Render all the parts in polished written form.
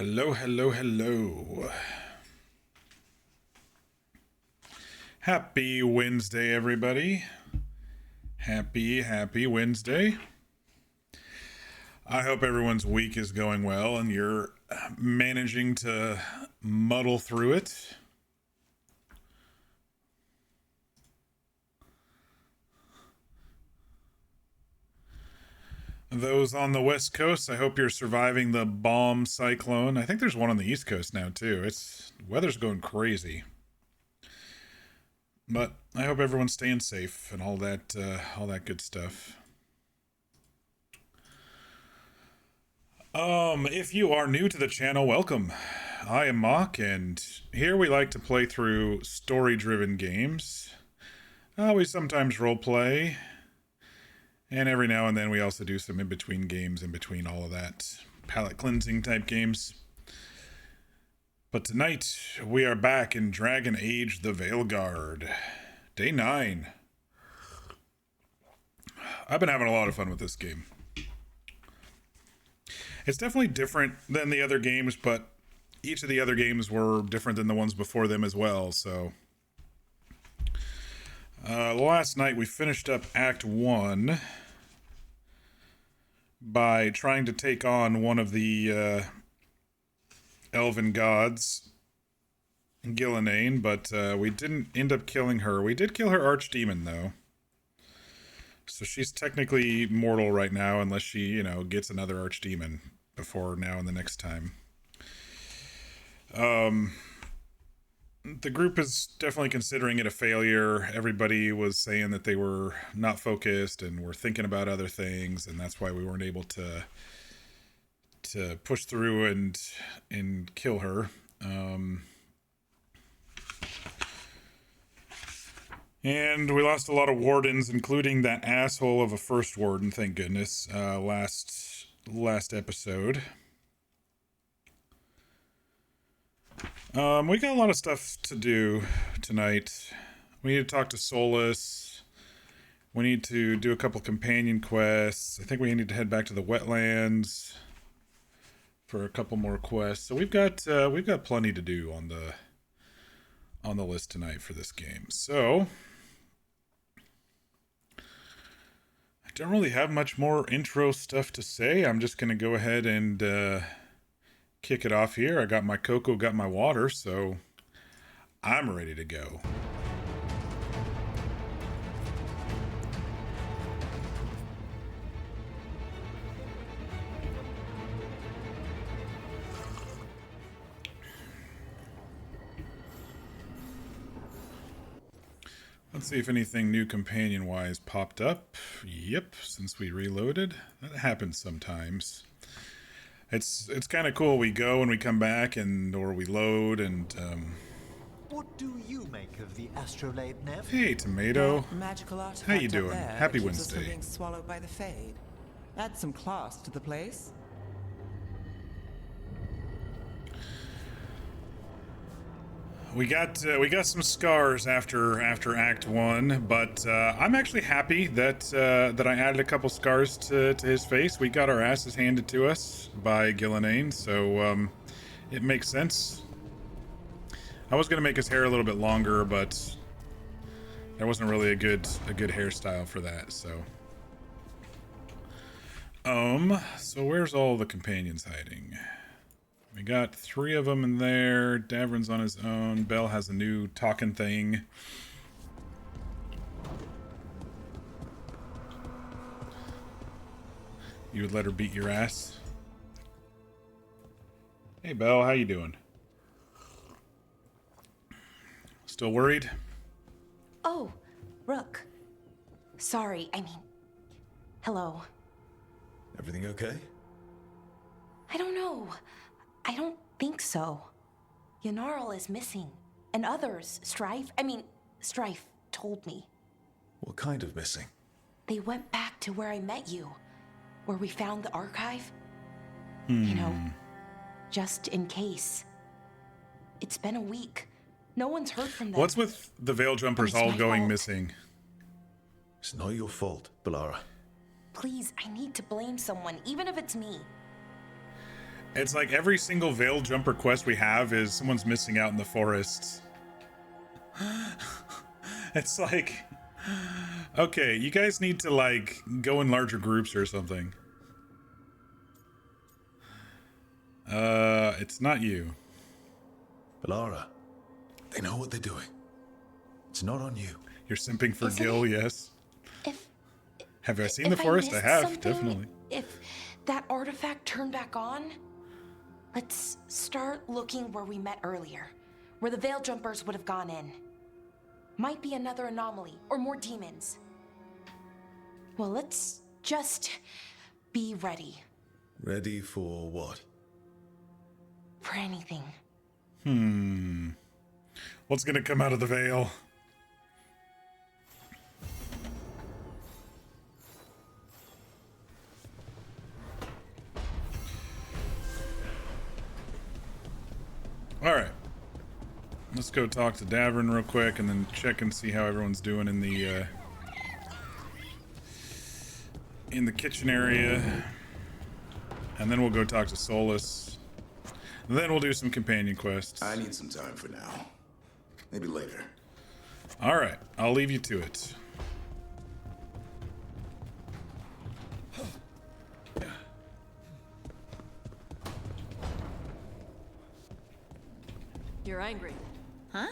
Hello, hello, hello. Happy Wednesday, everybody. Happy Wednesday. I hope everyone's week is going well and you're managing to muddle through it. Those on the West Coast, I hope you're surviving the bomb cyclone. I think there's one on the East Coast now too. Weather's going crazy. But I hope everyone's staying safe and all that good stuff. If you are new to the channel, welcome. I am Mock, and here we like to play through story-driven games. We sometimes roleplay, and every now and then we also do some in-between games, in between all of that palate cleansing type games. But tonight, we are back in Dragon Age the Veilguard. Day 9. I've been having a lot of fun with this game. It's definitely different than the other games, but each of the other games were different than the ones before them as well, so... last night we finished up Act 1 by trying to take on one of the elven gods, Gillenane, but we didn't end up killing her. We did kill her archdemon, though. So she's technically mortal right now, unless she, gets another archdemon before now and the next time. The group is definitely considering it a failure. Everybody was saying that they were not focused and were thinking about other things, and that's why we weren't able to push through and kill her. And we lost a lot of wardens, including that asshole of a first warden, thank goodness, last episode. We got a lot of stuff to do tonight. We need to talk to Solus. We need to do a couple companion quests. I think we need to head back to the wetlands for a couple more quests. So we've got plenty to do on the list tonight for this game. So I don't really have much more intro stuff to say. I'm just going to go ahead and kick it off here. I got my cocoa, got my water, so I'm ready to go. Let's see if anything new companion-wise popped up. Yep, since we reloaded. That happens sometimes. It's kind of cool. We go and we come back, or we load, and What do you make of the astrolabe, Nev? Hey, Tomato. Magical artifact. How you doing? There Happy that keeps us from Wednesday. being swallowed by the Fade. Add some class to the place. We got some scars after Act 1, but I'm actually happy that I added a couple scars to his face. We got our asses handed to us by Gillenane, so it makes sense. I was gonna make his hair a little bit longer, but there wasn't really a good hairstyle for that. So so where's all the companions hiding? We got 3 of them in there. Davrin's on his own. Belle has a new talking thing. You would let her beat your ass? Hey, Belle, how you doing? Still worried? Oh, Rook. Sorry, hello. Everything okay? I don't know. I don't think so. Yanarl is missing. And others, Strife told me. What kind of missing? They went back to where I met you. Where we found the archive. Just in case. It's been a week. No one's heard from them. What's with the Veil Jumpers It's all my going fault. missing? It's not your fault, Balara. Please, I need to blame someone, even if it's me. It's like every single Veil Jumper quest we have is someone's missing out in the forests. It's like, okay, you guys need to like go in larger groups or something. It's not you. Lara, they know what they're doing. It's not on you. You're simping for Isn't Gil, it? yes. Have I seen If the forest? I missed have, something, definitely. If that artifact turned back on, let's start looking where we met earlier, where the Veil Jumpers would have gone in. Might be another anomaly, or more demons. Well, let's just be ready Ready for what? for anything. What's gonna come out of the Veil? Alright. Let's go talk to Davern real quick and then check and see how everyone's doing in the kitchen area. And then we'll go talk to Solus. And then we'll do some companion quests. I need some time for now. Maybe later. Alright, I'll leave you to it. You're angry. Huh?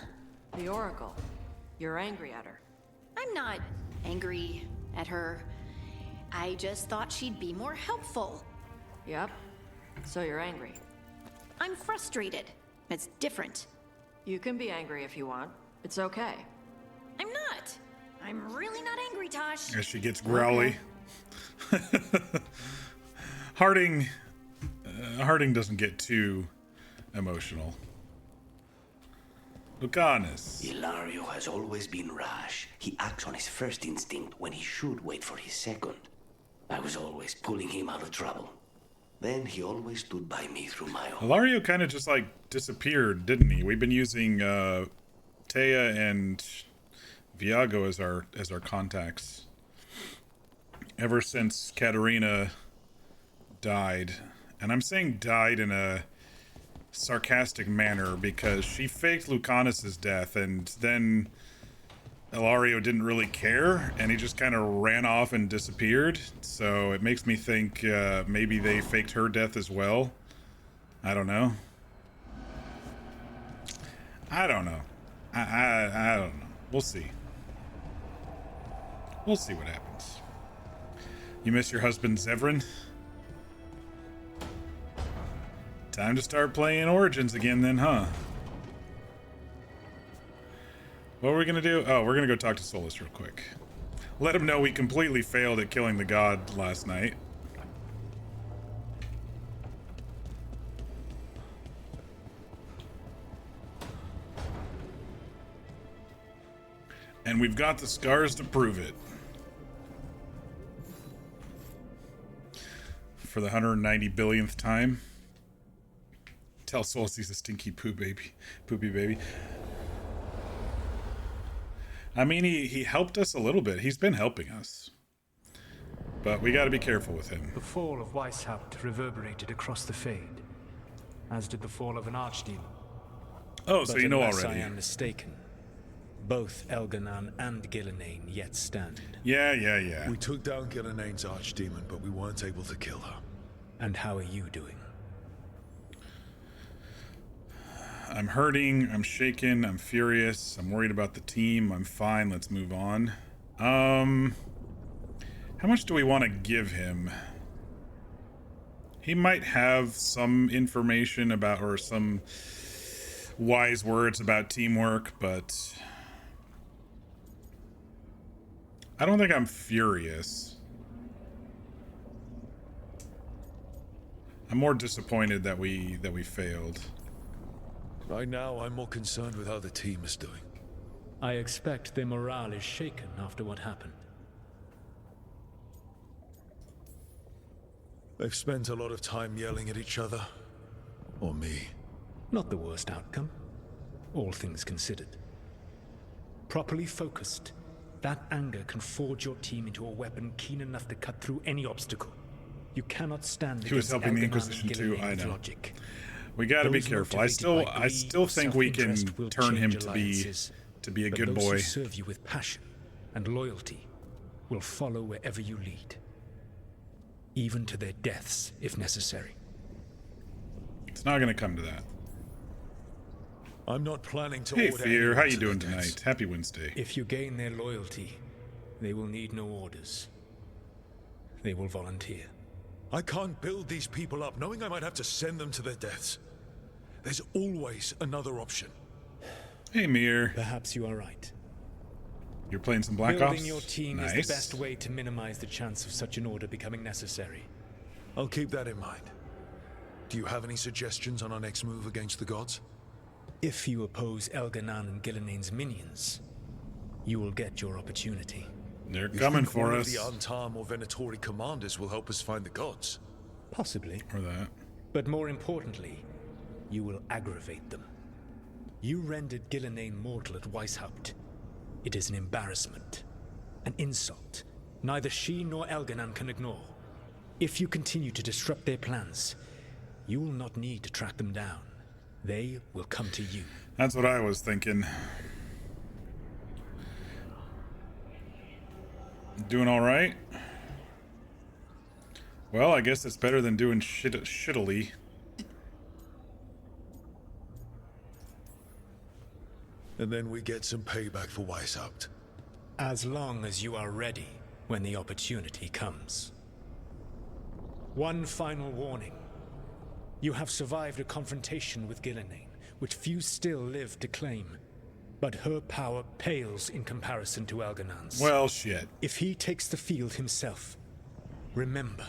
The Oracle. You're angry at her. I'm not angry at her. I just thought she'd be more helpful. Yep. So you're angry. I'm frustrated. It's different. You can be angry if you want. It's okay. I'm not. I'm really not angry, Tosh. As she gets growly. Harding doesn't get too emotional. Lucanus. Ilario has always been rash. He acts on his first instinct when he should wait for his second. I was always pulling him out of trouble. Then he always stood by me through my own. Ilario kind of just like disappeared, didn't he? We've been using Taya and Viago as our contacts ever since Katarina died. And I'm saying died in a sarcastic manner because she faked Lucanus's death and then Ilario didn't really care and he just kind of ran off and disappeared. So it makes me think maybe they faked her death as well. I don't know. I don't know. I don't know. We'll see. We'll see what happens. You miss your husband Zevran? Time to start playing Origins again then, huh? What are we gonna do? Oh, we're gonna go talk to Solus real quick. Let him know we completely failed at killing the god last night. And we've got the scars to prove it. For the 190 billionth time. Tell Solus he's a stinky poopy baby. I mean, he helped us a little bit. He's been helping us. But we gotta be careful with him. The fall of Weishaupt reverberated across the Fade, as did the fall of an archdemon. Oh, so But you know unless already. I am mistaken, both Elganan and Gillenane yet stand. Yeah. We took down Gillenane's archdemon, but we weren't able to kill her. And how are you doing? I'm hurting, I'm shaken, I'm furious, I'm worried about the team, I'm fine, let's move on. How much do we want to give him? He might have some information about, or some wise words about teamwork, but I don't think I'm furious. I'm more disappointed that we failed. Right now, I'm more concerned with how the team is doing. I expect their morale is shaken after what happened. They've spent a lot of time yelling at each other. Or me. Not the worst outcome, all things considered. Properly focused, that anger can forge your team into a weapon keen enough to cut through any obstacle. You cannot stand He was against helping the Elganon Inquisition and too, Gillian I with know. logic. We gotta be Those careful. I motivated by still greed, think we can self-interest will turn him change alliances, to be a but good those boy. who serve you with passion and loyalty will follow wherever you lead, even to their deaths if necessary. It's not gonna come to that. I'm not planning to Hey order Fear, anyone how you to doing their deaths. tonight? Happy Wednesday. If you gain their loyalty, they will need no orders. They will volunteer. I can't build these people up knowing I might have to send them to their deaths. There's always another option. Hey Mir, Perhaps you are right. you're playing some Black Building Ops? your team Nice. is the best way to minimize the chance of such an order becoming necessary. I'll keep that in mind. Do you have any suggestions on our next move against the gods? If you oppose Elganon and Gillenein's minions, you will get your opportunity. They're You coming think for one us. of the Antam or Venatori commanders will help us find the gods? Possibly. Or that. But more importantly, you will aggravate them. You rendered Gillenein mortal at Weishaupt. It is an embarrassment, an insult, neither she nor Elganon can ignore. If you continue to disrupt their plans, you will not need to track them down. They will come to you. That's what I was thinking. Doing all right? Well, I guess it's better than doing shittily. And then we get some payback for Weishaupt. As long as you are ready when the opportunity comes. One final warning. You have survived a confrontation with Gillenein, which few still live to claim. But her power pales in comparison to Elganon's. Well, shit. If he takes the field himself, remember,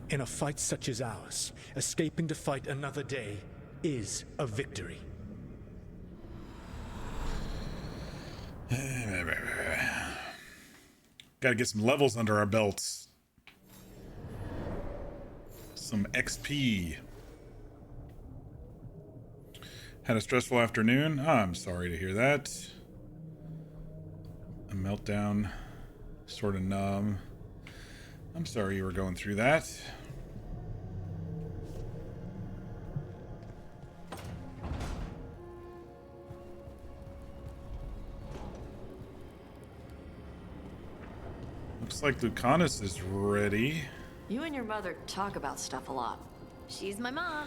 in a fight such as ours, escaping to fight another day is a victory. Gotta get some levels under our belts. Some XP. Had a stressful afternoon. Oh, I'm sorry to hear that. A meltdown. Sort of numb. I'm sorry you were going through that. Looks like Lucanus is ready. You and your mother talk about stuff a lot. She's my ma.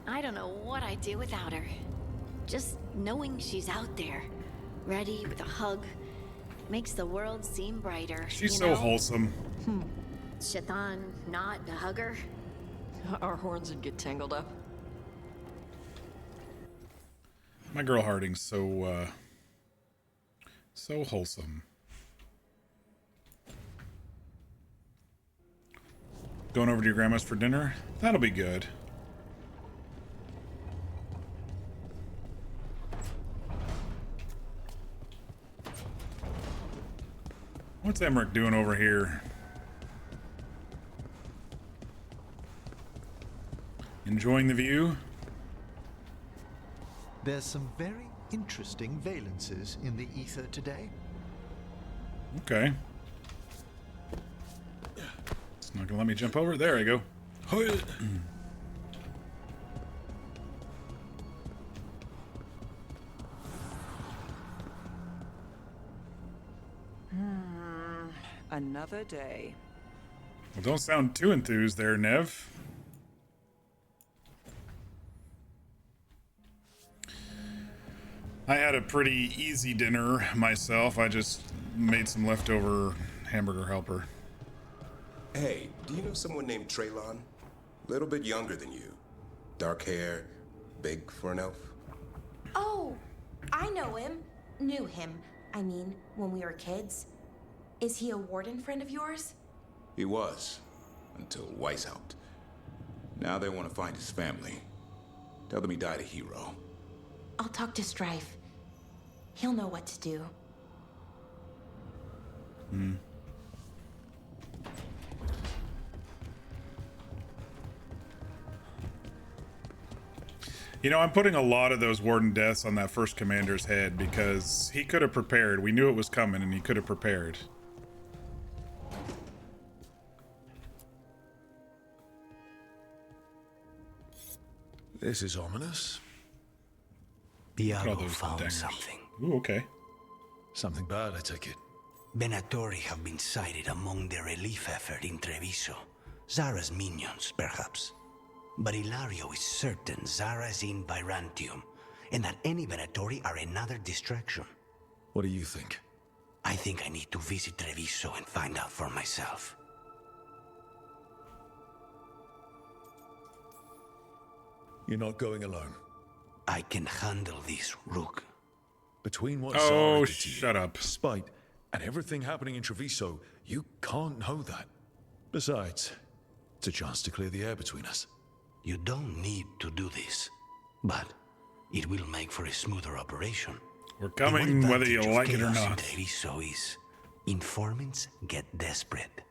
I don't know what I'd do without her. Just knowing she's out there, ready with a hug, makes the world seem brighter. She's you so know? wholesome. Shaitan, not a hugger. Our horns would get tangled up. My girl Harding's so wholesome. Going over to your grandma's for dinner? That'll be good. What's Emmerich doing over here? Enjoying the view? There's some very interesting valences in the ether today. Okay. It's not gonna let me jump over. There I go. Another day. Well, don't sound too enthused there, Nev. I had a pretty easy dinner myself. I just made some leftover hamburger helper. Hey, do you know someone named Traylon? Little bit younger than you. Dark hair, big for an elf. Oh, I know him. Knew him. I mean, when we were kids. Is he a warden friend of yours? He was, until Weishaupt. Now they want to find his family. Tell them he died a hero. I'll talk to Strife. He'll know what to do. You know, I'm putting a lot of those warden deaths on that first commander's head because he could have prepared. We knew it was coming and he could have prepared. This is ominous. Iago those found dangers. something. Ooh, okay. Something bad, I take it. Venatori have been sighted among the relief effort in Treviso. Zara's minions, perhaps. But Ilario is certain Zara is in Byrantium, and that any Venatori are another distraction. What do you think? I think I need to visit Treviso and find out for myself. You're not going alone. I can handle this, Rook. Between what Oh, Zara did to you, shut up. spite, and everything happening in Treviso, you can't know that. Besides, it's a chance to clear the air between us. You don't need to do this, but it will make for a smoother operation. We're The coming one whether you advantage of like it or chaos in not. Treviso is informants get desperate.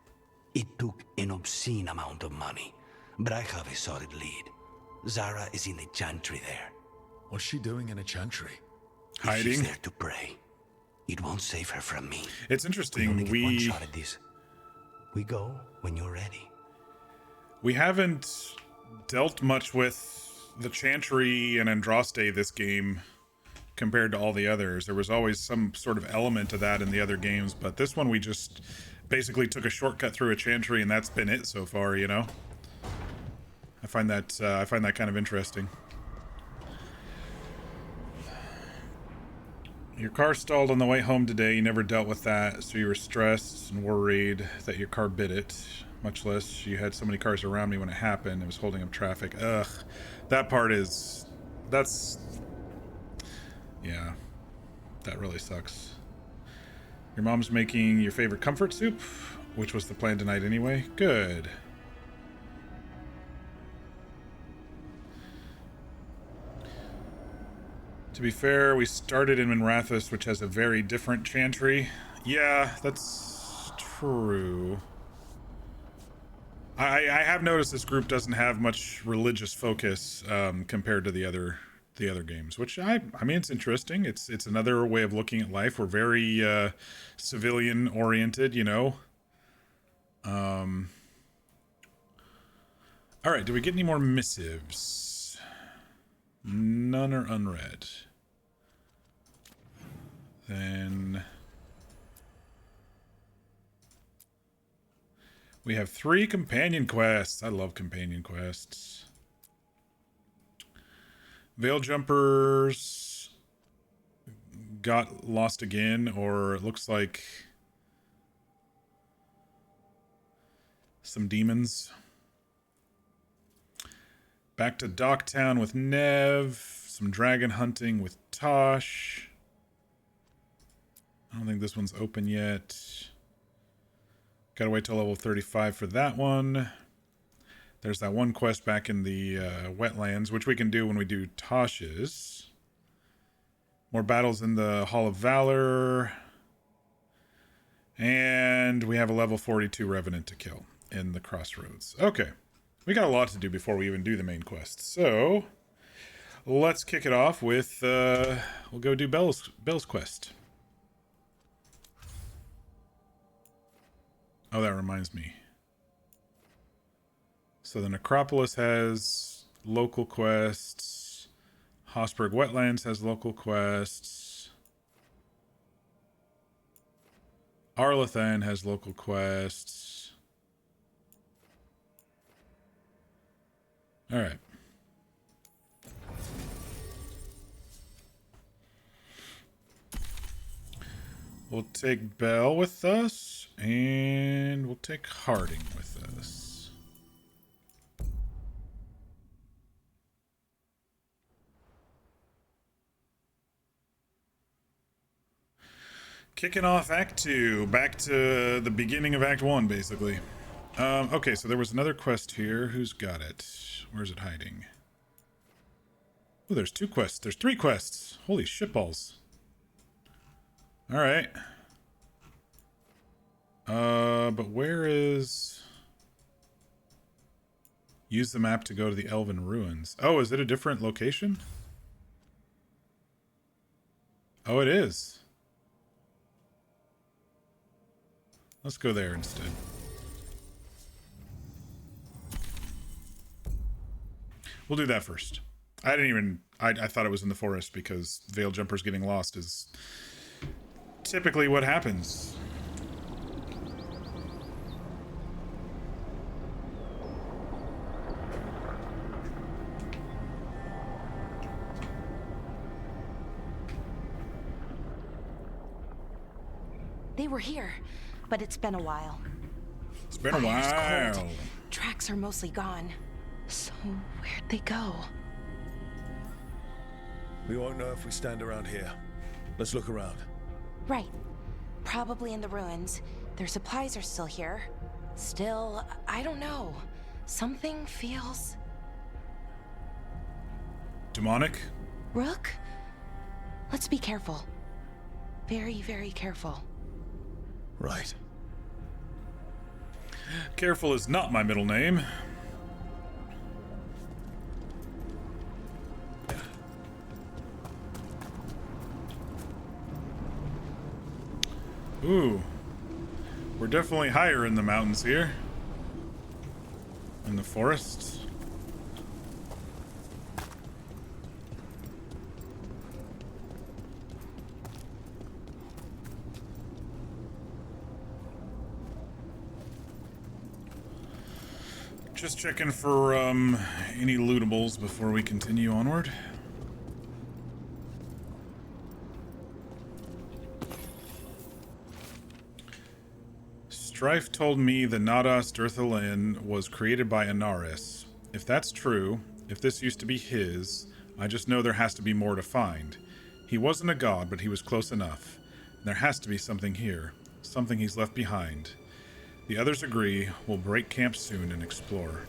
It took an obscene amount of money, but I have a solid lead. Zara is in the chantry there. What's she doing in a chantry? If she's Hiding? there to pray. It won't save her from me. It's We interesting. only get one We shot at this. We go when you're ready. haven't dealt much with the Chantry and Andraste this game compared to all the others. There was always some sort of element of that in the other games, but this one we just basically took a shortcut through a Chantry, and that's been it so far. You know, I find that kind of interesting. Your car stalled on the way home today. You never dealt with that, so you were stressed and worried that your car bit it. Much less you had so many cars around me when it happened. It was holding up traffic. Ugh. That part is... That's... Yeah. That really sucks. Your mom's making your favorite comfort soup, which was the plan tonight anyway. Good. To be fair, we started in Minrathous, which has a very different chantry. Yeah, that's true. I have noticed this group doesn't have much religious focus compared to the other games, which I mean, it's interesting. It's another way of looking at life. We're very civilian oriented, you know. All right, do we get any more missives? None are unread. Then we have 3 companion quests. I love companion quests. Veil Jumpers got lost again, or it looks like some demons. Back to Docktown with Nev. Some dragon hunting with Tosh. I don't think this one's open yet. Gotta wait till level 35 for that one. There's that one quest back in the wetlands, which we can do when we do Tosh's. More battles in the Hall of Valor. And we have a level 42 Revenant to kill in the Crossroads. Okay. We got a lot to do before we even do the main quest. So, let's kick it off with, we'll go do Bell's quest. Oh, that reminds me. So the Necropolis has local quests. Hossberg Wetlands has local quests. Arlathan has local quests. All right. We'll take Bell with us, and we'll take Harding with us. Kicking off Act 2, back to the beginning of Act 1, basically. Okay, so there was another quest here. Who's got it? Where's it hiding? Oh, there's 2 quests. There's 3 quests. Holy shitballs. Alright. But where is... Use the map to go to the Elven Ruins. Oh, is it a different location? Oh, it is. Let's go there instead. We'll do that first. I didn't even... I thought it was in the forest because veil jumpers getting lost is typically what happens. They were here, but it's been a while. It's been a Fire's while. cold. Tracks are mostly gone. So where'd they go? We won't know if we stand around here. Let's look around. Right. Probably in the ruins. Their supplies are still here. Still, I don't know. Something feels... Demonic? Rook? Let's be careful. Very, very careful. Right. Careful is not my middle name. Ooh. We're definitely higher in the mountains here. In the forests. Just checking for any lootables before we continue onward. Strife told me the Nadas Dirthalin was created by Anaris. If that's true, if this used to be his, I just know there has to be more to find. He wasn't a god, but he was close enough. There has to be something here, something he's left behind. The others agree. We'll break camp soon and explore.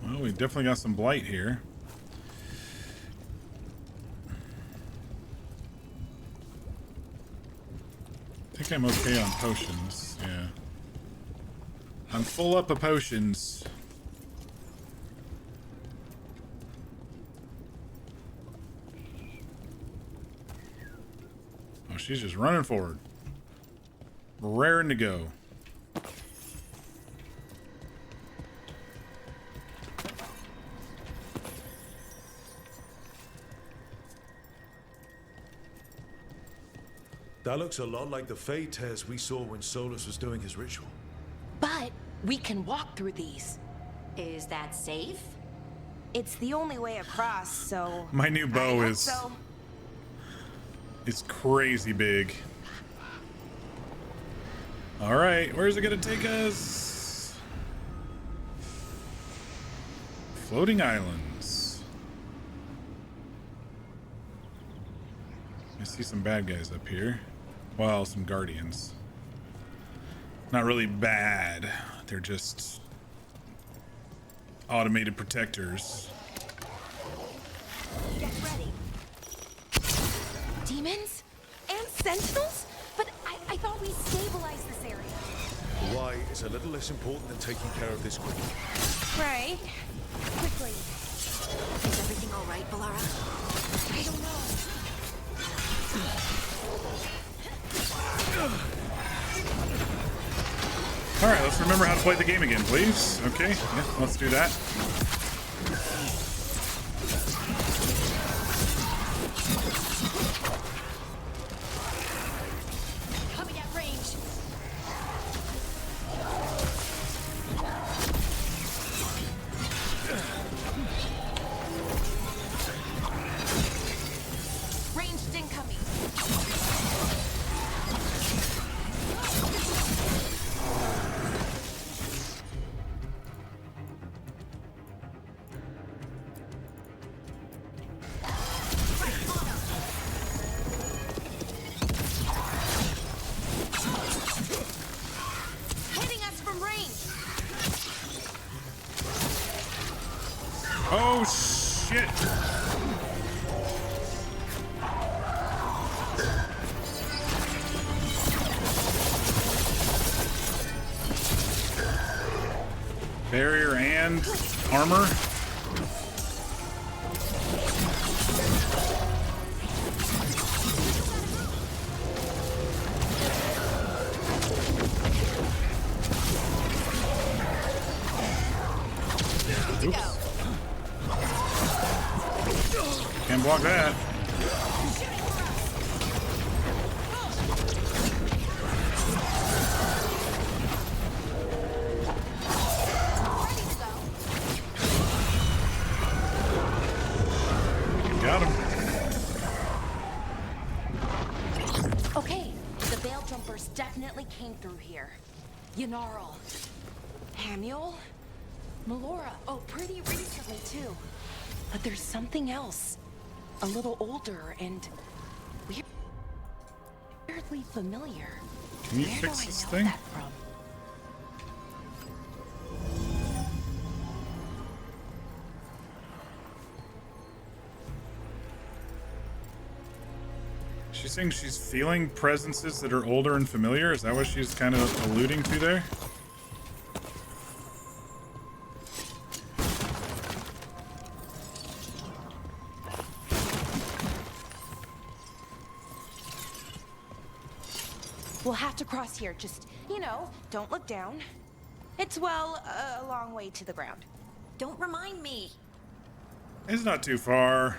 Well, we definitely got some blight here. I think I'm okay on potions, yeah. I'm full up of potions. Oh, she's just running forward. Raring to go. That looks a lot like the Fey tears we saw when Solus was doing his ritual. But we can walk through these. Is that safe? It's the only way across, so... My new bow is... So. It's crazy big. Alright, where's it gonna take us? Floating islands. I see some bad guys up here. Well, some guardians. Not really bad. They're just automated protectors. Get ready. Demons? And sentinels? But I thought we stabilized this area. Why is a little less important than taking care of this quickly. Right. Quickly. Is everything all right, Valara? I don't know. Alright, let's remember how to play the game again, please. Okay, yeah, let's do that. Coming at range. Ranged incoming. Hitting us from range. Oh, shit! Barrier and armor. Oops. Can't block that. Got him. Okay, the Veil Jumpers definitely came through here. Yanarl, Hamiel, Melora. Oh, pretty recently too. But there's something else. A little older and weirdly familiar. Can you Where fix do I this know thing? that from? She's saying she's feeling presences that are older and familiar. Is that what she's kind of alluding to there? We'll have to cross here. Just, you know, don't look down. It's, well, a long way to the ground. Don't remind me. It's not too far.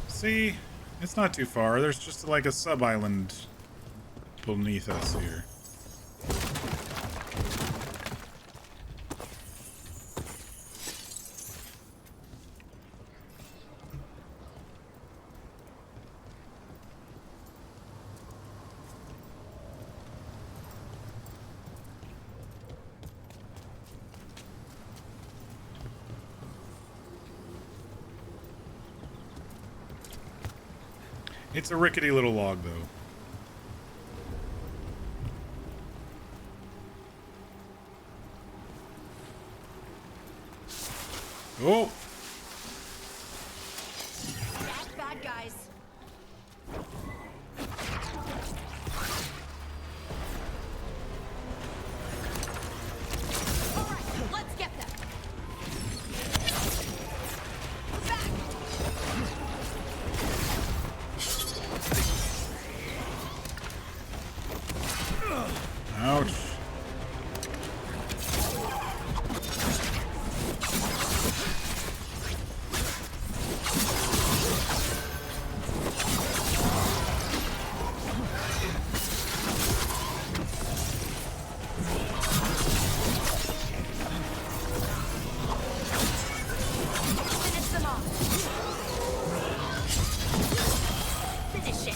See? It's not too far. There's just like a sub-island beneath us here. It's a rickety little log, though. Oh! Bad guys. All right, let's get them. Back. Ouch. Finish them off. Finish it.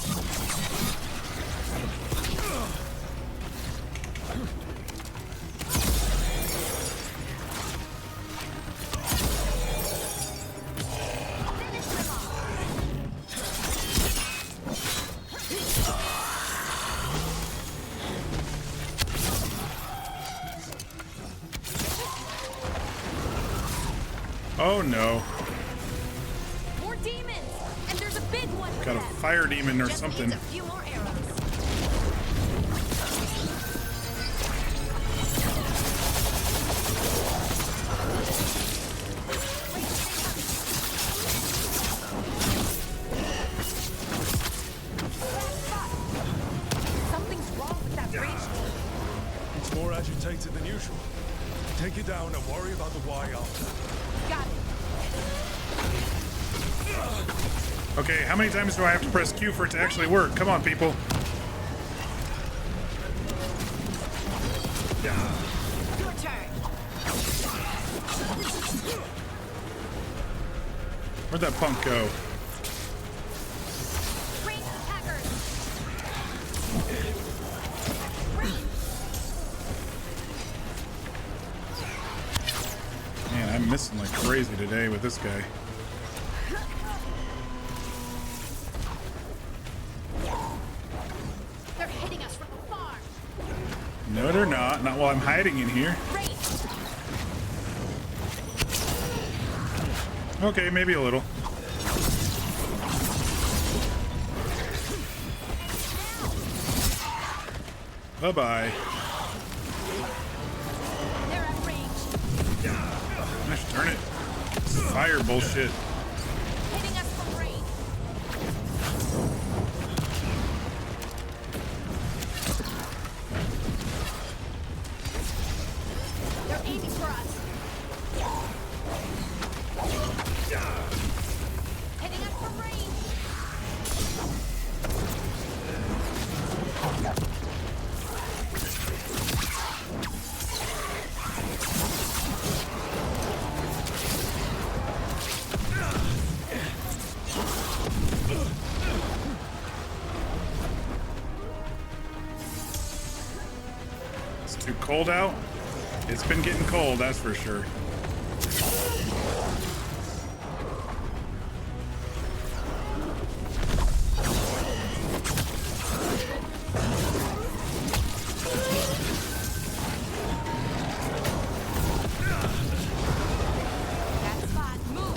Oh no. More demons! And there's a big one with Got a them. fire demon or Just something. needs a few more arrows. Something's wrong with that range. It's more agitated than usual. Take it down and worry about the why after. Got it. Okay, how many times do I have to press Q for it to actually work? Come on, people. Your turn. Where'd that punk go? Range attackers. Man, I'm missing like crazy today with this guy. They're hitting us from afar. No, they're not. Not while I'm hiding in here. Range. Okay, maybe a little. Bye-bye. They're at range. Gosh darn it. This is fire bullshit. Hitting us from range. cold out? It's been getting cold, that's for sure.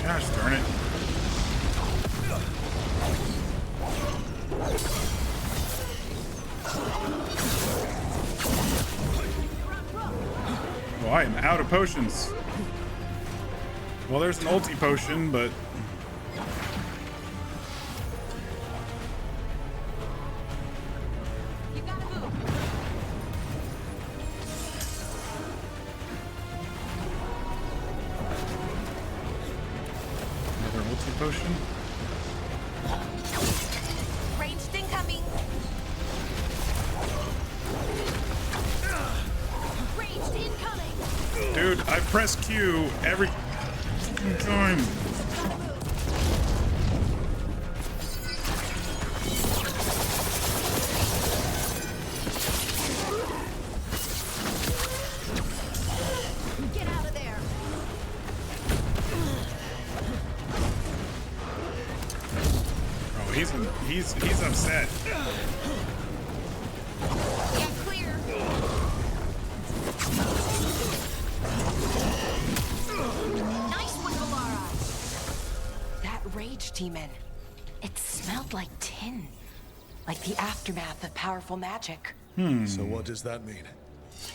Gosh darn it. Well, I am out of potions. Well, there's an ulti potion, but... Another ulti potion. Ranged incoming. Ranged incoming. Dude, I press Q every time. Get out of there. Oh, he's upset. Yeah, clear. Nice one, Valara. That rage demon. It smelled like tin. Like the aftermath of powerful magic. So what does that mean?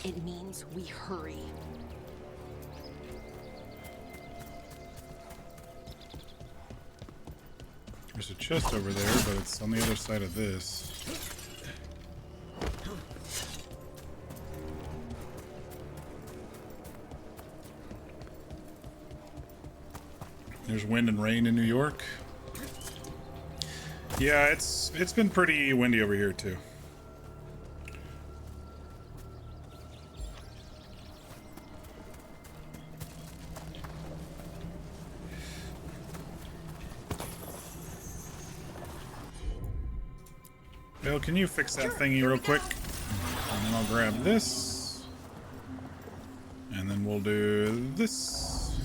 It means we hurry. There's a chest over there, but it's on the other side of this. There's wind and rain in New York. Yeah, it's been pretty windy over here too. Bill, can you fix that thingy real quick? And then I'll grab this. And then we'll do this.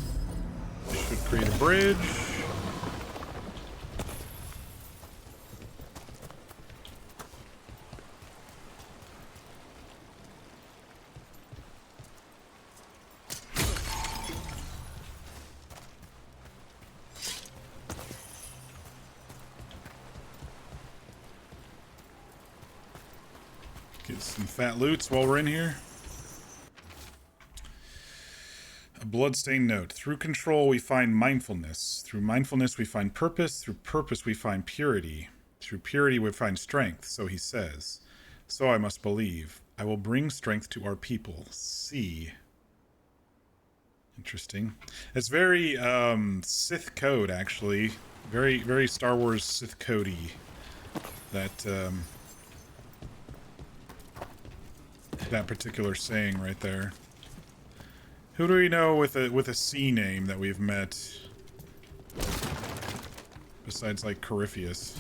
This should create a bridge. Get some fat loots while we're in here. A bloodstained note. Through control we find mindfulness. Through mindfulness we find purpose. Through purpose we find purity. Through purity we find strength, so he says. So I must believe. I will bring strength to our people. See. Interesting. It's very Sith code, actually. Very, very Star Wars Sith codey. That particular saying right there. Who do we know with a C name that we've met? Besides, like, Corypheus.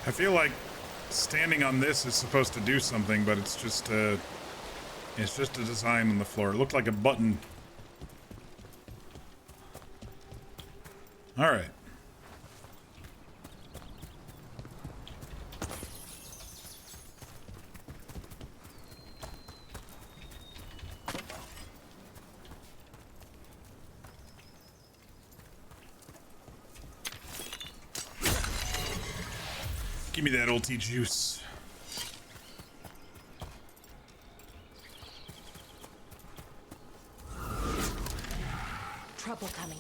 I feel like standing on this is supposed to do something, but it's just a design on the floor. It looked like a button. All right. Give me that ulti juice. Trouble coming.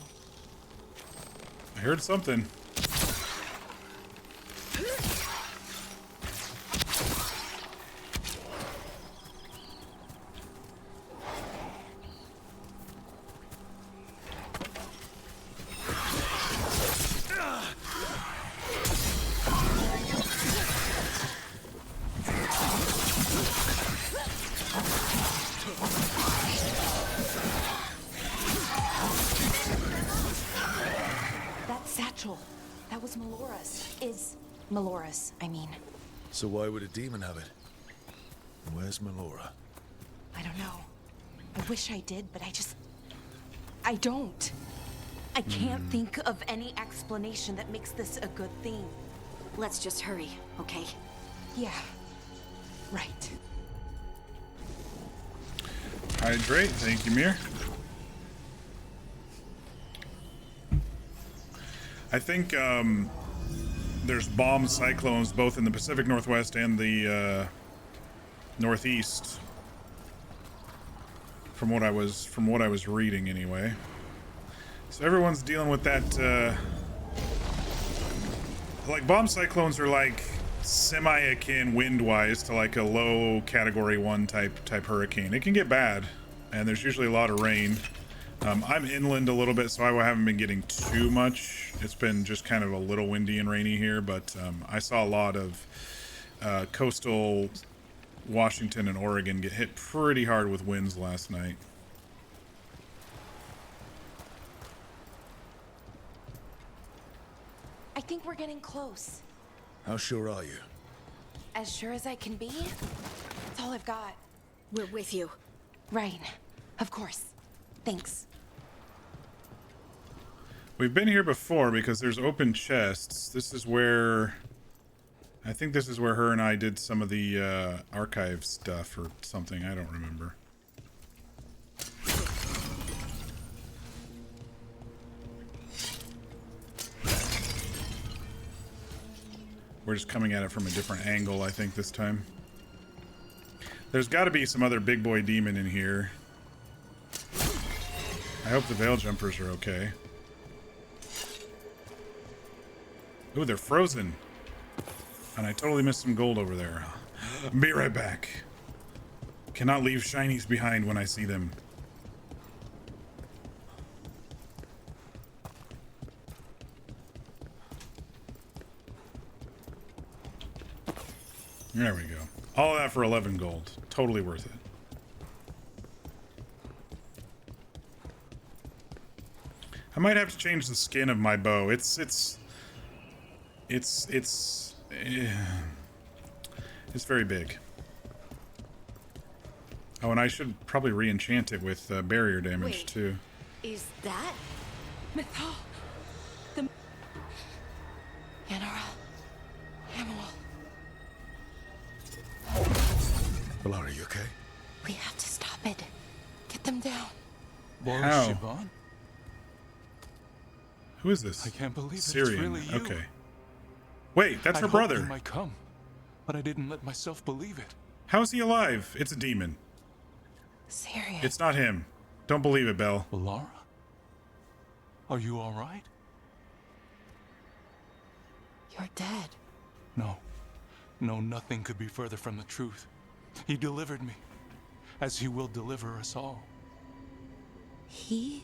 I heard something. Melora's, I mean. So why would a demon have it? Where's Melora? I don't know. I wish I did, but I don't. I can't think of any explanation that makes this a good thing. Let's just hurry, okay? Yeah. Right. Hydrate. Thank you, Mir. I think there's bomb cyclones both in the Pacific Northwest and the Northeast. From what I was reading, anyway. So everyone's dealing with that. Like bomb cyclones are like semi-akin wind-wise to like a low Category 1 type hurricane. It can get bad, and there's usually a lot of rain. I'm inland a little bit, so I haven't been getting too much. It's been just kind of a little windy and rainy here, but I saw a lot of coastal Washington and Oregon get hit pretty hard with winds last night. I think we're getting close. How sure are you? As sure as I can be. That's all I've got. We're with you. Right. Of course. Thanks. We've been here before because there's open chests. This is where... I think this is where her and I did some of the archive stuff or something. I don't remember. We're just coming at it from a different angle, I think, this time. There's got to be some other big boy demon in here. I hope the Veil Jumpers are okay. Ooh, they're frozen. And I totally missed some gold over there. Be right back. Cannot leave shinies behind when I see them. There we go. All that for 11 gold. Totally worth it. I might have to change the skin of my bow. It's very big. Oh, and I should probably re-enchant it with barrier damage. Wait, too. Is that? Mythal. The... Yanara. Amuel. Valar, are you okay? We have to stop it. Get them down. How? Siobhan? Who is this? I can't believe Syrian. it's really you. Okay. Wait, that's I her hoped brother. You might come, but I didn't let myself believe it. How is he alive? It's a demon. Syrian. It's not him. Don't believe it, Belle. Laura? Are you all right? You're dead. No. No, nothing could be further from the truth. He delivered me, as he will deliver us all. He?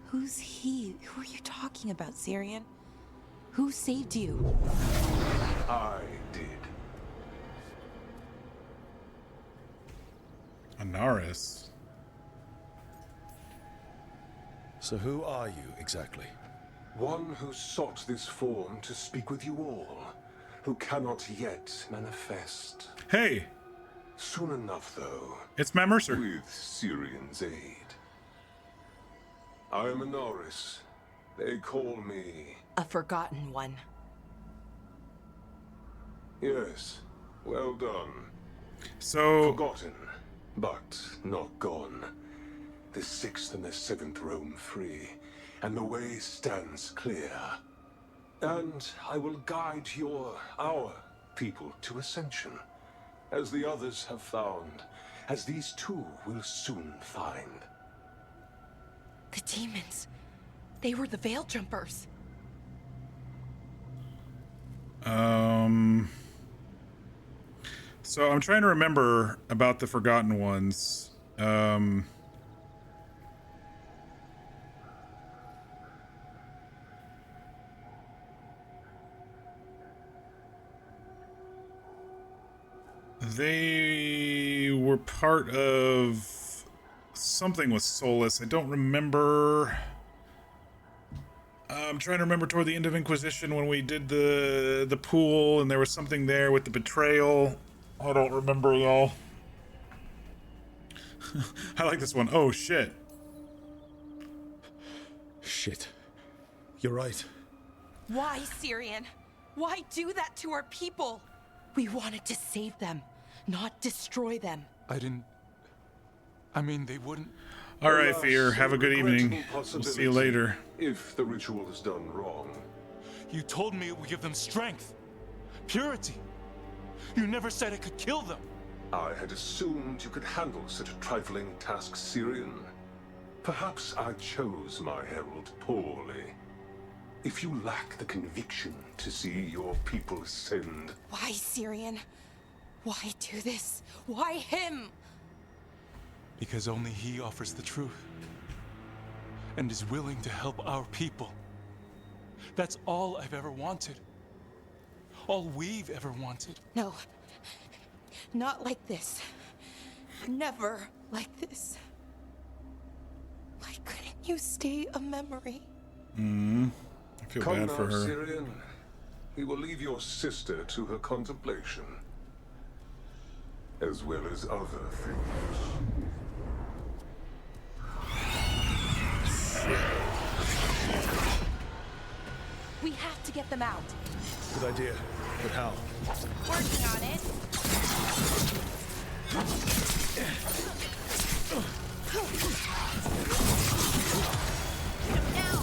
Who's he? Who are you talking about, Syrian? Who saved you? I did. Anaris. So who are you exactly? One who sought this form to speak with you all, who cannot yet manifest. Hey! Soon enough, though. It's Matt Mercer. With Syrian's aid. I am Anaris. They call me... A forgotten one. Yes, well done. So... Forgotten, but not gone. The 6th and the 7th roam free, and the way stands clear. And I will guide our people to ascension, as the others have found, as these two will soon find. The demons. They were the Veil Jumpers. So I'm trying to remember about the Forgotten Ones. They were part of something with Solus. I don't remember. I'm trying to remember toward the end of Inquisition when we did the pool and there was something there with the betrayal. I don't remember, y'all. I like this one. Oh, shit. Shit. You're right. Why, Syrian? Why do that to our people? We wanted to save them, not destroy them. I mean, they wouldn't... All right, Fear. Have a good evening. We'll see you later. If the ritual is done wrong. You told me it would give them strength, purity. You never said it could kill them. I had assumed you could handle such a trifling task, Syrian. Perhaps I chose my herald poorly. If you lack the conviction to see your people ascend... Why, Syrian? Why do this? Why him? Because only he offers the truth. And is willing to help our people. That's all I've ever wanted. All we've ever wanted. No. Not like this. Never like this. Why couldn't you stay a memory? I feel Come bad now, for her. Syrian. We will leave your sister to her contemplation. As well as other things. We have to get them out. Good idea. But how? Working on it. Now.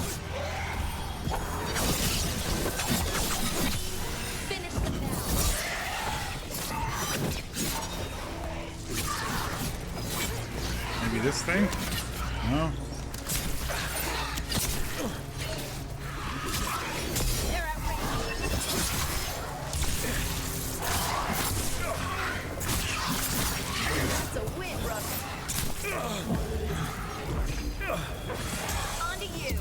Finish them now. Maybe this thing? No. On to you.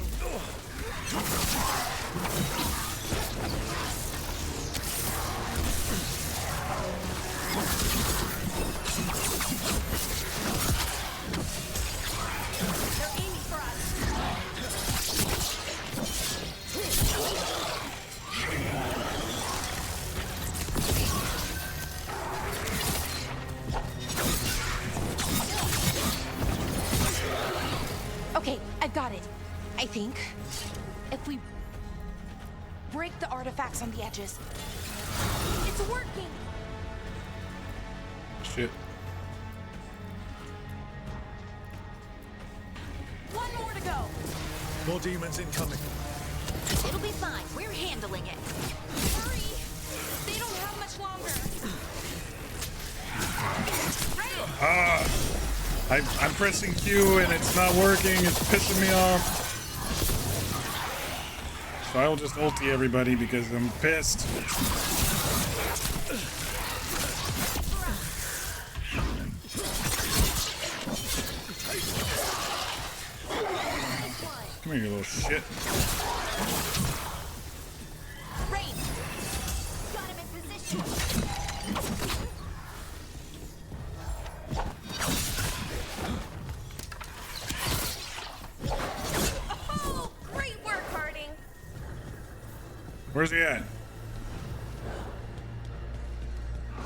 They're aiming for us. Okay, I've got it. I think if we break the artifacts on the edges, it's working. Shit. One more to go. More demons incoming. It'll be fine. We're handling it. Hurry! They don't have much longer. I'm pressing Q and it's not working. It's pissing me off. So I will just ulti everybody because I'm pissed. Come here, you little shit. Rain. Got him in position. Oh, great work, Harding. Where's he at?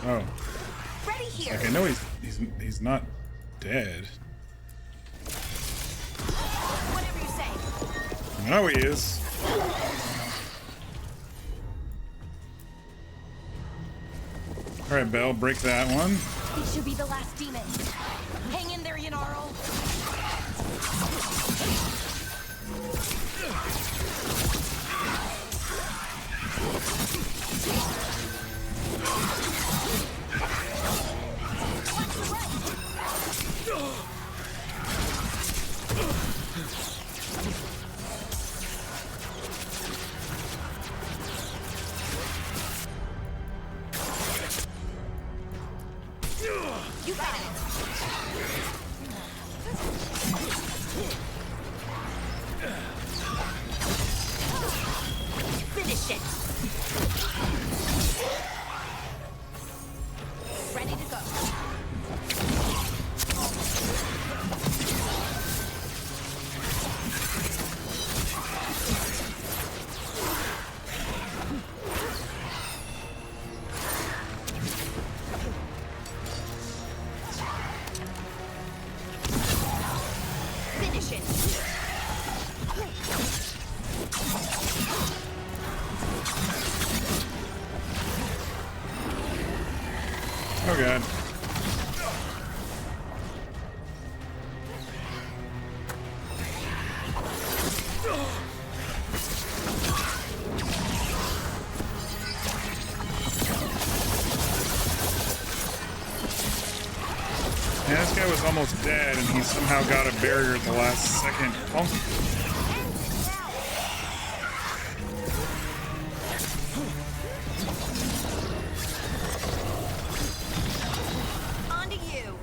Oh. Ready here. Like I know he's not dead. Whatever you say. I know he is. All right, Belle, break that one. This should be the last demon. Hang in there, Yanaro. You got it. Finish it. Ready to go. god. Yeah, this guy was almost dead, and he somehow got a barrier at the last second. Oh. On to you.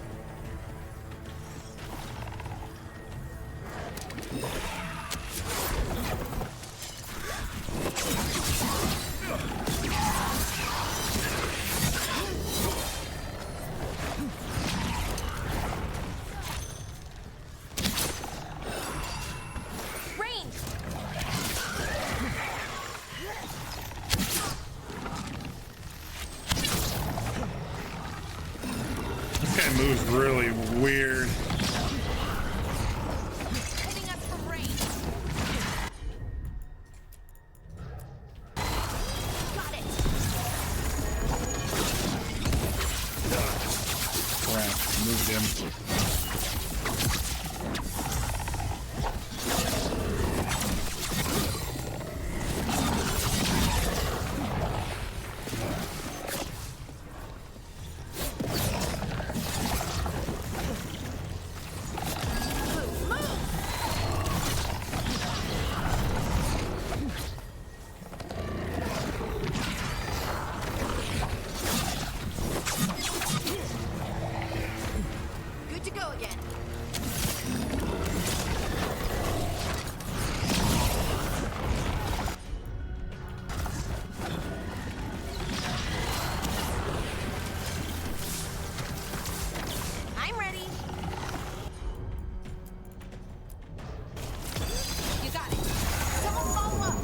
Moves really weird. Hitting us from range. Got it. Crap, moved him. Good to go again. I'm ready. You got it. Someone follow up.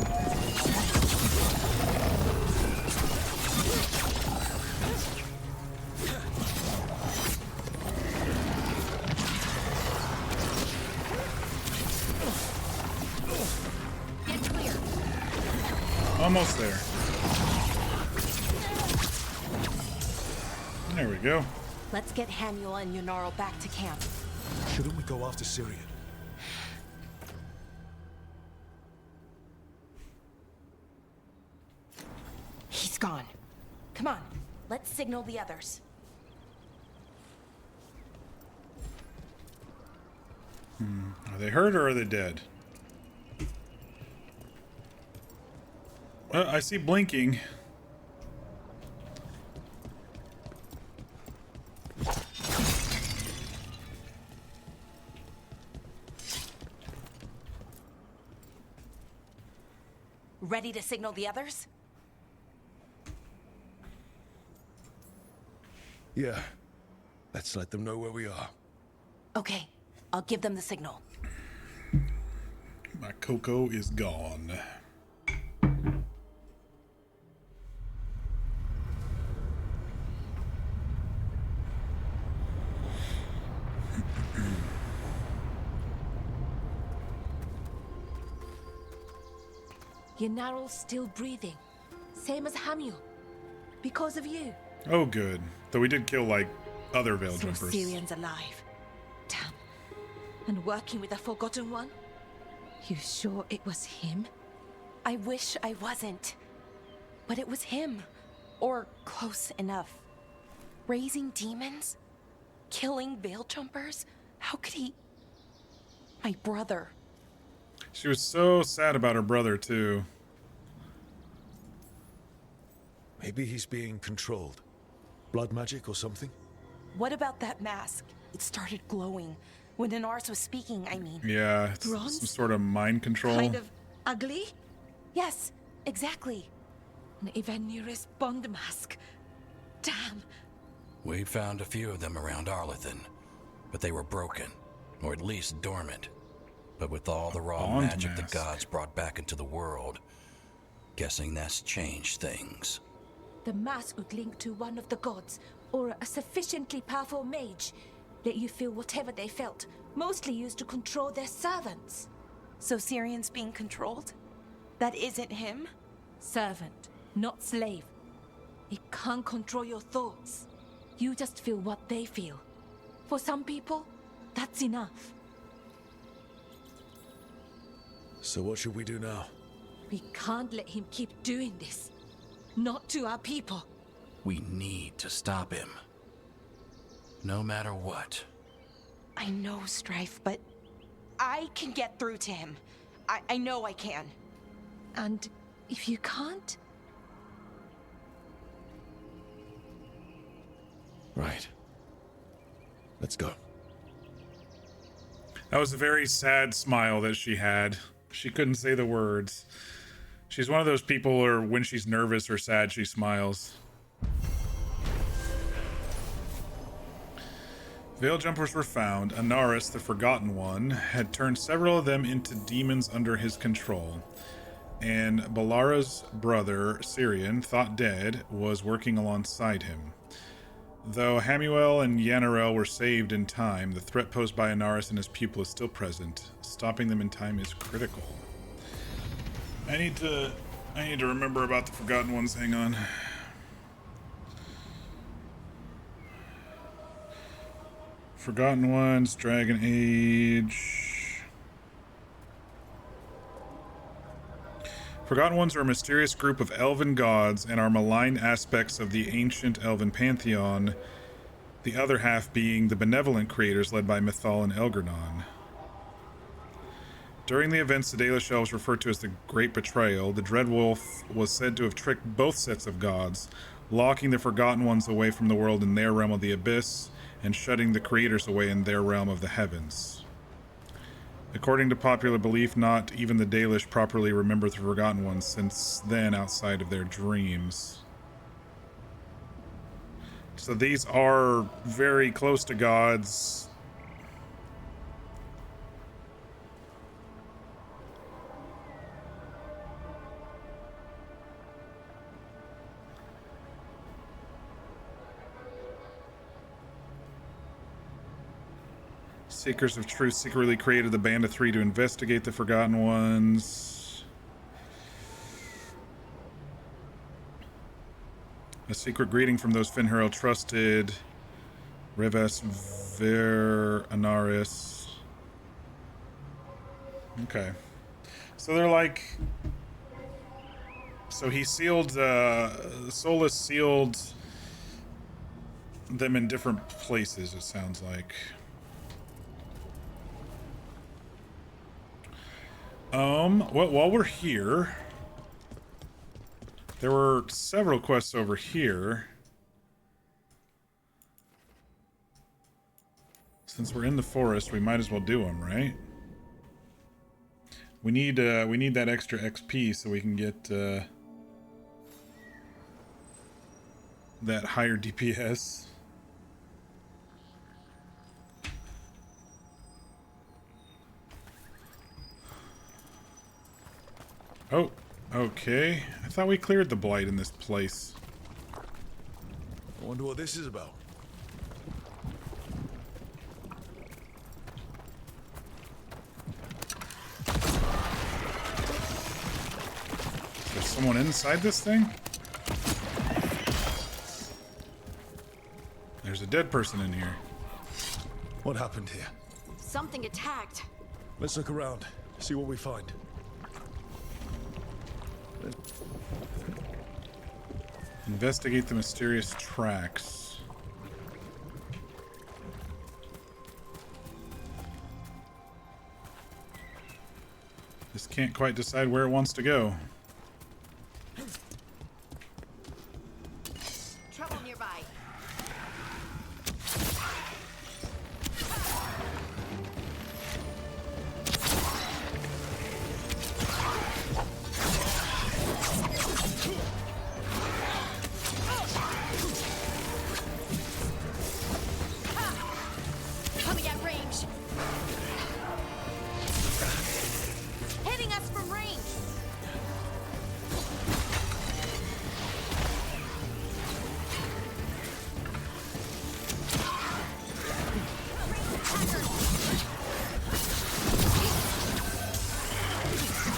Get clear. Almost there. There we go. Let's get Haniel and Yunaro back to camp. Shouldn't we go after Syrian? He's gone. Come on, let's signal the others. Are they hurt or are they dead? I see blinking. Ready to signal the others? Yeah. Let's let them know where we are. Okay, I'll give them the signal. My Coco is gone. Yunaro's still breathing. Same as Hamiel. Because of you. Oh, good. Though we did kill, like, other Veil So Jumpers. Syrian's alive. Damn. And working with the Forgotten One? You sure it was him? I wish I wasn't. But it was him. Or close enough. Raising demons? Killing Veil Jumpers? How could he... My brother. She was so sad about her brother, too. Maybe he's being controlled. Blood magic or something? What about that mask? It started glowing. When Inaris was speaking, I mean. Yeah, it's Bronze? some sort of mind control. Kind of ugly? Yes, exactly. An Evanuris Bond mask. Damn. We found a few of them around Arlethan, but they were broken, or at least dormant. But with all the raw Bond magic mask. the gods brought back into the world, guessing that's changed things. The mask would link to one of the gods, or a sufficiently powerful mage. Let you feel whatever they felt, mostly used to control their servants. So Syrian's being controlled? That isn't him? Servant, not slave. It can't control your thoughts. You just feel what they feel. For some people, that's enough. So what should we do now? We can't let him keep doing this. Not to our people. We need to stop him. No matter what. I know, Strife, but I can get through to him. I know I can. And if you can't? Right. Let's go. That was a very sad smile that she had. She couldn't say the words. She's one of those people where when she's nervous or sad, she smiles. Veil jumpers were found. Anaris, the Forgotten One, had turned several of them into demons under his control. And Balara's brother, Syrian, thought dead, was working alongside him. Though Hamuel and Yanarel were saved in time, the threat posed by Anaris and his pupil is still present. Stopping them in time is critical. I need to remember about the Forgotten Ones. Hang on. Forgotten Ones, Dragon Age. Forgotten Ones are a mysterious group of elven gods and are malign aspects of the ancient elven pantheon, the other half being the benevolent creators led by Mythal and Elgernon. During the events the Dalish Elves referred to as the Great Betrayal, the Dreadwolf was said to have tricked both sets of gods, locking the Forgotten Ones away from the world in their realm of the Abyss, and shutting the creators away in their realm of the heavens. According to popular belief, not even the Dalish properly remember the Forgotten Ones since then outside of their dreams. So these are very close to gods. Seekers of Truth secretly created the Band of Three to investigate the Forgotten Ones. A secret greeting from those Finheril trusted. Reves Ver Anaris. Okay. So they're like... So he sealed... Solus sealed them in different places, it sounds like. Well, while we're here, there were several quests over here. Since we're in the forest, we might as well do them, right? We need that extra XP so we can get that higher DPS. Oh, okay. I thought we cleared the blight in this place. I wonder what this is about. There's someone inside this thing? There's a dead person in here. What happened here? Something attacked. Let's look around, see what we find. Investigate the mysterious tracks. This can't quite decide where it wants to go. Trouble nearby. Coming at range. Hitting us from range.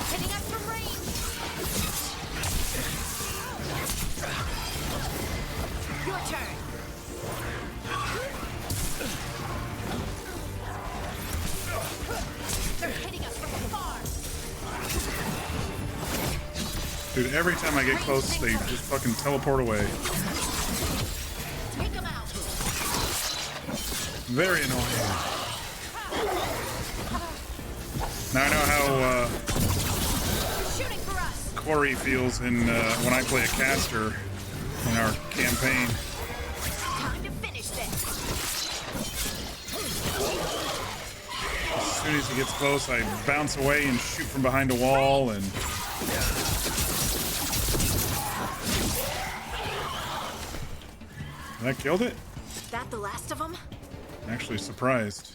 Hitting us from range. Your turn. Dude, every time I get close, they just fucking teleport away. Take him out. Very annoying. Now I know how Shooting for us. Corey feels in when I play a caster in our campaign. Time to finish this. As soon as he gets close, I bounce away and shoot from behind a wall, and that killed it? That the last of them? I'm actually surprised.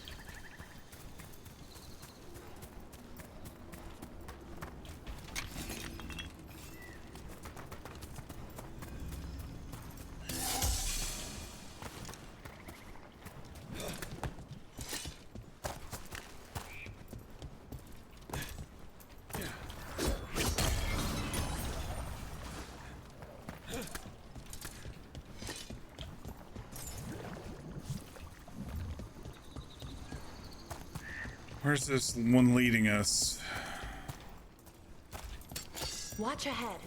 Where's this one leading us? Watch ahead.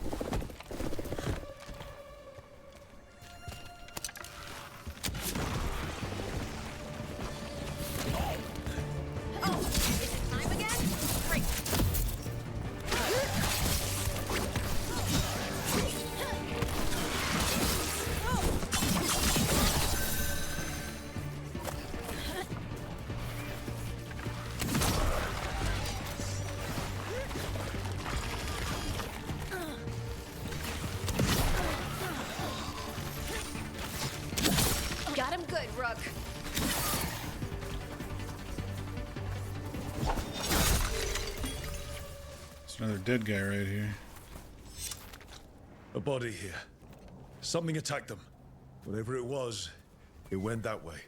Oh, is it time again? Great. Got him good, Rook. There's another dead guy right here. A body here. Something attacked them. Whatever it was, it went that way.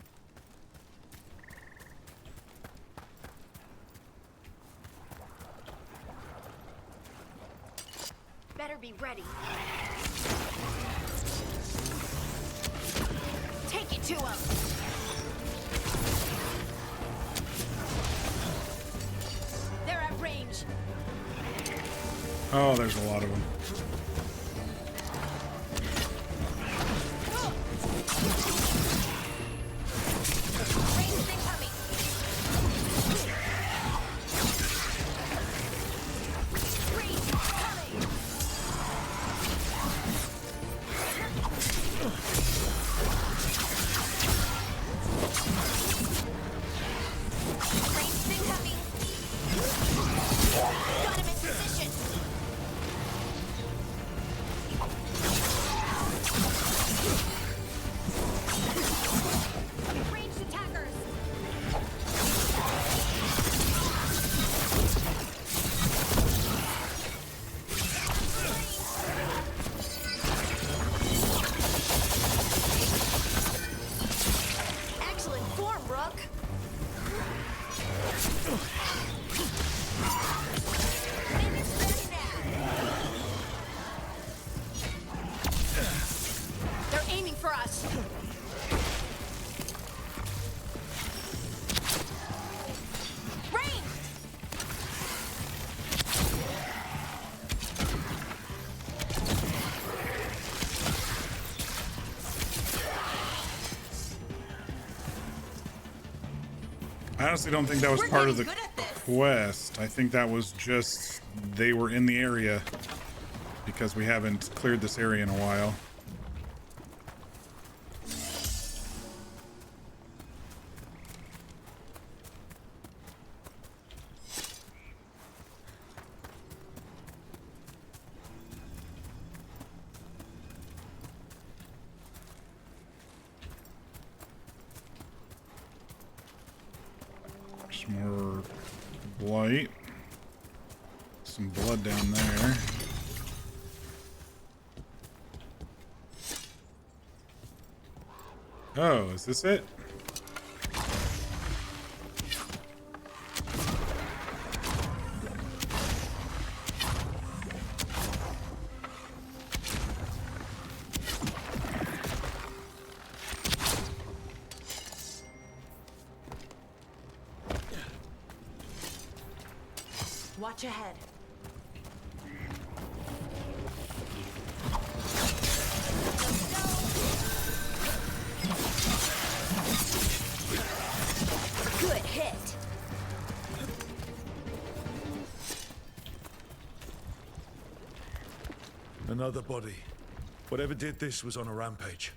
Better be ready. Take it to him. They're at range. Oh, there's a lot of them. Range incoming. Range coming. Range incoming. Got him in position. Ranged attackers. Excellent form, Rook. Minions ready now. They're aiming for us. Range. I honestly don't think that was part of the quest. I think that was just they were in the area because we haven't cleared this area in a while. Some more blight. Some blood down there. Oh, is this it? Watch ahead. Another body. Whatever did this was on a rampage.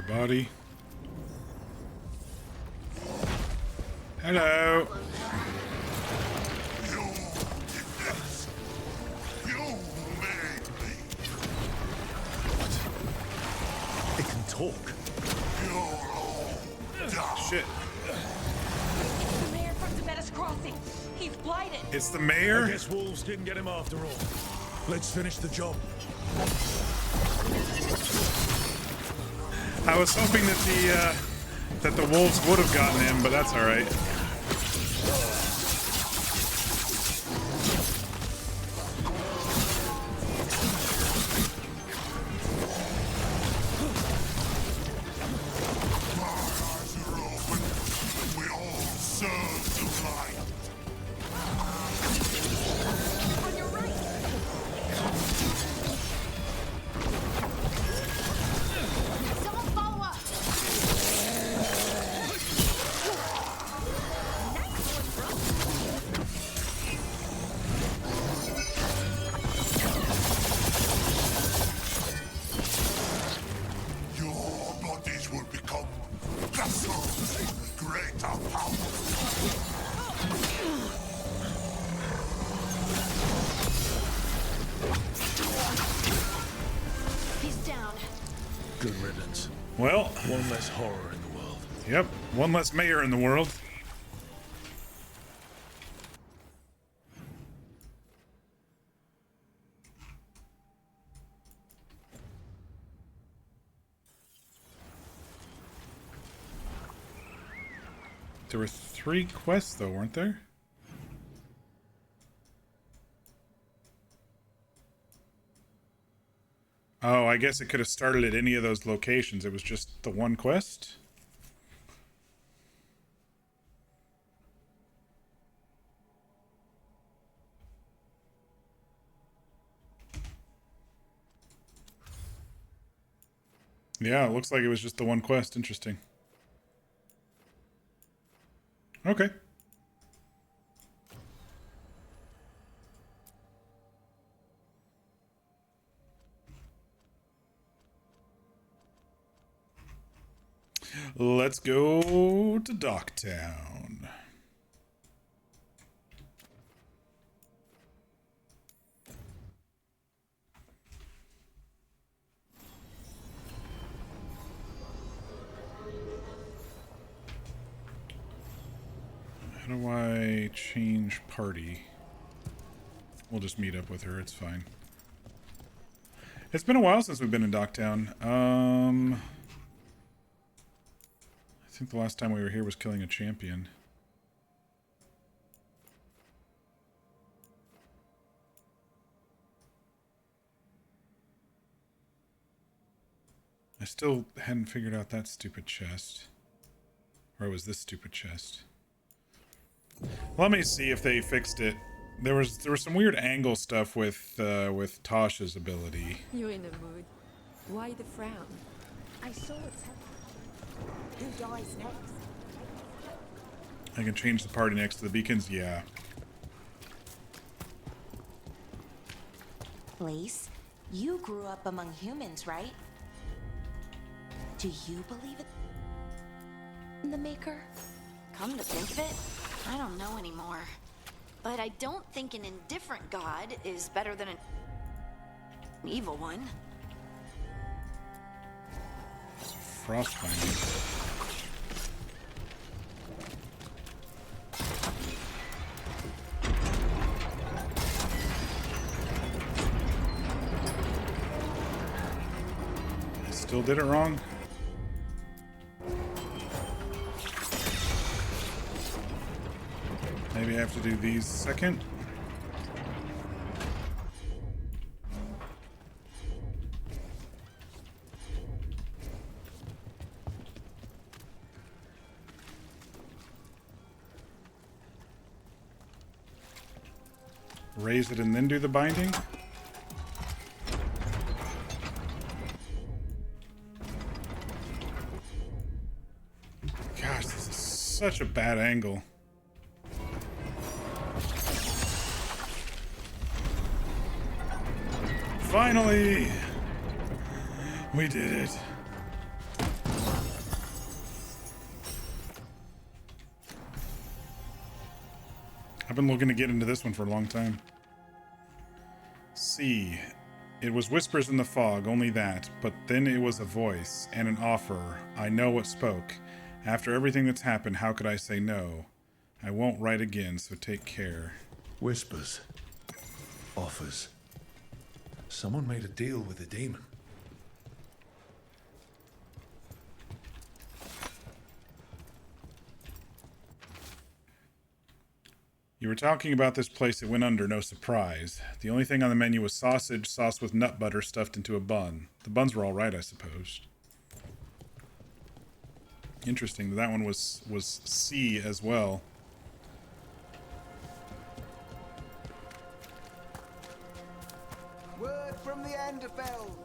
Body. Hello. It can talk. Shit. The mayor from Tibetus Crossing. He's blighted. It's the mayor? I guess wolves didn't get him after all. Let's finish the job. I was hoping that the wolves would have gotten him, but that's all right. Good riddance. Well, one less horror in the world. Yep, one less mayor in the world. There were 3 quests, though, weren't there? Oh, I guess it could have started at any of those locations. It was just the one quest? Yeah, it looks like it was just the one quest. Interesting. Okay. Let's go to Docktown. How do I change party? We'll just meet up with her, it's fine. It's been a while since we've been in Docktown. I think the last time we were here was killing a champion. I still hadn't figured out that stupid chest. Or it was this stupid chest. Let me see if they fixed it. There was some weird angle stuff with Tasha's ability. You're in a mood. Why the frown? I saw it's who dies next. I can change the party next to the beacons? Yeah. Lace, you grew up among humans, right? Do you believe in the Maker? Come to think of it, I don't know anymore. But I don't think an indifferent god is better than an evil one. Frostbinding. I still did it wrong. Maybe I have to do these second. Raise it and then do the binding? Gosh, this is such a bad angle. Finally! We did it. I've been looking to get into this one for a long time. C. It was whispers in the fog, only that, but then it was a voice and an offer. I know what spoke. After everything that's happened, how could I say no? I won't write again, so take care. Whispers. Offers. Someone made a deal with the demon. You were talking about this place that went under, no surprise. The only thing on the menu was sausage, sauce with nut butter stuffed into a bun. The buns were all right, I suppose. Interesting, that one was C as well. Word from the Enderfells.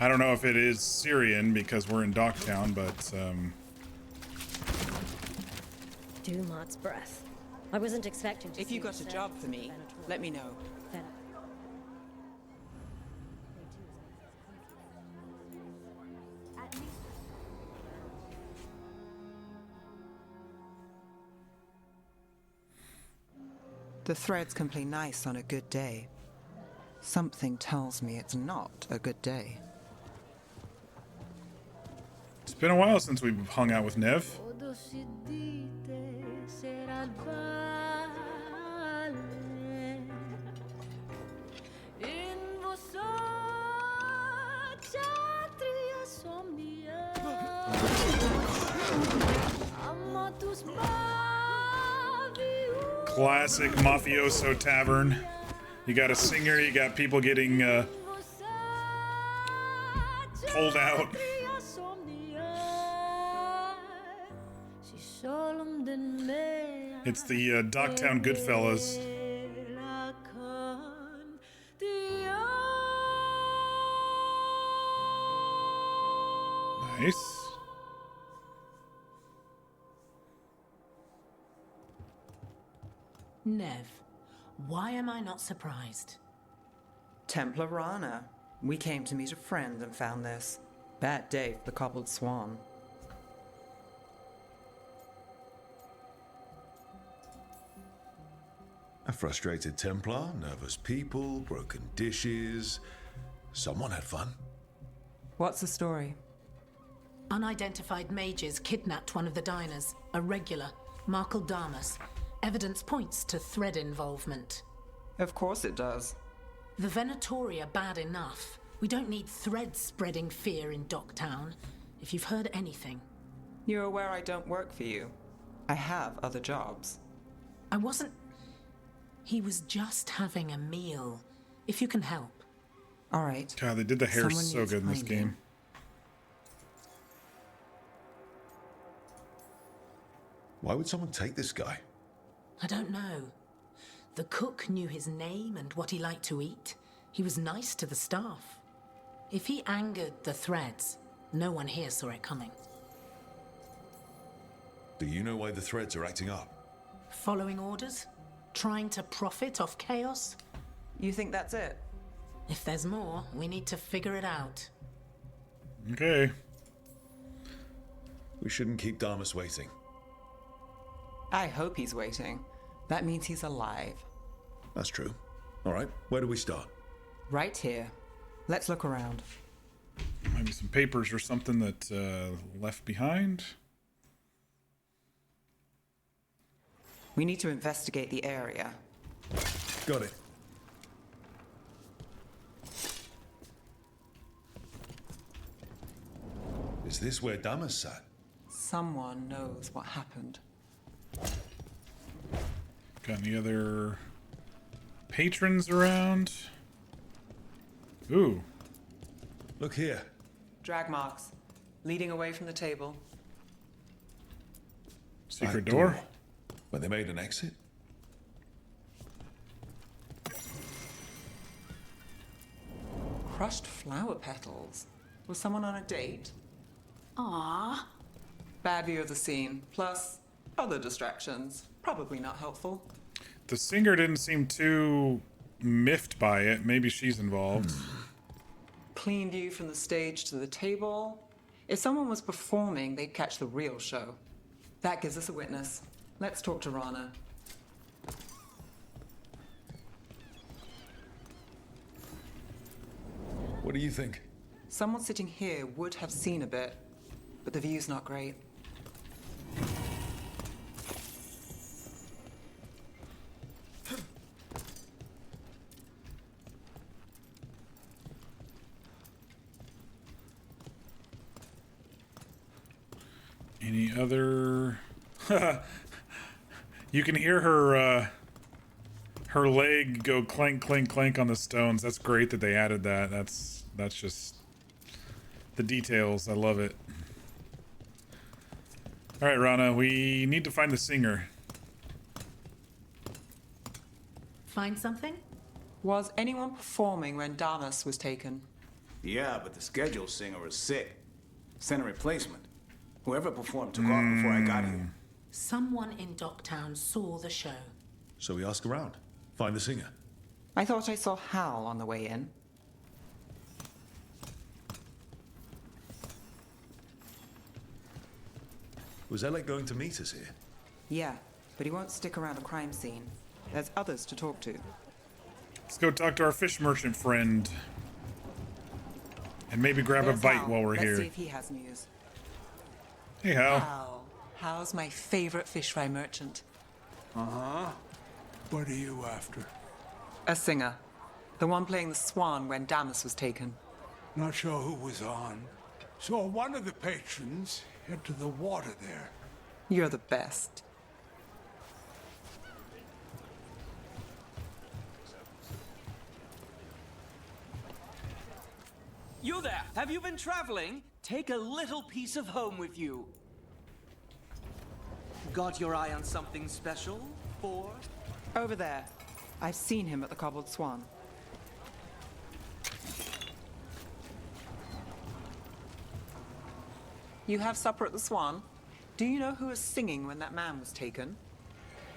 I don't know if it is Syrian because we're in Docktown, but Dumart's breath. I wasn't expecting to. If you got a job for me, let me know. The threads can play nice on a good day. Something tells me it's not a good day. it's been a while since we've hung out with Nev. Classic mafioso tavern. You got a singer, you got people getting pulled out. It's the Docktown Goodfellas. Nice. Nev, why am I not surprised? Templar Rana. We came to meet a friend and found this. Bad day for the cobbled swan. A frustrated Templar, nervous people, broken dishes. Someone had fun. What's the story? Unidentified mages kidnapped one of the diners, a regular, Markle Damas. Evidence points to thread involvement. Of course it does. The Venatori are bad enough. We don't need threads spreading fear in Docktown. If you've heard anything. You're aware I don't work for you. I have other jobs. I wasn't... He was just having a meal. If you can help. All right. God, they did the hair Someone so needs good in this finding. game. Why would someone take this guy? I don't know. The cook knew his name and what he liked to eat. He was nice to the staff. If he angered the threads, no one here saw it coming. Do you know why the threads are acting up? Following orders? Trying to profit off chaos? You think that's it? If there's more, we need to figure it out. Okay. We shouldn't keep Damas waiting. I hope he's waiting. That means he's alive. That's true. All right, where do we start? Right here. Let's look around. Maybe some papers or something that left behind. We need to investigate the area. Got it. Is this where Damas sat? Someone knows what happened. Got any other patrons around? Ooh. Look here. Drag marks. Leading away from the table. Secret Back door? When they made an exit? Crushed flower petals. Was someone on a date? Aww. Bad view of the scene, plus other distractions. Probably not helpful. The singer didn't seem too miffed by it. Maybe she's involved. Clean view from the stage to the table. If someone was performing, they'd catch the real show. That gives us a witness. Let's talk to Rana. What do you think? Someone sitting here would have seen a bit, but the view's not great. Any other... You can hear her leg go clank, clank, clank on the stones. That's great that they added that. That's just the details. I love it. All right, Rana, we need to find the singer. Find something? Was anyone performing when Damas was taken? Yeah, but the scheduled singer was sick. Sent a replacement. Whoever performed took off before I got here. Someone in Docktown saw the show. So we ask around. Find the singer. I thought I saw Hal on the way in. Was Alec going to meet us here? Yeah, but he won't stick around a crime scene. There's others to talk to. Let's go talk to our fish merchant friend. And maybe grab There's a bite Hal. while we're Let's here. see if he has news. Hey, Hal. Hal. Hal's my favorite fish fry merchant. Uh-huh. What are you after? A singer. The one playing the swan when Damas was taken. Not sure who was on. Saw one of the patrons head to the water there. You're the best. You there! Have you been traveling? Take a little piece of home with you. Got your eye on something special? For? Over there. I've seen him at the Cobbled Swan. You have supper at the Swan? Do you know who was singing when that man was taken?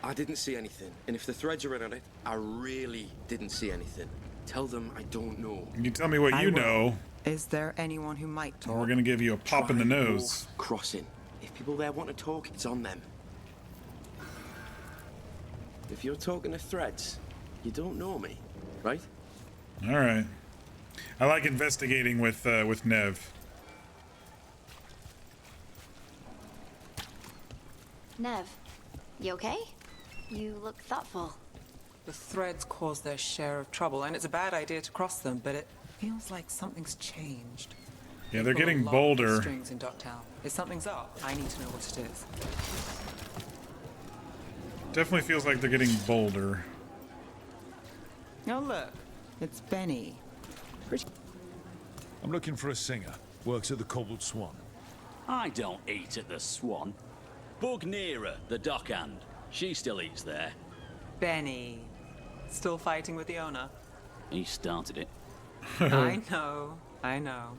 I didn't see anything, and if the threads are in on it, I really didn't see anything. Tell them I don't know. You tell me what you know. Is there anyone who might talk? Or we're gonna give you a pop in the nose. Crossing. If people there want to talk, it's on them. If you're talking to threads, you don't know me, right? All right. I like investigating with Nev. Nev, you okay? You look thoughtful. The threads cause their share of trouble, and it's a bad idea to cross them, but it feels like something's changed. Yeah, they're People getting are locked bolder. with strings in Ducktown. If something's up, I need to know what it is. Definitely feels like they're getting bolder. Oh, look. It's Benny. I'm looking for a singer. Works at the Cobbled Swan. I don't eat at the Swan. Bug Nearer, the dockhand. She still eats there. Benny. Still fighting with the owner? He started it. I know. I know.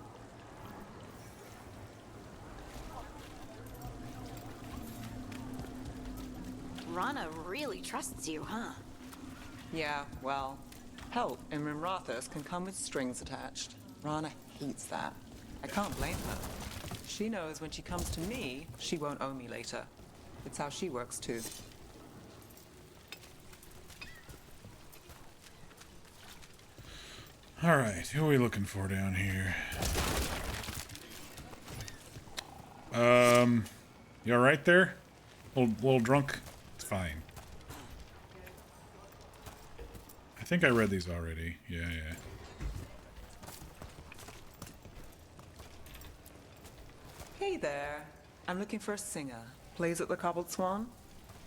Rana really trusts you, huh? Yeah, well, help in Rimrathos can come with strings attached. Rana hates that. I can't blame her. She knows when she comes to me, she won't owe me later. It's how she works too. All right, who are we looking for down here? You all right there? Little drunk? It's fine. I think I read these already. Yeah. Hey there. I'm looking for a singer. Plays at the Cobbled Swan?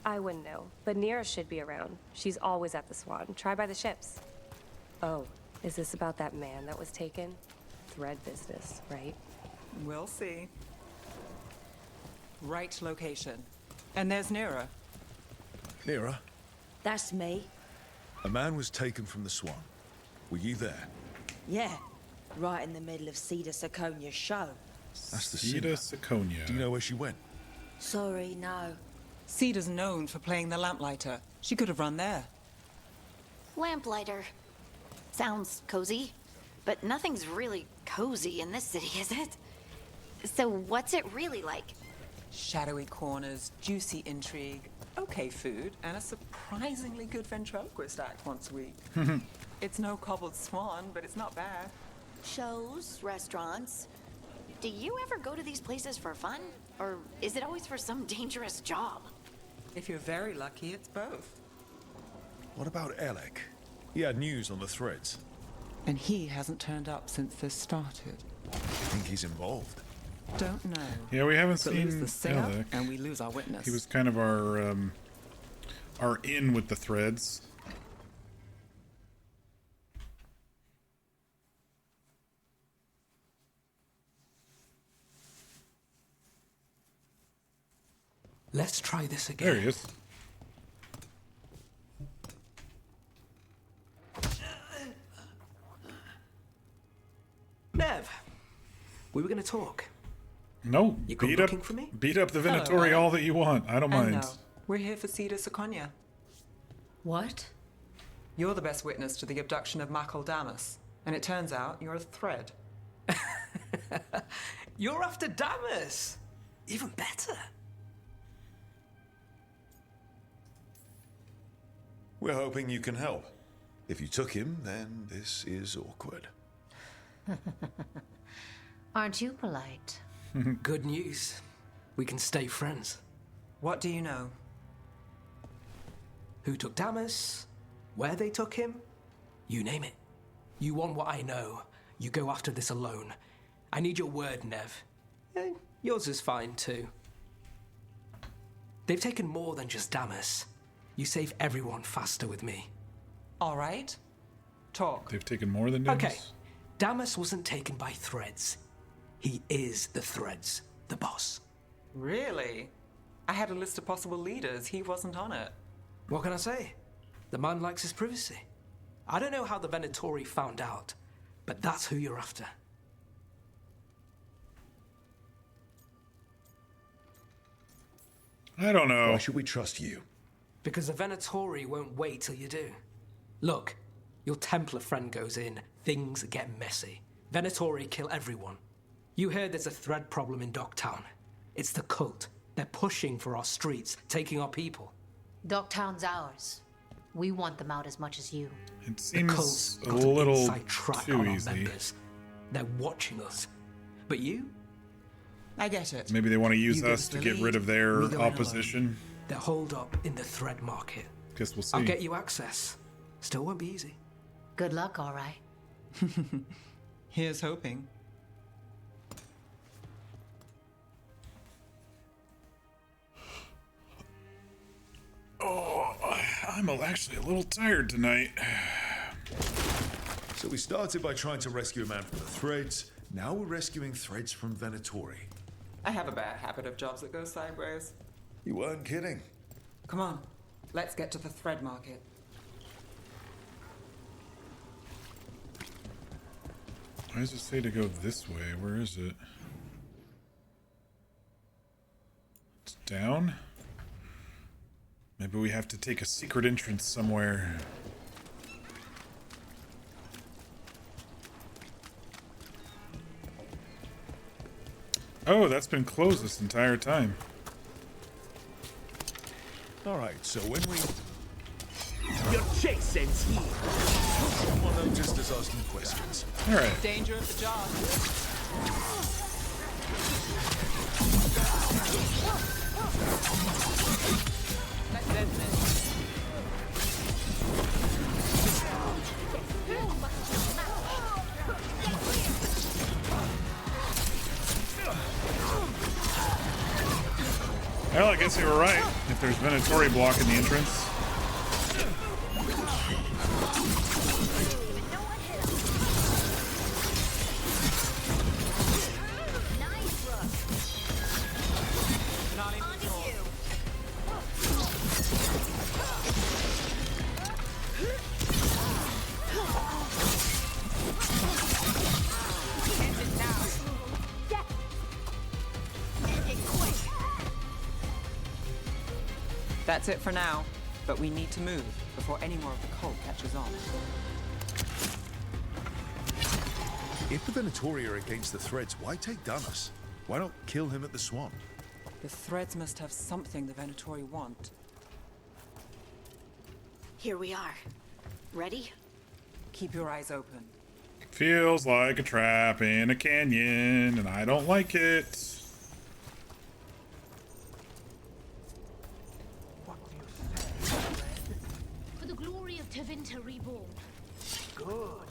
I wouldn't know, but Nira should be around. She's always at the Swan. Try by the ships. Oh, is this about that man that was taken? Thread business, right? We'll see. Right location. And there's Nira. Nira, That's me. a man was taken from the Swan. Were you there? Yeah. Right in the middle of Cedar Siconia's show. That's the Cedar singer. Siconia. Do you know where she went? Sorry, no. Cedar's known for playing the lamplighter. She could have run there. Lamplighter. Sounds cozy, but nothing's really cozy in this city, is it? So what's it really like? Shadowy corners, juicy intrigue, okay food, and a surprisingly good ventriloquist act once a week. It's no cobbled swan, but it's not bad. Shows, restaurants. Do you ever go to these places for fun? Or is it always for some dangerous job? If you're very lucky, it's both. What about Alec? He had news on the threads. And he hasn't turned up since this started. I think he's involved. Don't know. Yeah, we haven't But seen lose the singer, Alec. and we lose our witness. He was kind of our in with the threads. Let's try this again. There he is. Nev, we were going to talk. No, You come beat up, looking for me? beat up the Hello, Venatori Alec. all that you want. I don't And mind. no, we're here for Cedar Siconia. What? You're the best witness to the abduction of Damas, and it turns out you're a thread. You're after Damas. Even better. We're hoping you can help. If you took him, then this is awkward. Aren't you polite? Good news. We can stay friends. What do you know? Who took Damas? Where they took him? You name it. You want what I know. You go after this alone. I need your word, Nev. Yours is fine too. They've taken more than just Damas. You save everyone faster with me. All right. Talk. They've taken more than Damas? Okay. Damas wasn't taken by threads. He is the threads, the boss. Really? I had a list of possible leaders. He wasn't on it. What can I say? The man likes his privacy. I don't know how the Venatori found out, but that's who you're after. I don't know. Why should we trust you? Because the Venatori won't wait till you do. Look, your Templar friend goes in, things get messy. Venatori kill everyone. You heard there's a thread problem in Docktown. It's the cult. They're pushing for our streets, taking our people. Docktown's ours. We want them out as much as you. It The cult's seems a got an little inside track too on our easy. members. They're watching us. But you? I get it. Maybe they want to use You give us to the get lead, rid of their we go in opposition. They're holed up in the thread market. Guess we'll see. I'll get you access. Still won't be easy. Good luck, all right. Here's hoping. Oh, I'm actually a little tired tonight. So we started by trying to rescue a man from the threads. Now we're rescuing threads from Venatori. I have a bad habit of jobs that go sideways. You weren't kidding. Come on, let's get to the thread market. Why does it say to go this way? Where is it? It's down? Maybe we have to take a secret entrance somewhere. Oh, that's been closed this entire time. Alright, so when we... Your chase ends here. Someone noticed us asking questions. Alright. Danger of the job. That's it. Well, I guess you were right. If there's Venatori blocking the entrance. That's it for now, but we need to move before any more of the cult catches on. If the Venatori are against the Threads, why take Damas? Why not kill him at the Swan? The Threads must have something the Venatori want. Here we are. Ready? Keep your eyes open. Feels like a trap in a canyon, and I don't like it. For the glory of Tevinter reborn. Good.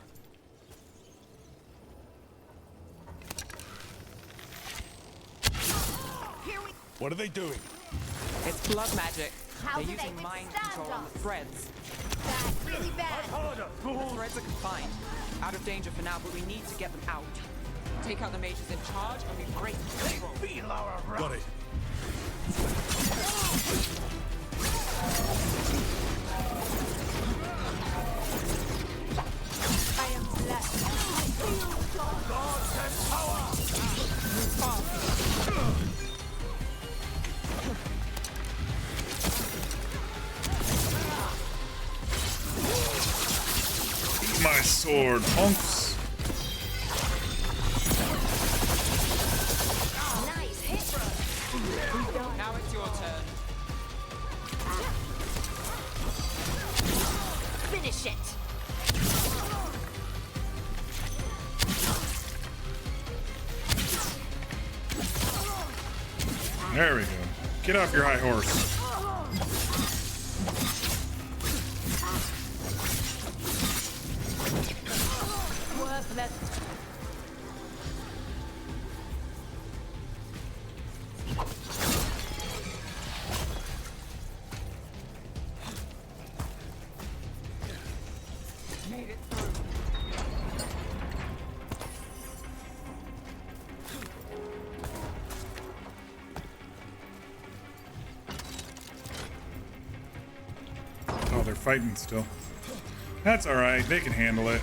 What are they doing? It's blood magic. How They're do they using mind withstand control on the us? Threads. Bad, really bad. The Threads are confined. Out of danger for now, but we need to get them out. Take out the mages in charge and we break control. Feel our wrath. Got it. I am blessed. I feel Gods and power. Move fast. Eat my sword, punks. Nice hit, bro. Now it's your turn. Finish it. There we go. Get off your high horse. Worthless. Made it through. Oh, they're fighting still. That's alright, they can handle it.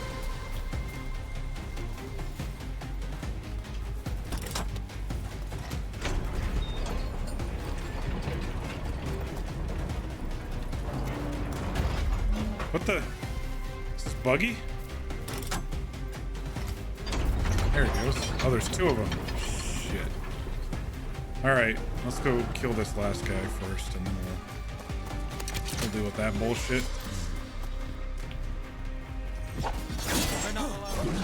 What the? Is this buggy? There he goes. Oh, there's two of them. Shit. Alright, let's go kill this last guy first, and then we'll deal with that bullshit. We're not alone.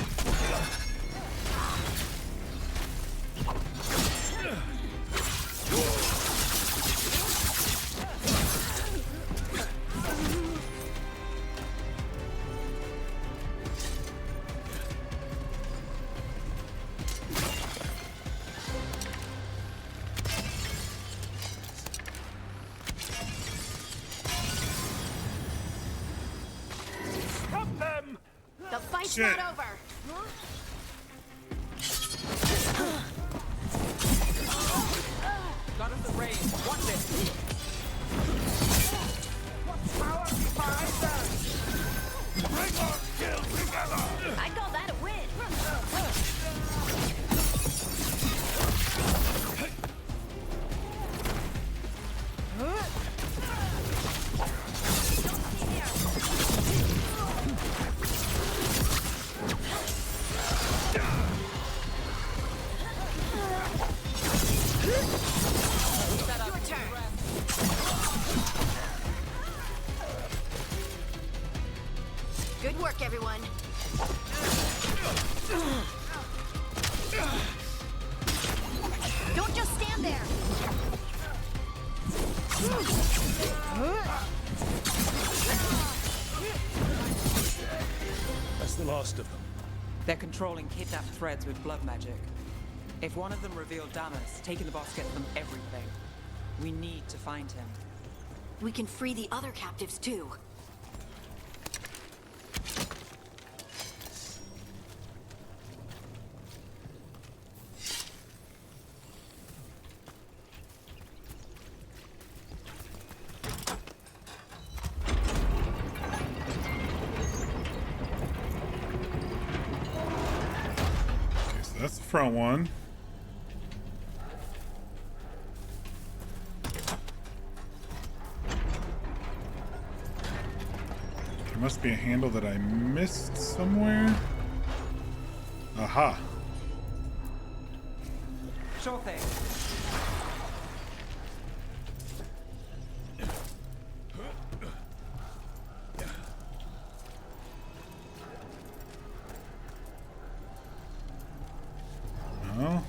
Stop them. The fight's Shit. not over. Got us the range. Watch this. Power behind them. Bring our skill together. I call that a win. Your turn. Good work, everyone. Don't just stand there. That's the last of them. They're controlling kidnapped Threads with blood magic. If one of them revealed Damas, taking the boss gets them everything. We need to find him. We can free the other captives too. Okay, so that's the front one. There must be a handle that I missed somewhere. Aha. Sure thing. No.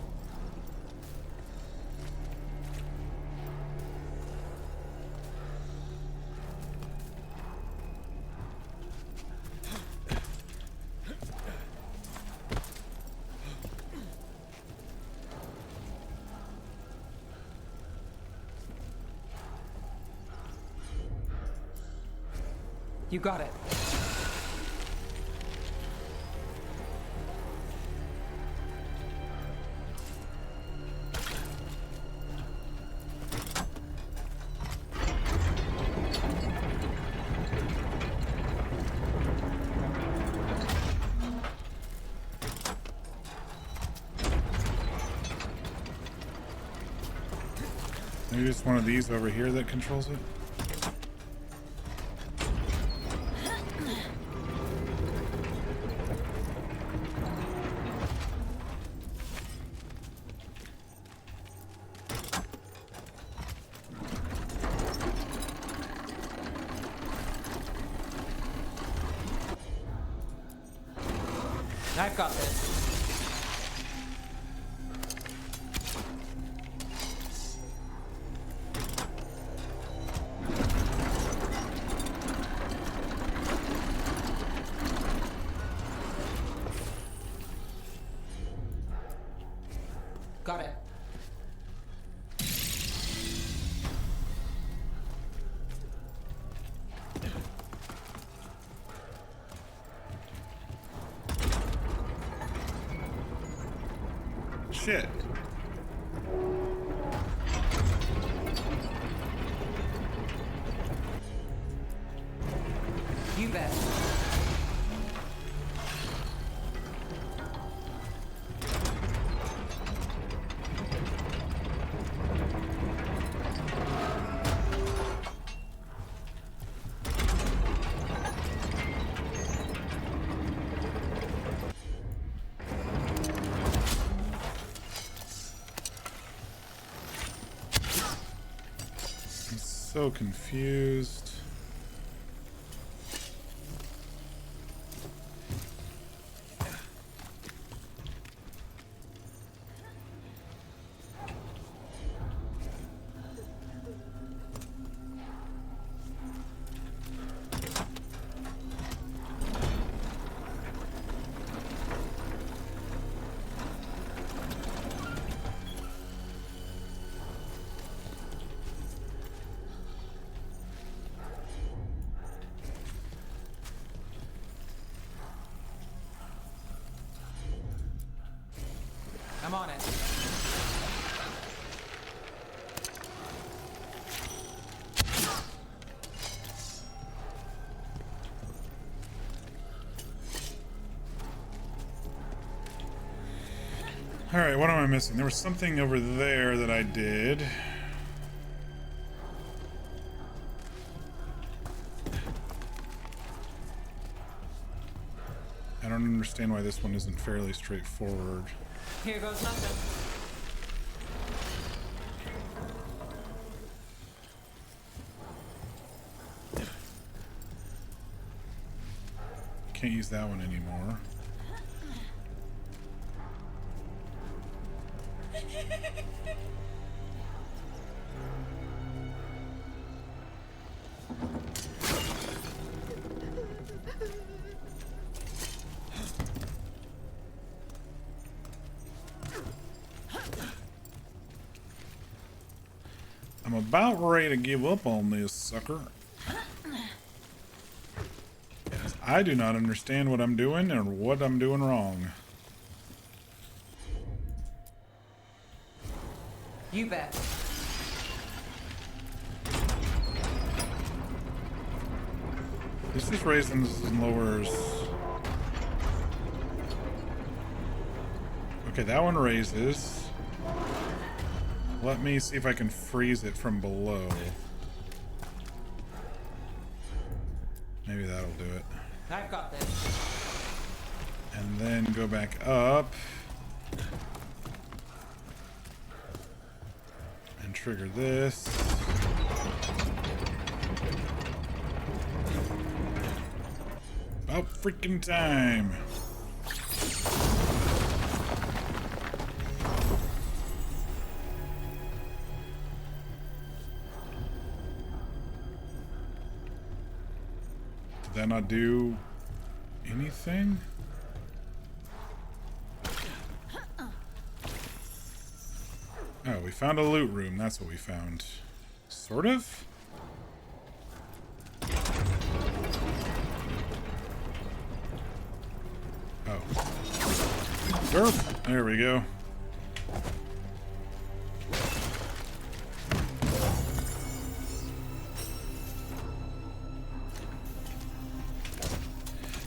You got it. Maybe it's one of these over here that controls it. I've got this. Got it. Shit. You bet. So confused. I'm on it. Alright, what am I missing? There was something over there that I did. I don't understand why this one isn't fairly straightforward. Here goes nothing. Can't use that one anymore. I'm about ready to give up on this sucker. I do not understand what I'm doing or what I'm doing wrong. You bet. This just raises and lowers. Okay, that one raises. Let me see if I can freeze it from below. Maybe that'll do it. I've got this. And then go back up. And trigger this. About freaking time. Did that not do anything? Oh, we found a loot room. That's what we found. Sort of? Oh. Derp. There we go.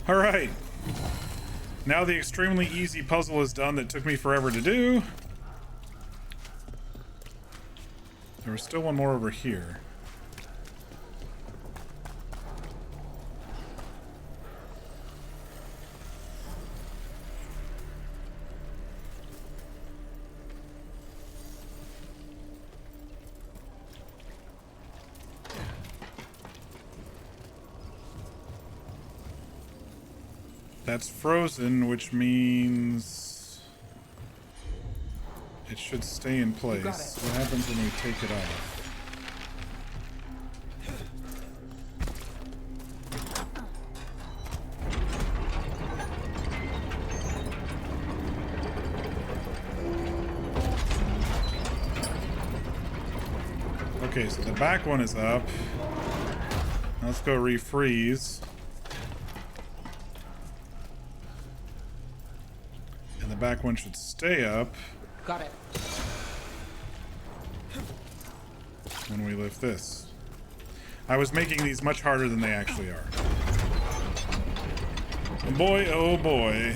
All right. Now the extremely easy puzzle is done that took me forever to do. There was still one more over here. That's frozen, which means it should stay in place. What happens when we take it off? Okay, so the back one is up. Let's go refreeze. And the back one should stay up. Got it. When we lift this. I was making these much harder than they actually are. Oh boy, oh boy.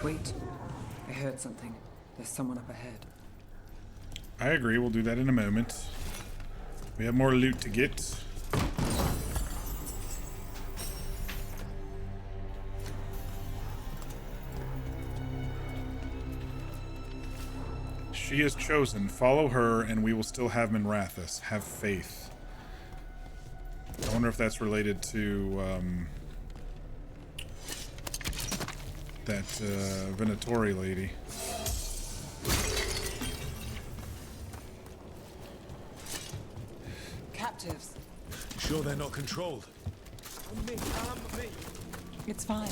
Wait, I heard something. There's someone up ahead. I agree, we'll do that in a moment. We have more loot to get. She is chosen. Follow her, and we will still have Minrathous. Have faith. I wonder if that's related to that Venatori lady. Captives. Sure they're not controlled? It's fine.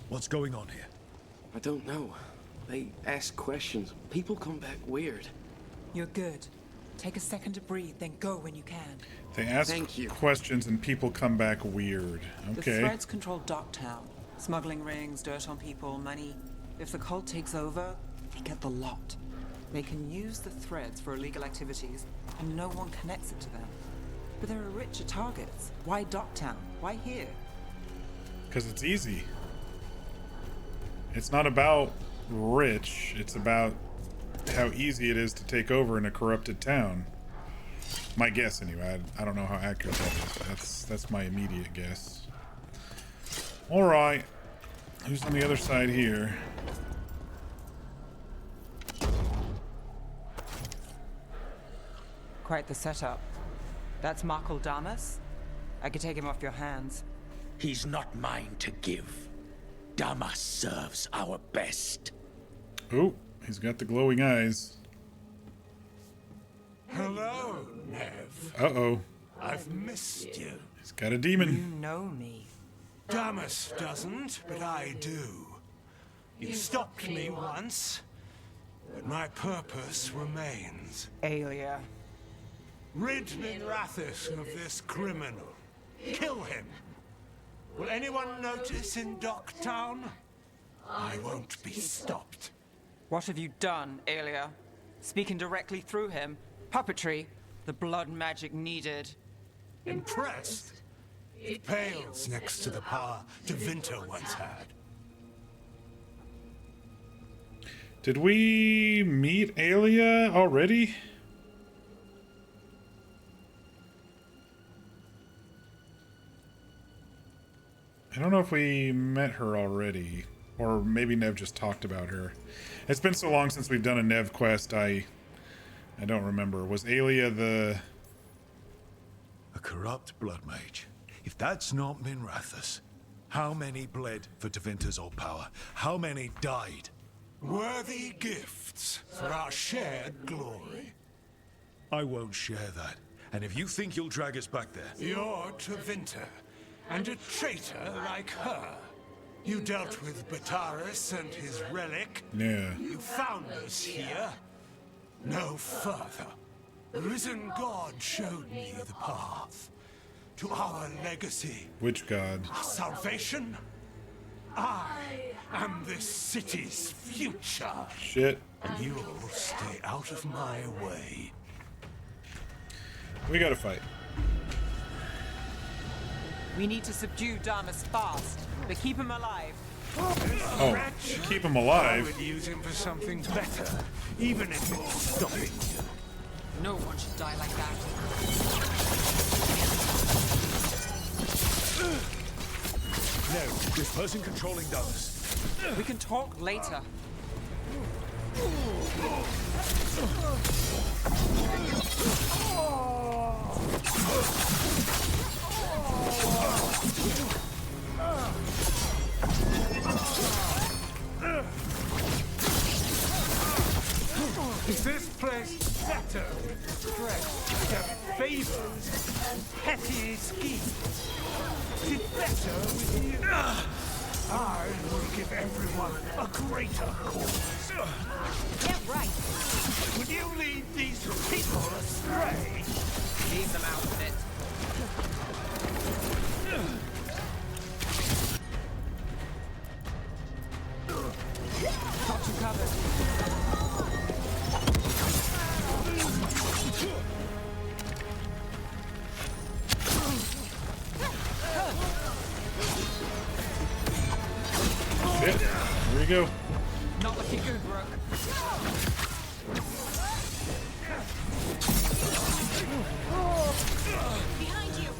What's going on here? I don't know. They ask questions. People come back weird. You're good. Take a second to breathe, then go when you can. They ask questions and people come back weird. Okay. The Threads control Docktown. Smuggling rings, dirt on people, money. If the cult takes over, they get the lot. They can use the Threads for illegal activities, and no one connects it to them. But there are richer targets. Why Docktown? Why here? Because it's easy. It's not about rich. It's about how easy it is to take over in a corrupted town. My guess, anyway. I don't know how accurate that is. That's my immediate guess. All right. Who's on the other side here? Quite the setup. That's Markle Damas? I could take him off your hands. He's not mine to give. Damas serves our best. Oh, he's got the glowing eyes. Hello, Nev. Uh-oh. I've missed you. He's got a demon. You know me. Damas doesn't, but I do. You stopped me once, but my purpose remains. Aelia. Rid Minrathous of this criminal. Kill him. Will anyone notice in Docktown? I won't be stopped. What have you done, Aelia? Speaking directly through him? Puppetry? The blood magic needed? Impressed? It pales next to the power Tevinter once had. Did we meet Aelia already? I don't know if we met her already, or maybe Nev just talked about her. It's been so long since we've done a Nev quest, I don't remember. Was Aelia the... A corrupt blood mage. If that's not Minrathous, how many bled for Tevinter's old power? How many died? Worthy gifts for our shared glory. I won't share that. And if you think you'll drag us back there... You're Tevinter, and a traitor like her. You dealt with Bataris and his relic. Yeah. You found us here. No further. The risen God showed me the path to our legacy. Which god? Our salvation. I am this city's future. Shit. And you'll stay out of my way. We gotta fight. We need to subdue Damas fast, but keep him alive. Oh, keep him alive? I would use him for something better, even if it's stopping you. No one should die like that. No, this person controlling Damas. We can talk later. Is this place better with threats and favors and petty schemes? Is it better with you? I will give everyone a greater cause. Get right. Would you lead these people astray? Leave them out of it. Got you covered. Shit. Here we go. Not looking good, Brooke. Behind you.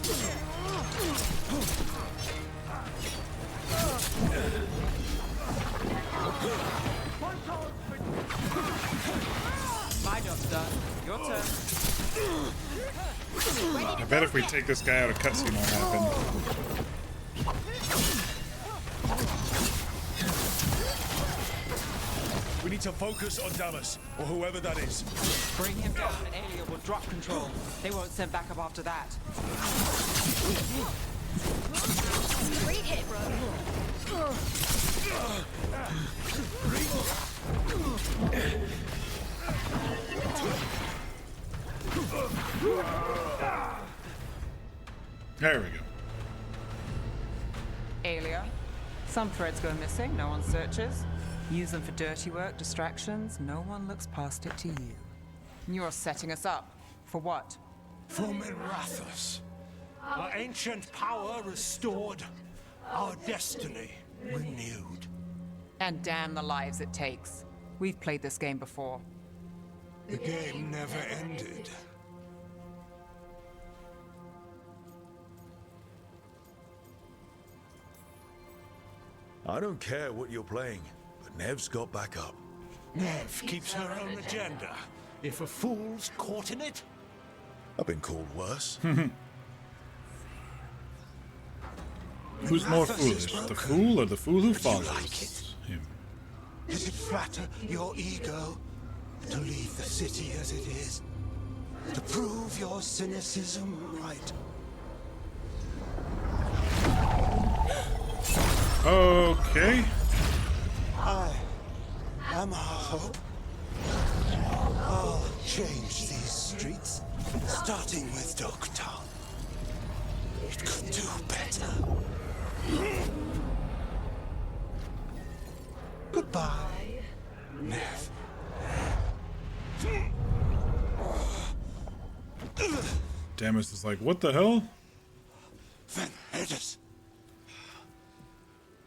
My job's done. Your turn. I bet if we take this guy out, a cutscene will happen. We need to focus on Damas, or whoever that is. Bring him down and Aelia will drop control. They won't send backup after that. Great hit, bro. There we go. Aelia, some threads go missing, no one searches. Use them for dirty work, distractions, no one looks past it to you. You're setting us up. For what? For Minrathous. Our ancient power restored. Our destiny renewed. And damn the lives it takes. We've played this game before. The game never ended. I don't care what you're playing, but Nev's got backup. Nev keeps her own agenda. If a fool's caught in it, I've been called worse. Who's more foolish, the fool or the fool who follows him? Does it flatter your ego to leave the city as it is? To prove your cynicism right? Okay. I am our hope. I'll change these streets, starting with Dogtown. It could do better. Goodbye, Nev. Damas is like, what the hell? Van Herders.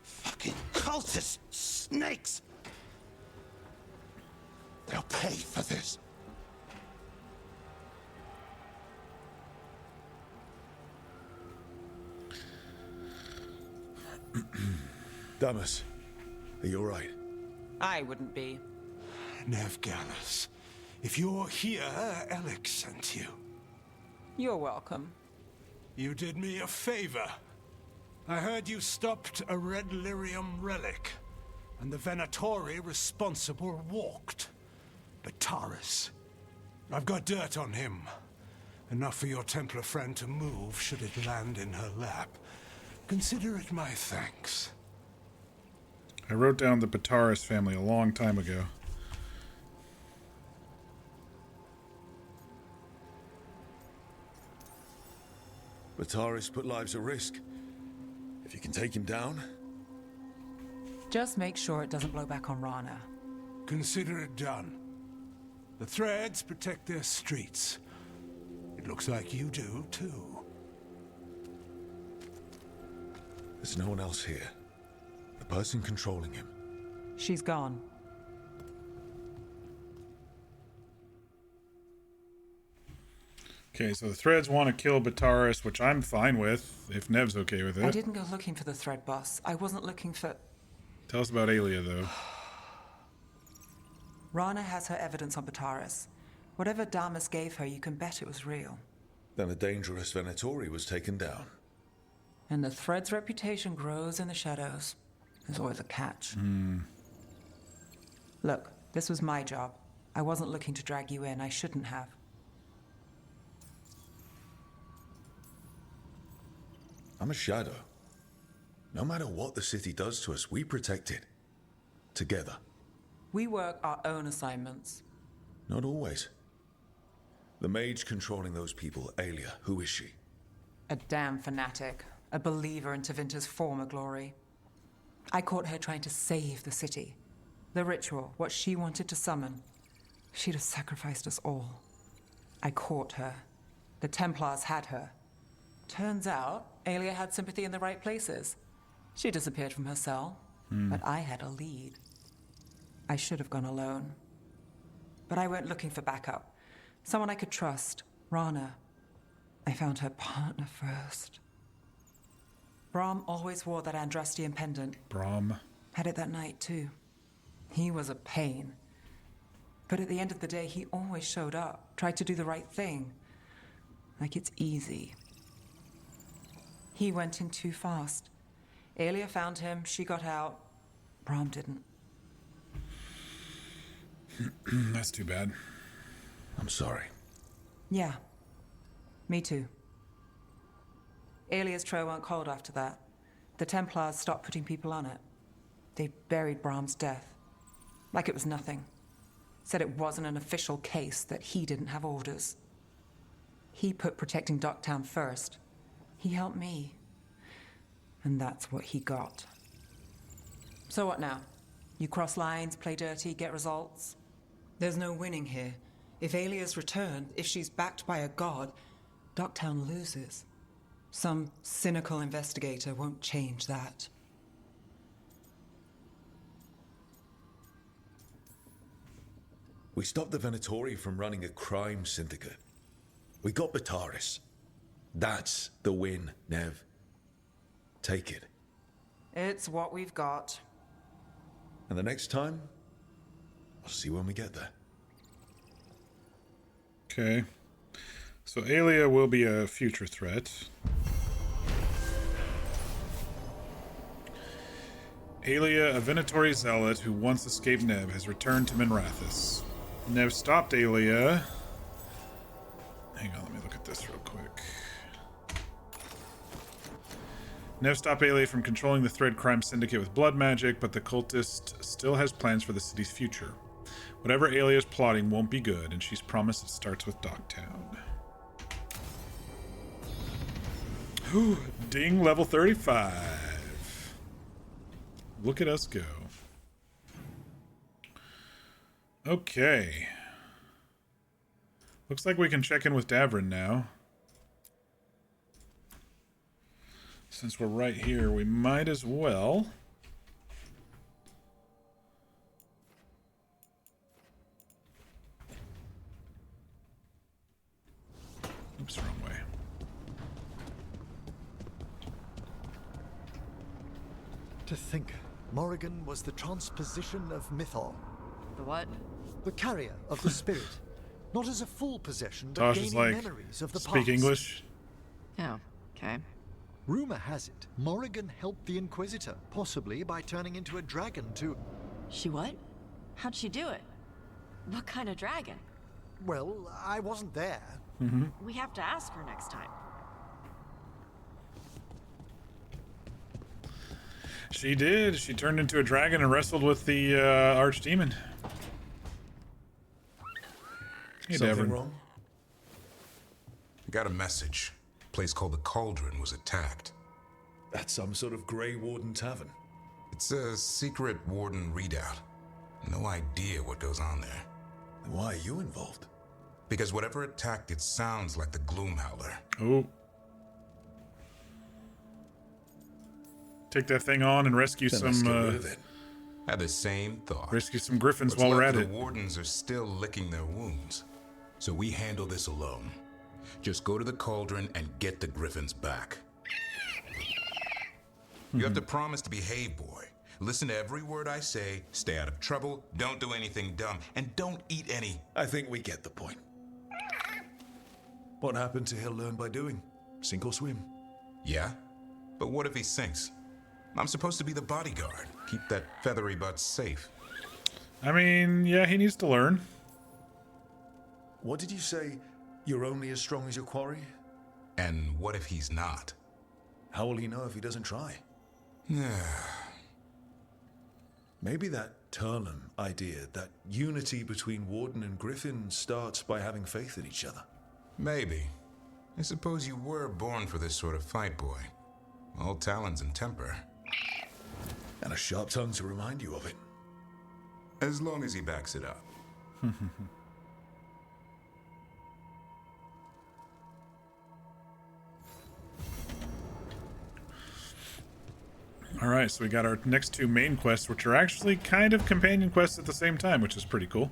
Fucking cultist snakes. They'll pay for this. Damas, are you alright? I wouldn't be. Nev Gallus, if you're here, Alec sent you. You're welcome. You did me a favor. I heard you stopped a red lyrium relic, and the Venatori responsible walked. Bataris. I've got dirt on him. Enough for your Templar friend to move should it land in her lap. Consider it my thanks. I wrote down the Bataris family a long time ago. Bataris put lives at risk. If you can take him down... Just make sure it doesn't blow back on Rana. Consider it done. The Threads protect their streets. It looks like you do, too. There's no one else here. The person controlling him. She's gone. Okay, so the Threads want to kill Bataris, which I'm fine with, if Nev's okay with it. I didn't go looking for the Thread boss. I wasn't looking for... Tell us about Aelia, though. Rana has her evidence on Bataris. Whatever Damas gave her, you can bet it was real. Then a dangerous Venatori was taken down. And the Thread's reputation grows in the shadows. There's always a catch. Look, this was my job. I wasn't looking to drag you in. I shouldn't have. I'm a shadow. No matter what the city does to us, we protect it. Together. We work our own assignments. Not always. The mage controlling those people, Aelia, who is she? A damn fanatic. A believer in Tevinter's former glory. I caught her trying to save the city. The ritual, what she wanted to summon. She'd have sacrificed us all. I caught her. The Templars had her. Turns out, Aelia had sympathy in the right places. She disappeared from her cell, but I had a lead. I should have gone alone. But I went looking for backup. Someone I could trust. Rana. I found her partner first. Brahm always wore that Andrastian pendant. Brahm. Had it that night, too. He was a pain. But at the end of the day, he always showed up. Tried to do the right thing. Like it's easy. He went in too fast. Aelia found him, she got out. Brahm didn't. That's too bad. I'm sorry. Yeah. Me too. Aelia's trail went cold after that. The Templars stopped putting people on it. They buried Brahm's death. Like it was nothing. Said it wasn't an official case, that he didn't have orders. He put protecting Docktown first. He helped me. And that's what he got. So what now? You cross lines, play dirty, get results? There's no winning here. If Aelia's returned, if she's backed by a god, Docktown loses. Some cynical investigator won't change that. We stopped the Venatori from running a crime syndicate. We got Bataris. That's the win, Nev. Take it. It's what we've got. And the next time, I'll see when we get there. Okay. So Aelia will be a future threat. Aelia, a Venatori zealot who once escaped Nev, has returned to Minrathous. Nev stopped Aelia. Hang on, let me look at this real quick. Nev stopped Aelia from controlling the Thread crime syndicate with blood magic, but the cultist still has plans for the city's future. Whatever Aelia's plotting won't be good, and she's promised it starts with Docktown. Ooh, ding, level 35. Look at us go. Okay. Looks like we can check in with Davrin now. Since we're right here, we might as well. Oops, wrong way. To think, Morrigan was the transposition of Mythol. The what? The carrier of the spirit. Not as a full possession, but Tosh is gaining like, memories of the speak past. English? Oh, okay. Rumor has it, Morrigan helped the Inquisitor, possibly by turning into a dragon to... She what? How'd she do it? What kind of dragon? Well, I wasn't there. We have to ask her next time. She did. She turned into a dragon and wrestled with the archdemon. Hey, Something Devon. wrong? Got a message. A place called the Cauldron was attacked. That's some sort of Grey Warden tavern. It's a secret Warden readout. No idea what goes on there. Then why are you involved? Because whatever attacked it sounds like the Gloomhowler. Oh. Take that thing on and rescue Then let's some. get rid of it. Had the same thought. Rescue some griffins What's while we're left at of it. the Wardens are still licking their wounds. So we handle this alone. Just go to the Cauldron and get the griffins back. You have to promise to behave, boy. Listen to every word I say, stay out of trouble, don't do anything dumb, and don't eat any. I think we get the point. What happened to he'll learn by doing? Sink or swim? Yeah? But what if he sinks? I'm supposed to be the bodyguard. Keep that feathery butt safe. I mean, yeah, he needs to learn. What did you say? You're only as strong as your quarry? And what if he's not? How will he know if he doesn't try? Maybe that Turlum idea, that unity between Warden and Griffin, starts by having faith in each other. Maybe. I suppose you were born for this sort of fight, boy. All talons and temper. And a sharp tongue to remind you of it. As long as he backs it up. Alright, so we got our next two main quests, which are actually kind of companion quests at the same time, which is pretty cool.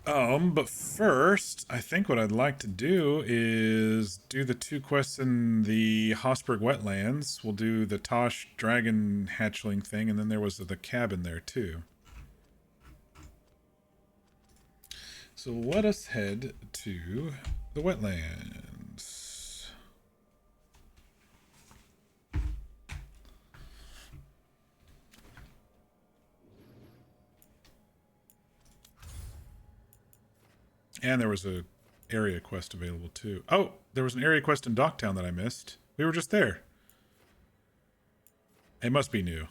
But first, I think what I'd like to do is do the two quests in the Hossberg Wetlands. We'll do the Tosh Dragon Hatchling thing, and then there was the cabin there too. So let us head to the wetlands. And there was a area quest available too. Oh, there was an area quest in Docktown that I missed. We were just there. It must be new.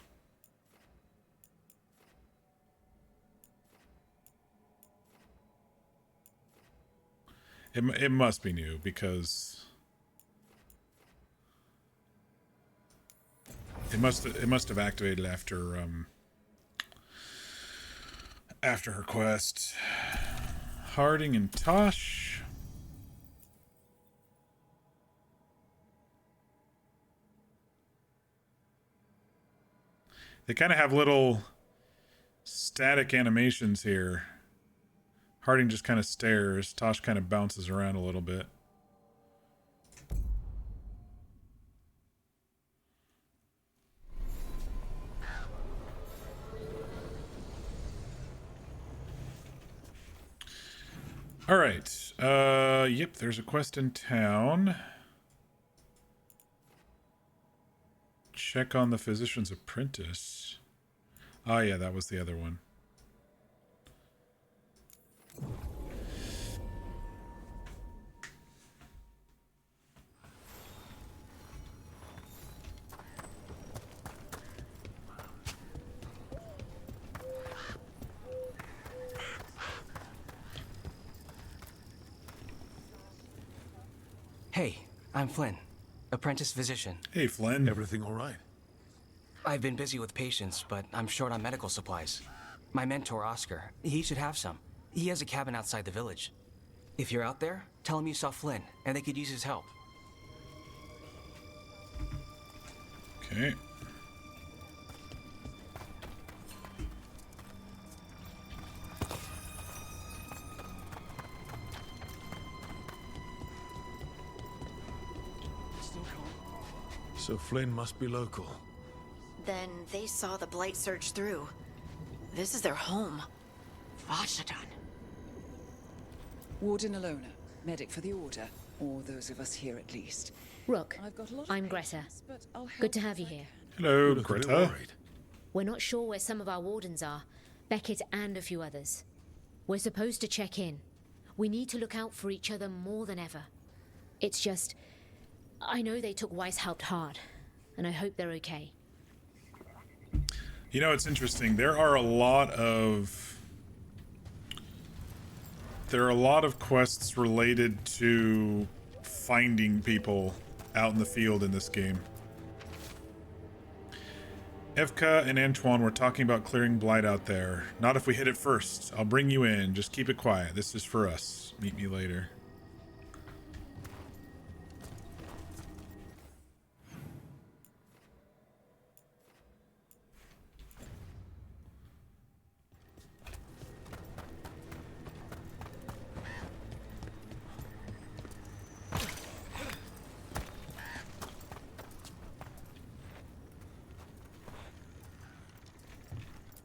It must be new because it must have activated after her quest. Harding and Tosh. They kind of have little static animations here. Harding just kind of stares. Tosh kind of bounces around a little bit. All right. Yep, there's a quest in town. Check on the physician's apprentice. Oh, yeah, that was the other one. Hey, I'm Flynn, apprentice physician. Hey, Flynn. Everything all right? I've been busy with patients, but I'm short on medical supplies. My mentor, Oscar, he should have some. He has a cabin outside the village. If you're out there, tell him you saw Flynn, and they could use his help. Okay. So Flynn must be local. Then they saw the blight surge through. This is their home. Vashadan. Warden Alona, medic for the Order, or those of us here at least. Rook, I've got a lot of I'm Greta. patience, but I'll help Good to as have you I here. Hello, You look a bit Greta. worried. We're not sure where some of our wardens are. Beckett and a few others. We're supposed to check in. We need to look out for each other more than ever. It's just... I know they took Weishaupt hard, and I hope they're okay. You know, it's interesting. There are a lot of quests related to finding people out in the field in this game. Evka and Antoine were talking about clearing blight out there. Not if we hit it first. I'll bring you in. Just keep it quiet. This is for us. Meet me later.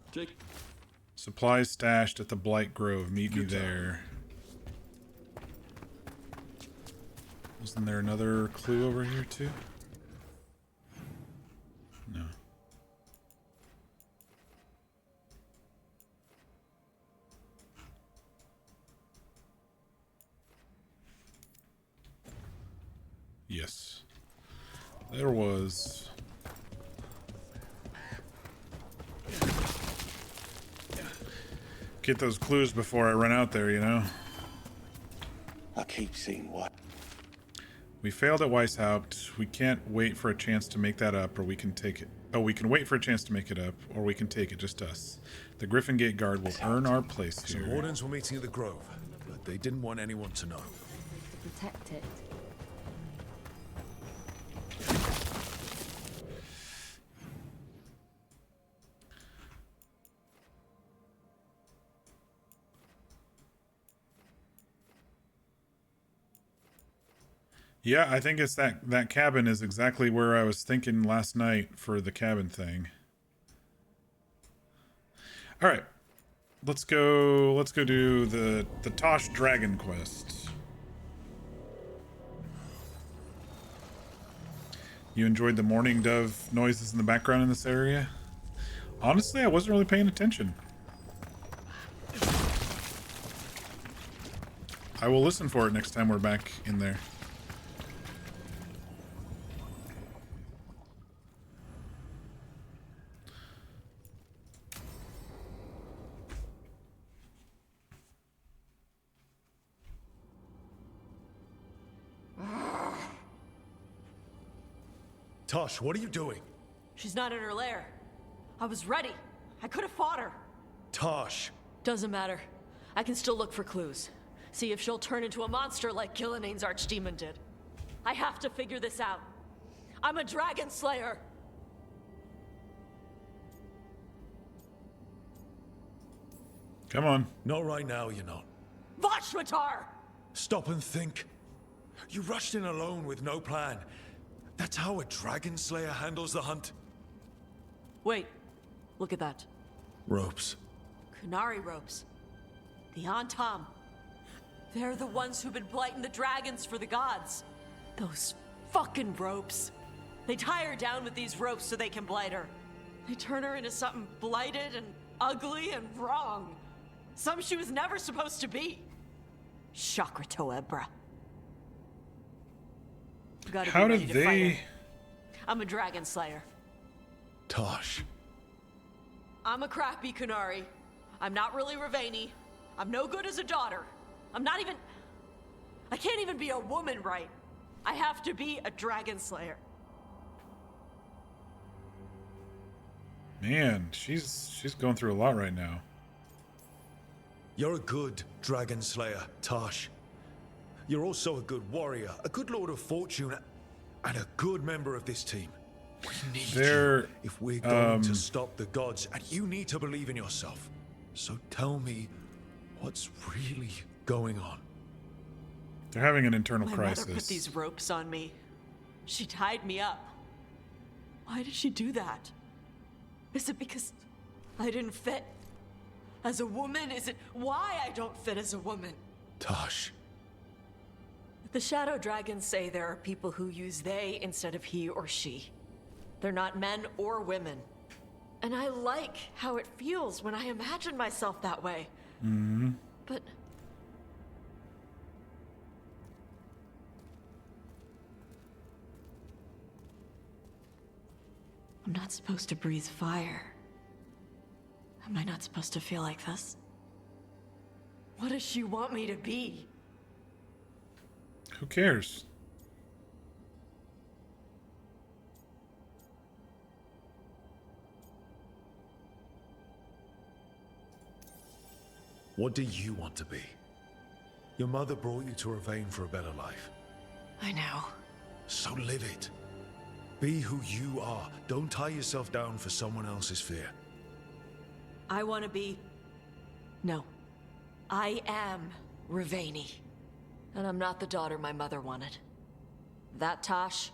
Jake. Supplies stashed at the Blight Grove. Meet me there. Wasn't there another clue over here too? No. Yes. There was. Get those clues before I run out there, you know? I keep seeing what? We failed at Weishaupt. We can't wait for a chance to make that up, or we can take it. Oh, we can wait for a chance to make it up, or we can take it, just us. The Griffin Gate Guard will earn our place here. Some wardens were meeting at the Grove, but they didn't want anyone to know. To protect it. Yeah, I think it's that cabin is exactly where I was thinking last night for the cabin thing. All right, let's go do the Tosh Dragon quest. You enjoyed the mourning dove noises in the background in this area? Honestly, I wasn't really paying attention. I will listen for it next time we're back in there. Tosh, what are you doing? She's not in her lair. I was ready. I could have fought her. Tosh! Doesn't matter. I can still look for clues. See if she'll turn into a monster like Gillinea's archdemon did. I have to figure this out. I'm a dragon slayer. Come on. Not right now, you're not. Vashwatar! Stop and think. You rushed in alone with no plan. That's how a dragon slayer handles the hunt. Wait. Look at that. Ropes. Kunari ropes. The Antam. They're the ones who've been blighting the dragons for the gods. Those fucking ropes. They tie her down with these ropes so they can blight her. They turn her into something blighted and ugly and wrong. Some she was never supposed to be. Chakratoebra. How did they... I'm a dragon slayer. Tosh. I'm a crappy Kunari. I'm not really Ravani. I'm no good as a daughter. I'm not even... I can't even be a woman right. I have to be a dragon slayer. Man, she's going through a lot right now. You're a good dragon slayer, Tosh. You're also a good warrior, a good lord of fortune, and a good member of this team. We need They're, you if we're going to stop the gods, and you need to believe in yourself. So tell me, what's really going on? They're having an internal My crisis. mother put these ropes on me. She tied me up. Why did she do that? Is it because I didn't fit as a woman? Is it why I don't fit as a woman? Tosh. The Shadow Dragons say there are people who use they instead of he or she. They're not men or women. And I like how it feels when I imagine myself that way. Mm-hmm. But I'm not supposed to breathe fire. Am I not supposed to feel like this? What does she want me to be? Who cares? What do you want to be? Your mother brought you to Ravane for a better life. I know. So live it. Be who you are. Don't tie yourself down for someone else's fear. I want to be... No. I am Ravani. And I'm not the daughter my mother wanted. That Tosh,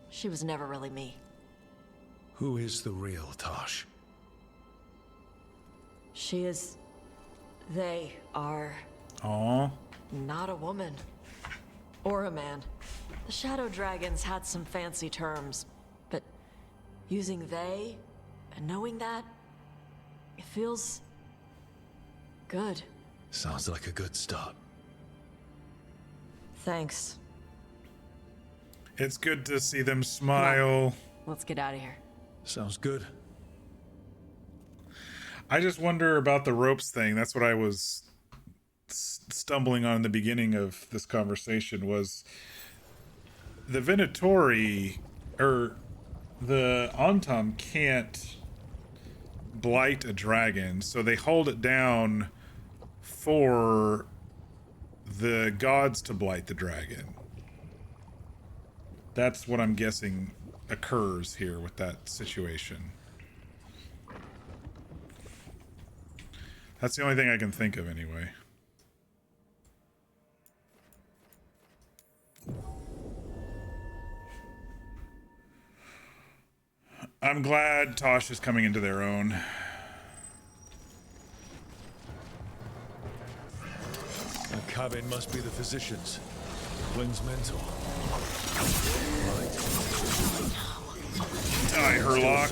she was never really me. Who is the real Tosh? She is... They are... Aww. Not a woman. Or a man. The Shadow Dragons had some fancy terms, but using they and knowing that, it feels good. Sounds like a good start. Thanks. It's good to see them smile. Let's get out of here. Sounds good. I just wonder about the ropes thing. That's what I was stumbling on in the beginning of this conversation, was the Venatori, or the Antam, can't blight a dragon, so they hold it down for the gods to blight the dragon. That's what I'm guessing occurs here with that situation. That's the only thing I can think of anyway. I'm glad Tosh is coming into their own. The cabin must be the physician's. Flynn's mentor. Right. Die, Herlock.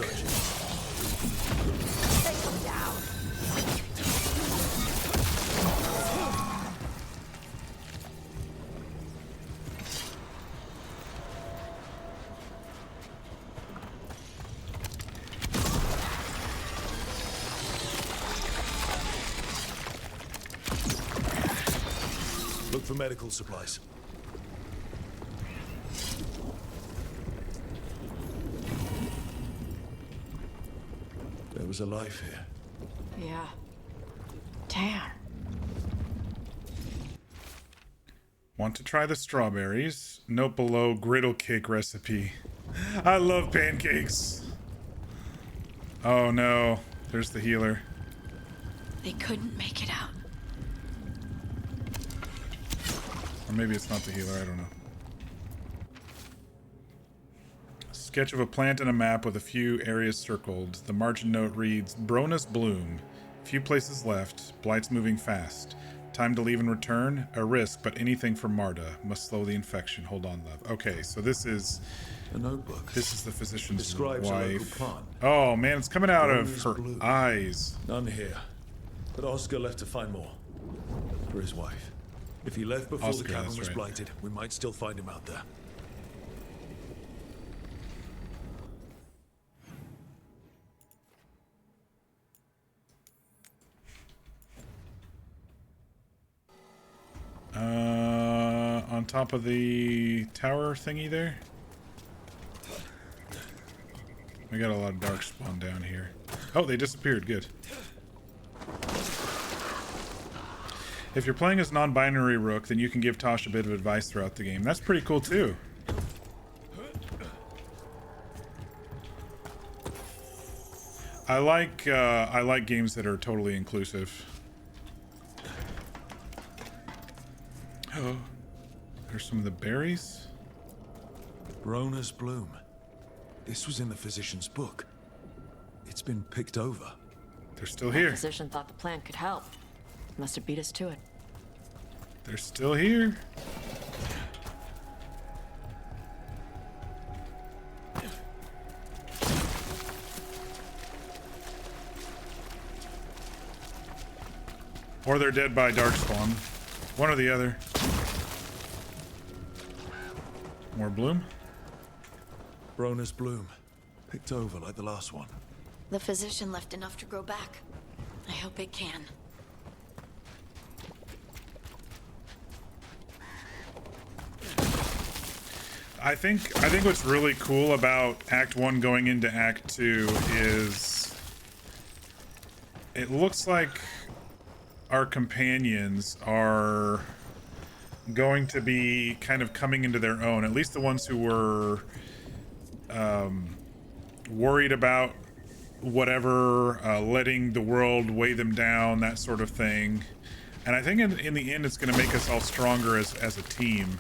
Take him down. Look for medical supplies. There was a life here. Yeah. Damn. Want to try the strawberries? Note below griddle cake recipe. I love pancakes. Oh no, there's the healer. They couldn't make it out. Or maybe it's not the healer, I don't know. Sketch of a plant and a map with a few areas circled. The margin note reads, Bronus bloom. Few places left. Blight's moving fast. Time to leave and return. A risk, but anything for Marta. Must slow the infection. Hold on, love. Okay, so this is... a notebook. This is the physician's Describes a local wife. plant. Oh man, it's coming out of Bronus her bloom. eyes. None here. But Oscar left to find more. For his wife. If he left before Oscar, the cabin that's was right. blighted, we might still find him out there. On top of the tower thingy there. We got a lot of dark spawn down here. Oh, they disappeared. Good. If you're playing as non-binary Rook, then you can give Tosh a bit of advice throughout the game. That's pretty cool too. I like games that are totally inclusive. Oh, there's some of the berries. Rona's bloom. This was in the physician's book. It's been picked over. They're still The here. physician thought the plant could help. Must have beat us to it. They're still here. Or they're dead by Darkspawn. One or the other. More bloom. Rona's bloom. Picked over like the last one. The physician left enough to grow back. I hope it can. I think what's really cool about Act 1 going into Act 2 is it looks like our companions are going to be kind of coming into their own, at least the ones who were worried about whatever, letting the world weigh them down, that sort of thing. And I think in the end it's going to make us all stronger as a team.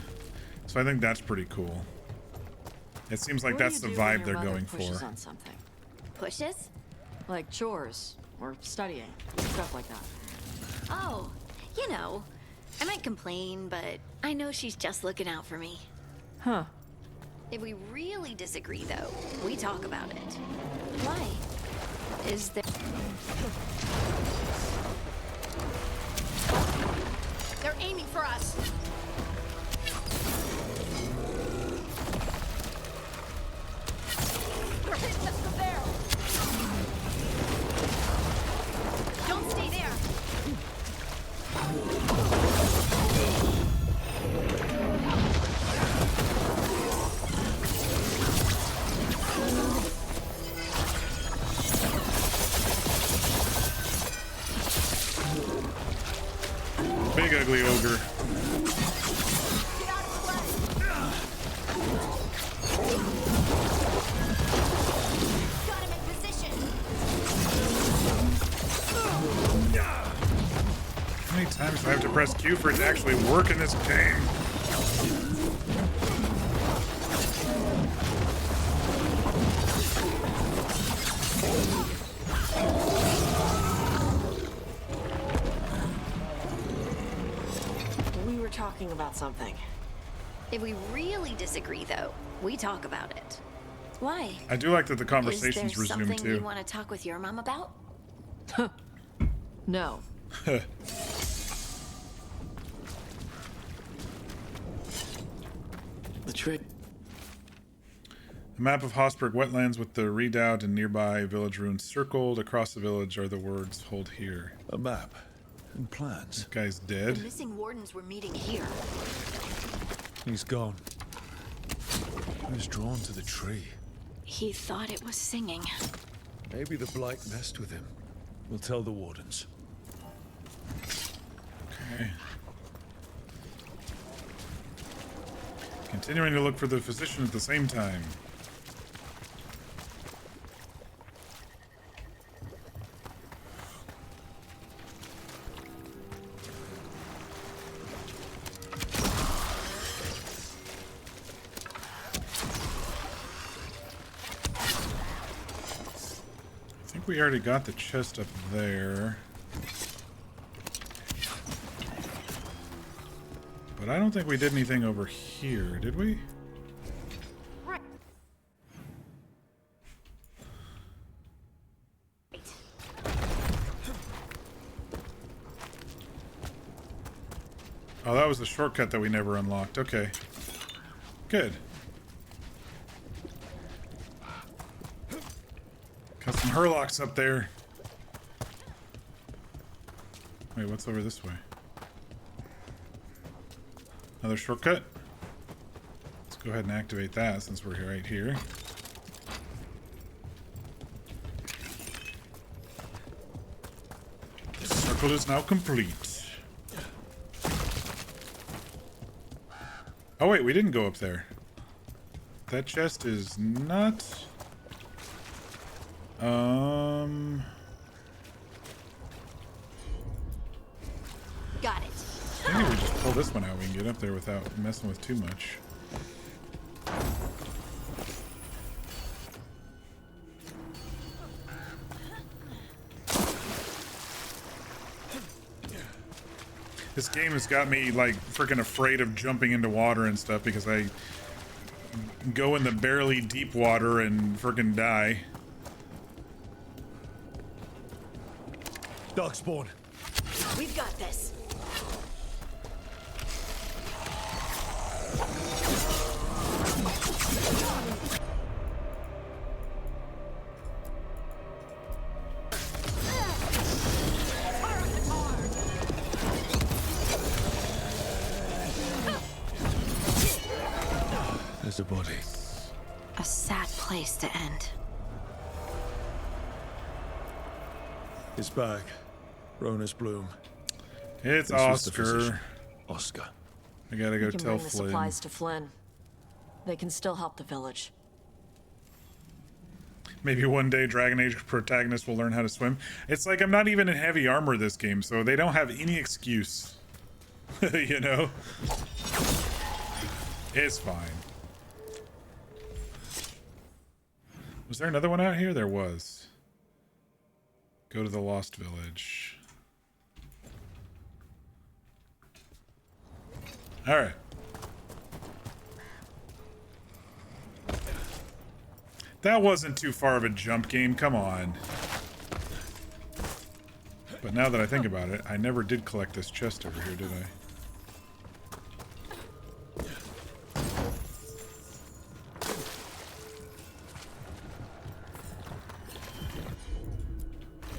So I think that's pretty cool. It seems like that's the vibe they're going for. On something. Pushes? Like chores or studying, stuff like that. Oh, you know, I might complain, but I know she's just looking out for me. Huh. If we really disagree, though, we talk about it. Why? Is there... They're aiming for us. We're hitting us from there. Don't stay there. Big ugly ogre. How many times do I have to press Q for it to actually work in this game? We were talking about something. If we really disagree, though, we talk about it. Why? I do like that the conversations Is there resume something too. you want to talk with your mom about? No. The trick. A map of Hossberg wetlands with the redoubt and nearby village ruins circled. Across the village are the words "Hold here." A map and plans. This guy's The dead. missing wardens were meeting here. He's gone. He was drawn to the tree. He thought it was singing. Maybe the blight messed with him. We'll tell the wardens. Okay. Continuing to look for the physician at the same time. I think we already got the chest up there. But I don't think we did anything over here, did we? Oh, that was the shortcut that we never unlocked. Okay. Good. Got some Hurlocks up there. Wait, what's over this way? Another shortcut? Let's go ahead and activate that since we're right here. The circle is now complete. Oh wait, we didn't go up there. That chest is not... Got it. Maybe we just pull this one out. We can get up there without messing with too much. This game has got me like freaking afraid of jumping into water and stuff because I go in the barely deep water and freaking die. Darkspawn. We've got this. There's a body. A sad place to end. It's back. Ronus Bloom. It's This was the Oscar. physician. Oscar. I gotta go We can tell bring the Flynn. supplies to Flynn. They can still help the village. Maybe one day Dragon Age protagonists will learn how to swim. It's like I'm not even in heavy armor this game, so they don't have any excuse. You know? It's fine. Was there another one out here? There was. Go to the Lost Village. Alright. That wasn't too far of a jump game, come on. But now that I think about it, I never did collect this chest over here, did I?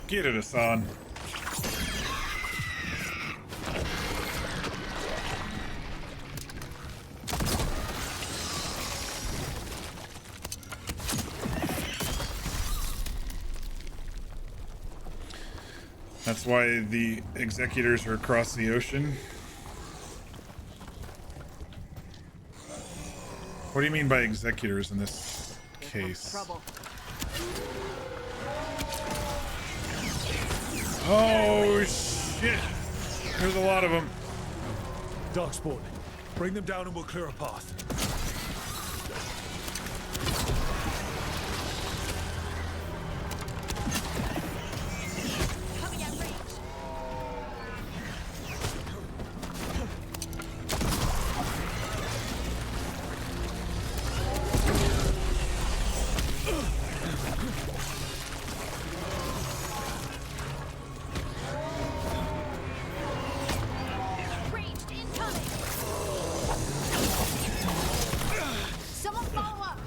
Get it, Hassan. That's why the executors are across the ocean. What do you mean by executors in this case? Trouble. Oh shit! There's a lot of them. Darkspawn. Bring them down and we'll clear a path. Coming at range. Ranged incoming. Someone follow up.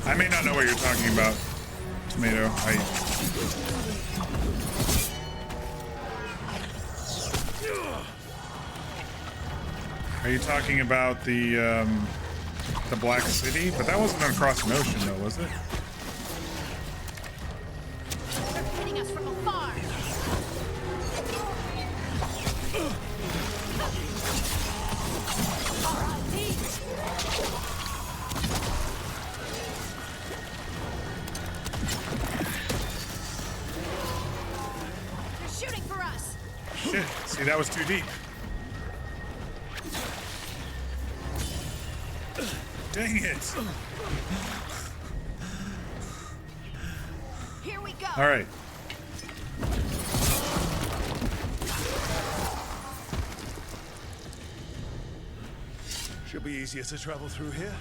I may not know what you're talking about, Tomato. Are you talking about the Black City? But that wasn't across an ocean, though, was it? They're hitting us from afar. They're shooting for us. Shit. See, that was too deep. Dang it. Here we go. All right. Should be easier to travel through here.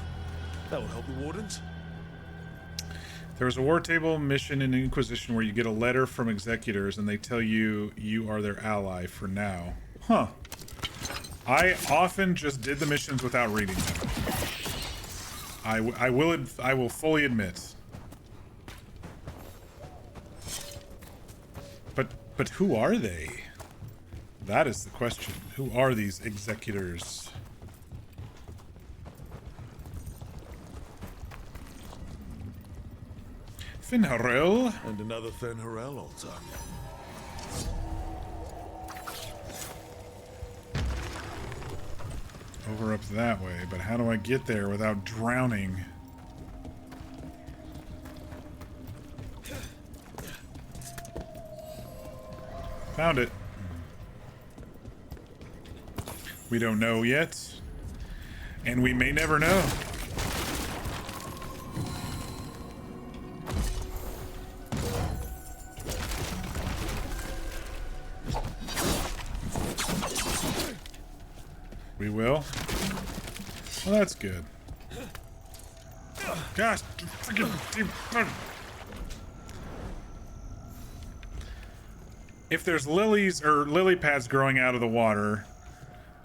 That will help the wardens. There was a war table mission in Inquisition where you get a letter from executors and they tell you you are their ally for now. Huh. I often just did the missions without reading them. I will fully admit. But who are they? That is the question. Who are these executors? Finharel. And another Finharel altar. over up that way, but how do I get there without drowning? Found it. We don't know yet, and we may never know. We will. Well, that's good. Gosh, freaking. If there's lilies or lily pads growing out of the water,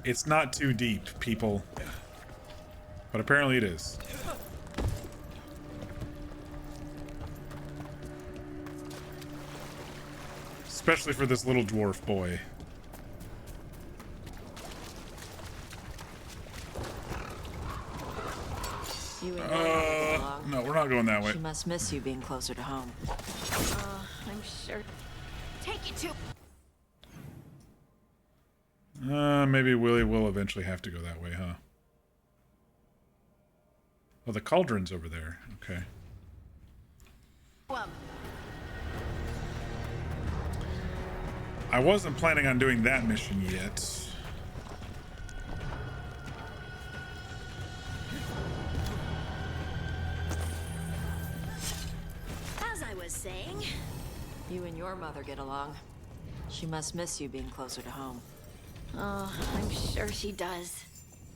it's not too deep, people. But apparently it is. Especially for this little dwarf boy. You and your no, we're not going that way. She must miss you being closer to home. I'm sure. Take it to. Maybe Willie will eventually have to go that way, huh? Oh, the Cauldron's over there. Okay. Well. I wasn't planning on doing that mission yet. As I was saying, You and your mother get along. She must miss you being closer to home. oh, I'm sure she does.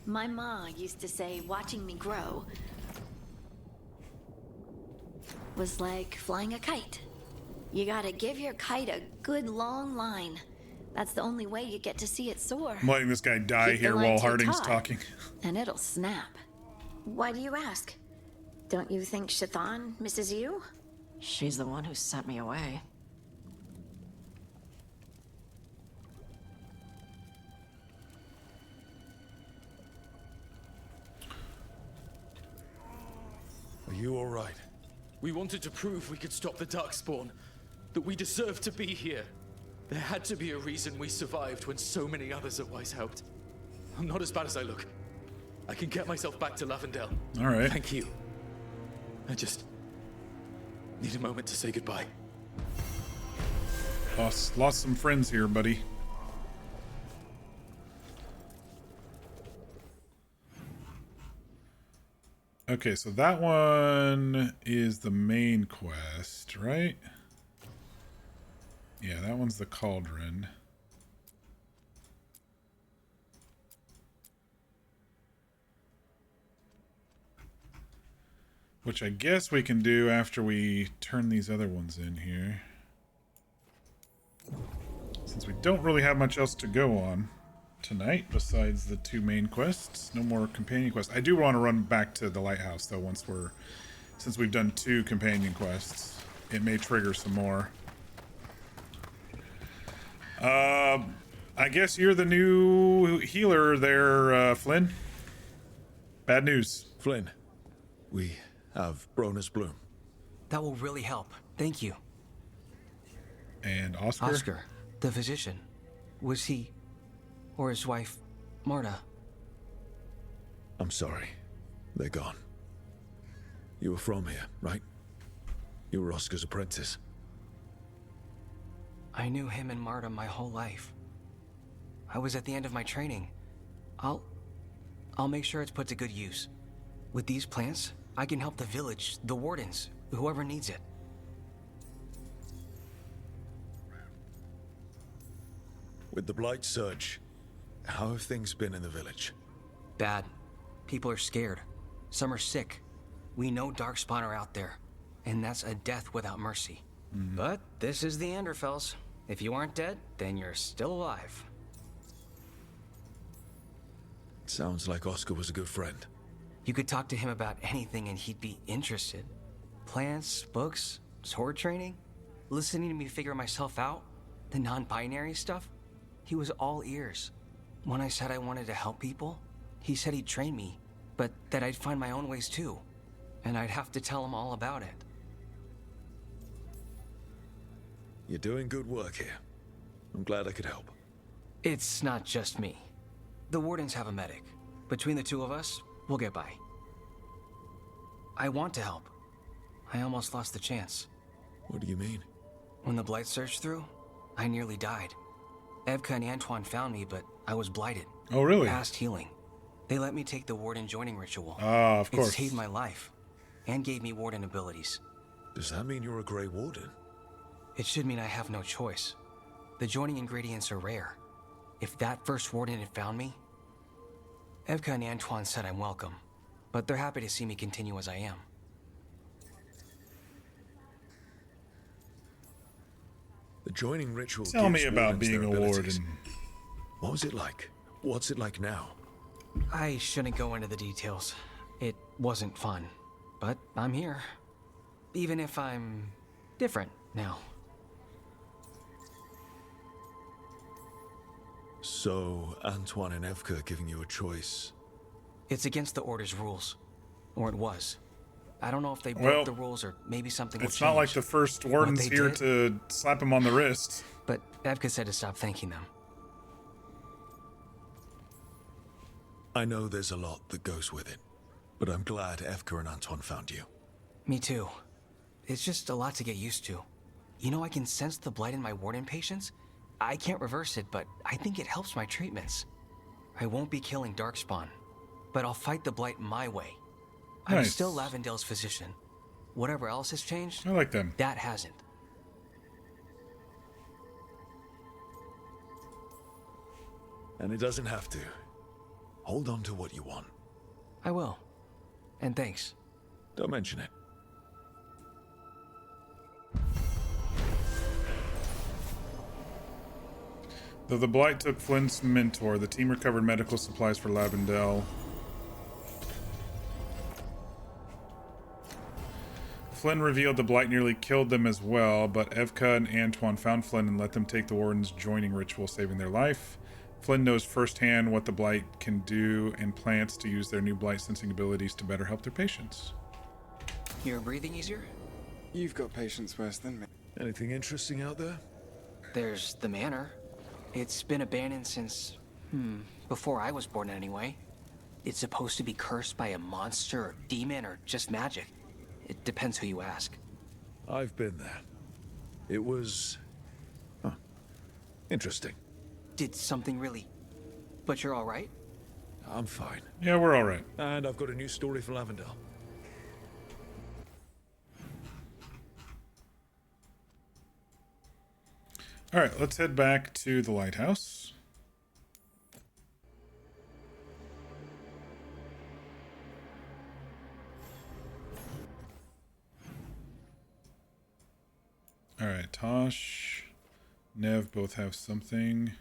My ma used to say watching me grow was like flying a kite. You gotta give your kite a good long line. That's the only way you get to see it soar. I'm letting this guy die Keep the here line while too Harding's taut, talking. And it'll snap. Why do you ask? Don't you think Shathan misses you? She's the one who sent me away. Are you all right? We wanted to prove we could stop the Darkspawn, that we deserved to be here. There had to be a reason we survived when so many others at Weiss helped. I'm not as bad as I look. I can get myself back to Lavendale. All right. Thank you. I just need a moment to say goodbye. Lost some friends here, buddy. Okay, so that one is the main quest, right? Yeah, that one's the Cauldron. Which I guess we can do after we turn these other ones in here. Since we don't really have much else to go on tonight besides the two main quests. No more companion quests. I do want to run back to the lighthouse though since we've done two companion quests. It may trigger some more. I guess you're the new healer there, Flynn. Bad news. Flynn, we have Bronus Bloom. That will really help. Thank you. And Oscar? Oscar, the physician. Was he, or his wife, Marta? I'm sorry. They're gone. You were from here, right? You were Oscar's apprentice. I knew him and Marta my whole life. I was at the end of my training. I'll make sure it's put to good use. With these plants, I can help the village, the wardens, whoever needs it. With the Blight Surge, how have things been in the village? Bad. People are scared. Some are sick. We know Darkspawn are out there, and that's a death without mercy. But this is the Anderfells. If you aren't dead, then you're still alive. Sounds like Oscar was a good friend. You could talk to him about anything and he'd be interested. Plants, books, sword training, listening to me figure myself out, the non-binary stuff. He was all ears. When I said I wanted to help people, he said he'd train me, but that I'd find my own ways too. And I'd have to tell him all about it. You're doing good work here. I'm glad I could help. It's not just me. The wardens have a medic. Between the two of us, we'll get by. I want to help. I almost lost the chance. What do you mean? When the blight surged through, I nearly died. Evka and Antoine found me, but I was blighted. Oh, really? Past healing. They let me take the Warden joining ritual. Ah, of course. It saved my life, and gave me Warden abilities. Does that mean you're a Grey Warden? It should mean I have no choice. The joining ingredients are rare. If that first Warden had found me... Evka and Antoine said I'm welcome, but they're happy to see me continue as I am. The joining ritual Tell me gives about wardens being their a abilities. warden. What was it like? What's it like now? I shouldn't go into the details. It wasn't fun, but I'm here. Even if I'm different now. So, Antoine and Evka are giving you a choice. It's against the Order's rules. Or it was. I don't know if they broke Well, the rules or maybe something will It's not like change. the first What warden's they here did- to slap him on the wrist. But Evka said to stop thanking them. I know there's a lot that goes with it, but I'm glad Evka and Antoine found you. Me too. It's just a lot to get used to. You know, I can sense the blight in my Warden patients. I can't reverse it, but I think it helps my treatments. I won't be killing Darkspawn, but I'll fight the blight my way. I'm Nice. still Lavendale's physician. Whatever else has changed, I like them. that hasn't. And it doesn't have to. Hold on to what you want. I will. And thanks. Don't mention it. Though the Blight took Flynn's mentor, the team recovered medical supplies for Lavendale. Flynn revealed the Blight nearly killed them as well, but Evka and Antoine found Flynn and let them take the Warden's joining ritual, saving their life. Flynn knows firsthand what the Blight can do and plans to use their new Blight sensing abilities to better help their patients. You're breathing easier? You've got patients worse than me. Anything interesting out there? There's the manor. It's been abandoned since, before I was born anyway. It's supposed to be cursed by a monster or demon or just magic. It depends who you ask. I've been there. It was... interesting. Did something really... But you're alright? I'm fine. Yeah, we're alright. And I've got a new story for Lavendale. Alright, let's head back to the lighthouse. Alright, Tosh, Nev both have something.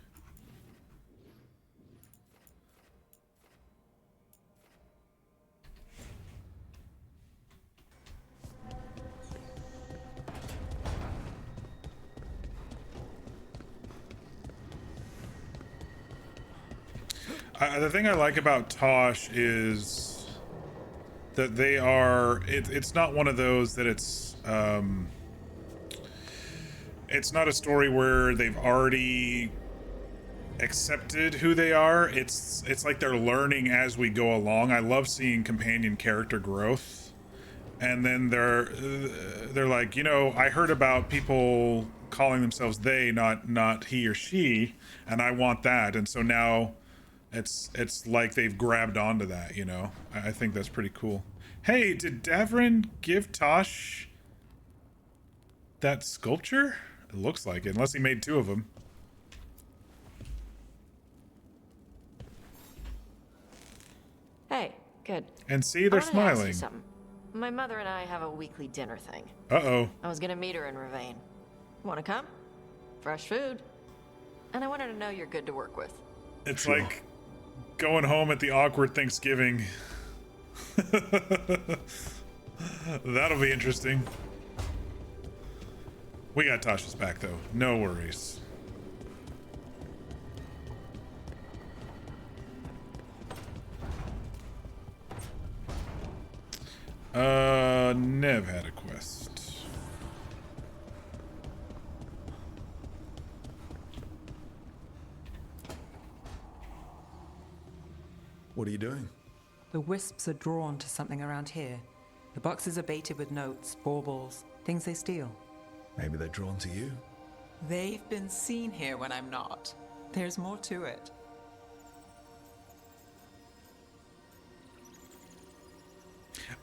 The thing I like about Tosh is that they are... It's not one of those that it's not a story where they've already accepted who they are. It's like they're learning as we go along. I love seeing companion character growth. And then they're like, you know, I heard about people calling themselves they, not he or she, and I want that. And so now it's like they've grabbed onto that, you know. I think that's pretty cool. Hey, did Davrin give Tosh that sculpture? It looks like it, unless he made two of them. Hey, good. And see, they're I wanted to ask you smiling. something. My mother and I have a weekly dinner thing. Uh-oh. I was gonna meet her in Ravane. Want to come? Fresh food. And I wanted to know you're good to work with. It's like going home at the awkward Thanksgiving. That'll be interesting. We got Tasha's back, though. No worries. Nev had a quest. What are you doing? The wisps are drawn to something around here. The boxes are baited with notes, baubles, things they steal. Maybe they're drawn to you. They've been seen here when I'm not. There's more to it.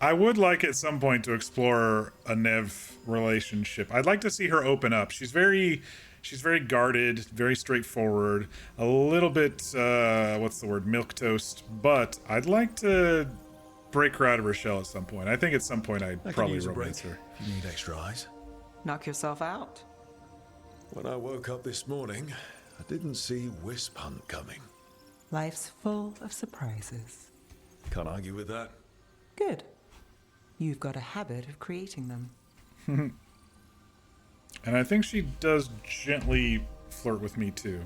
I would like at some point to explore a Nev relationship. I'd like to see her open up. She's very guarded, very straightforward, a little bit what's the word, milquetoast, but I'd like to break her out of her shell at some point. I think at some point I'd probably romance her. If you need extra eyes. Knock yourself out. When I woke up this morning, I didn't see Wisp Hunt coming. Life's full of surprises. Can't argue with that. Good. You've got a habit of creating them. And I think she does gently flirt with me too.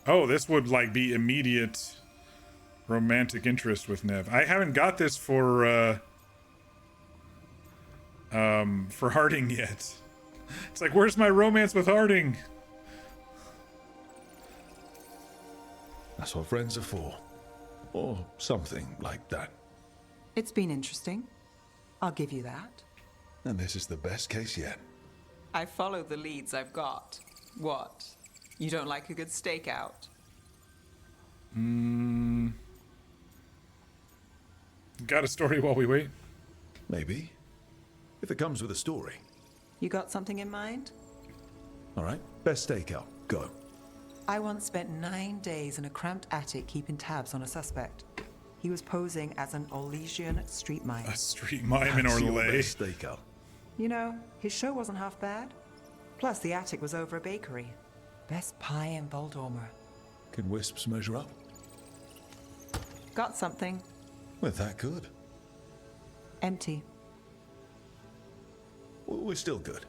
Oh, this would like be immediate romantic interest with Nev. I haven't got this for Harding yet. It's like, where's my romance with Harding? That's what friends are for. Or something like that. It's been interesting. I'll give you that. And this is the best case yet. I follow the leads I've got. What? You don't like a good stakeout? Got a story while we wait? Maybe. If it comes with a story. You got something in mind? All right, best stakeout. Go. I once spent 9 days in a cramped attic keeping tabs on a suspect. He was posing as an Orlesian street mime. A street mime in That's your Orlais. best stakeout. You know, his show wasn't half bad. Plus, the attic was over a bakery. Best pie in Voldormer. Can Wisps measure up? Got something. We're that good. Empty. We're still good.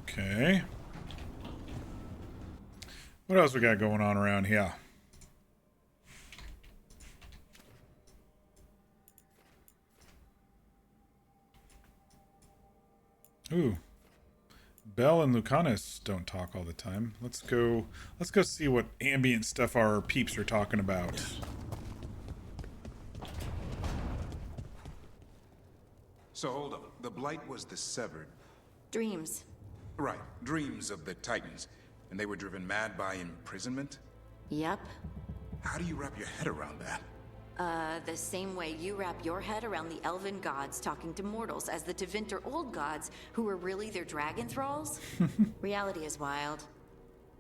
Okay. What else we got going on around here? Ooh. Belle and Lucanus don't talk all the time. Let's go see what ambient stuff our peeps are talking about. So hold up. The Blight was the severed. Dreams. Right. Dreams of the Titans. And they were driven mad by imprisonment? Yep. How do you wrap your head around that? The same way you wrap your head around the elven gods talking to mortals as the Tevinter old gods who were really their dragon thralls. Reality is wild.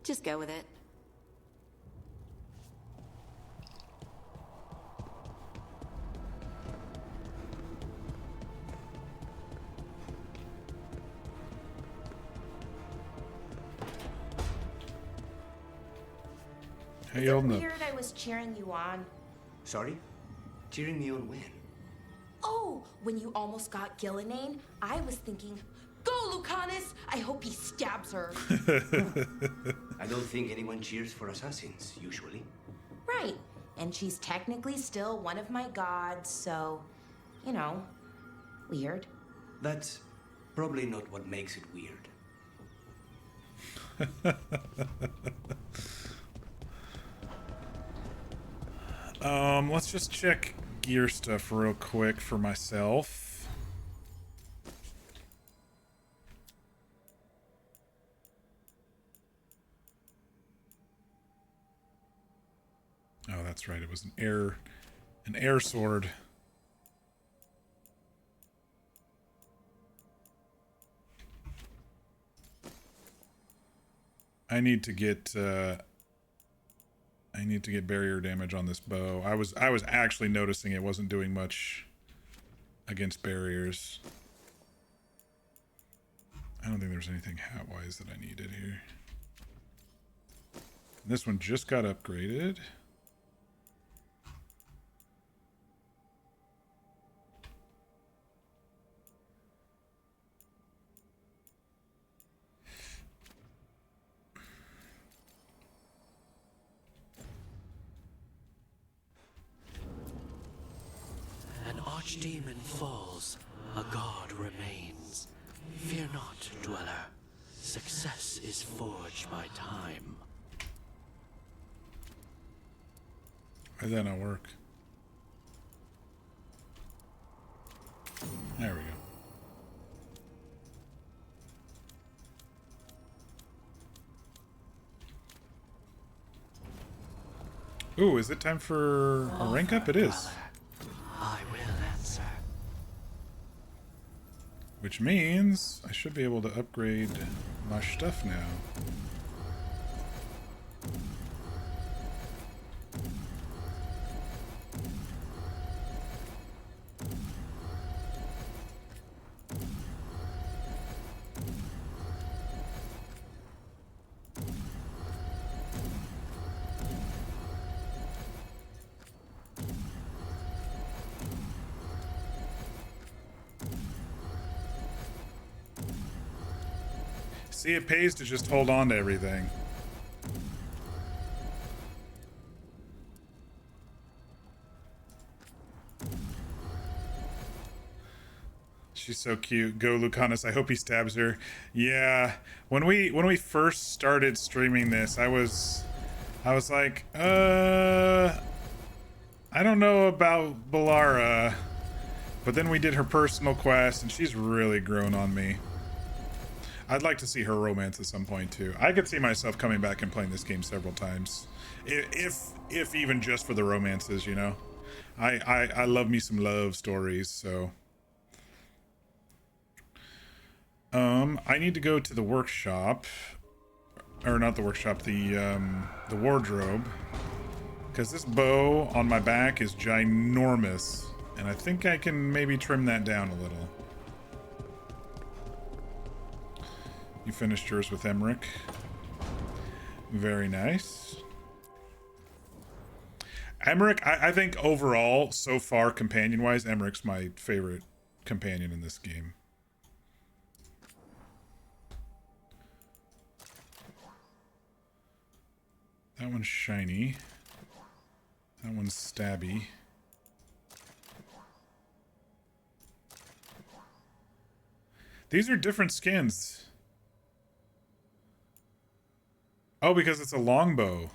Just go with it. Hey, old Weird I was cheering you on. Sorry? Cheering me on when? Oh, when you almost got Gillinane, I was thinking, go Lucanus! I hope he stabs her. I don't think anyone cheers for assassins, usually. Right. And she's technically still one of my gods, so, you know, weird. That's probably not what makes it weird. Let's just check gear stuff real quick for myself. Oh, that's right. It was an air sword. I need to get barrier damage on this bow. I was actually noticing it wasn't doing much against barriers. I don't think there's anything hat-wise that I needed here. This one just got upgraded. archdemon falls, a god remains. Fear not, dweller. Success is forged by time. Why did that not work? There we go. Ooh, is it time for a rank up? It is. I will answer. Which means I should be able to upgrade my stuff now. See, it pays to just hold on to everything. She's so cute. Go Lucanus. I hope he stabs her. Yeah. When we first started streaming this, I was like, I don't know about Balara. But then we did her personal quest and she's really grown on me. I'd like to see her romance at some point too. I could see myself coming back and playing this game several times, if even just for the romances, you know. I love me some love stories, so. I need to go to the workshop, or not the workshop, the wardrobe, because this bow on my back is ginormous, and I think I can maybe trim that down a little. You finished yours with Emmerich. Very nice. Emmerich, I think overall, so far, companion-wise, Emmerich's my favorite companion in this game. That one's shiny. That one's stabby. These are different skins. Oh, because it's a longbow.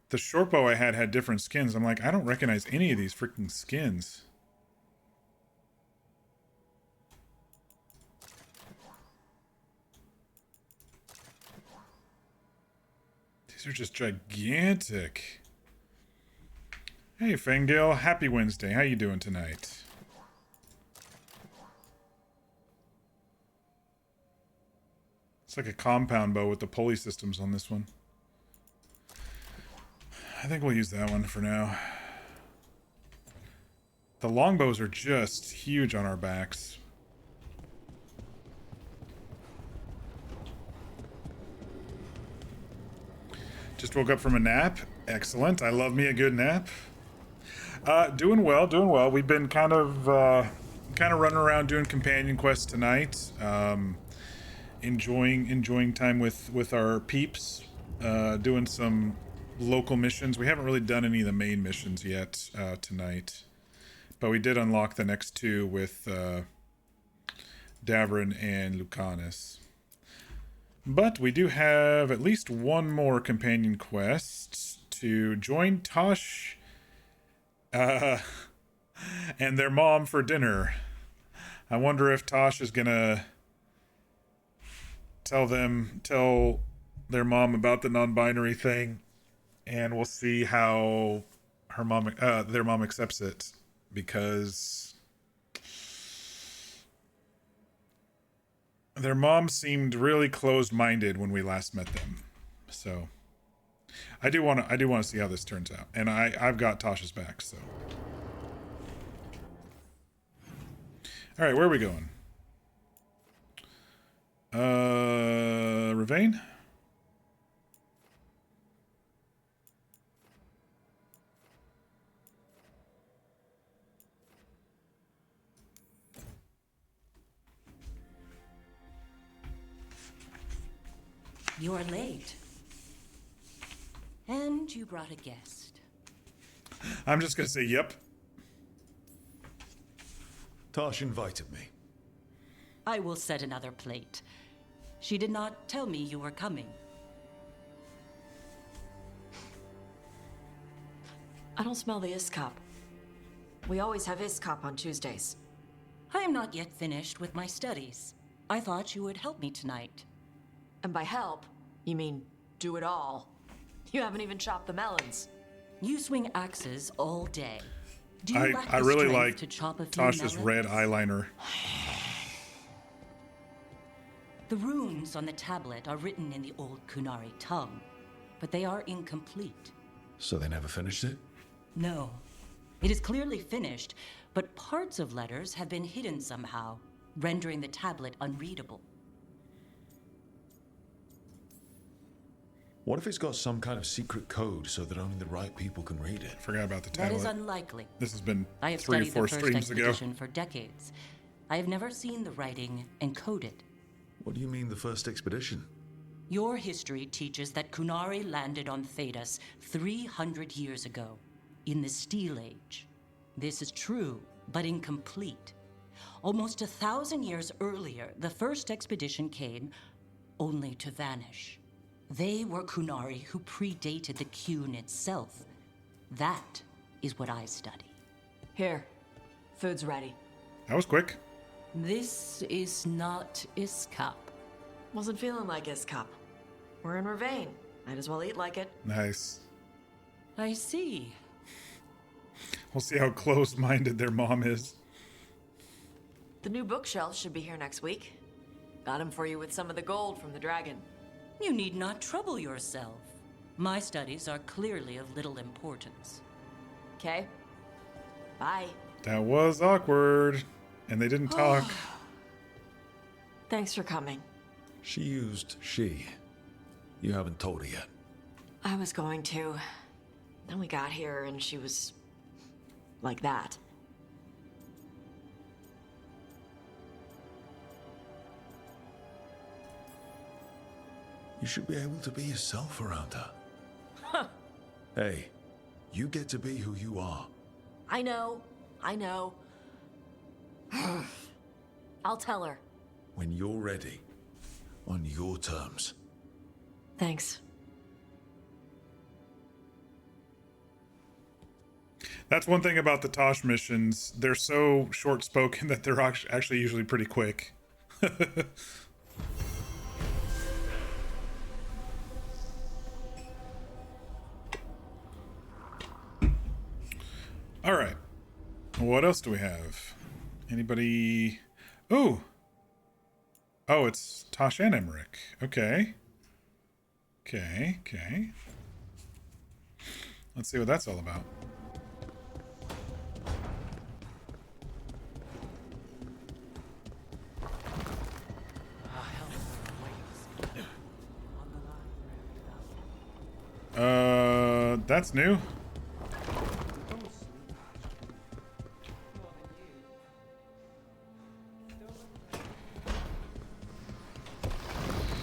The short bow I had different skins. I'm like, I don't recognize any of these freaking skins. These are just gigantic. Hey, Fangil. Happy Wednesday. How you doing tonight? It's like a compound bow with the pulley systems on this one. I think we'll use that one for now. The longbows are just huge on our backs. Just woke up from a nap. Excellent. I love me a good nap. Doing well, doing well. We've been kind of running around doing companion quests tonight. Enjoying time with our peeps, doing some local missions. We haven't really done any of the main missions yet tonight, but we did unlock the next two with Davrin and Lucanus. But we do have at least one more companion quest to join Tosh and their mom for dinner. I wonder if Tosh is gonna tell their mom about the non-binary thing, and we'll see how their mom accepts it, because their mom seemed really closed-minded when we last met them. So I do want to see how this turns out, and I've got Tasha's back. So all right, where are we going? Ravane? You're late. And you brought a guest. I'm just gonna say yep. Tosh invited me. I will set another plate. She did not tell me you were coming. I don't smell the Iskop. We always have Iskop on Tuesdays. I am not yet finished with my studies. I thought you would help me tonight. And by help, you mean do it all. You haven't even chopped the melons. You swing axes all day. Do you lack I the really strength like to chop a few Tosh's melons? red eyeliner. The runes on the tablet are written in the old Kunari tongue, but they are incomplete. So they never finished it? No. It is clearly finished, but parts of letters have been hidden somehow, rendering the tablet unreadable. What if it's got some kind of secret code so that only the right people can read it? Forgot about the That tablet. is unlikely. This has been I have 3 or studied 4 the first streams ago. expedition for decades. I have never seen the writing encoded. What do you mean the first expedition? Your history teaches that Kunari landed on Thedas 300 years ago, in the Steel Age. This is true, but incomplete. Almost 1,000 years earlier, the first expedition came only to vanish. They were Kunari who predated the Qun itself. That is what I study. Here, food's ready. That was quick. This is not Iskop. Wasn't feeling like Iskop. We're in Ravane. Might as well eat like it. Nice. I see. We'll see how close-minded their mom is. The new bookshelves should be here next week. Got him for you with some of the gold from the dragon. You need not trouble yourself. My studies are clearly of little importance. Okay. Bye. That was awkward. And they didn't talk. Thanks for coming. She used she. You haven't told her yet. I was going to. Then we got here and she was like that. You should be able to be yourself around her. Huh. Hey, you get to be who you are. I know. I'll tell her. When you're ready. On your terms. Thanks. That's one thing about the Tosh missions. They're so short-spoken that they're actually usually pretty quick. All right. What else do we have? Anybody? Ooh. Oh, it's Tosh and Emmerich. Okay. Okay. Let's see what that's all about. That's new.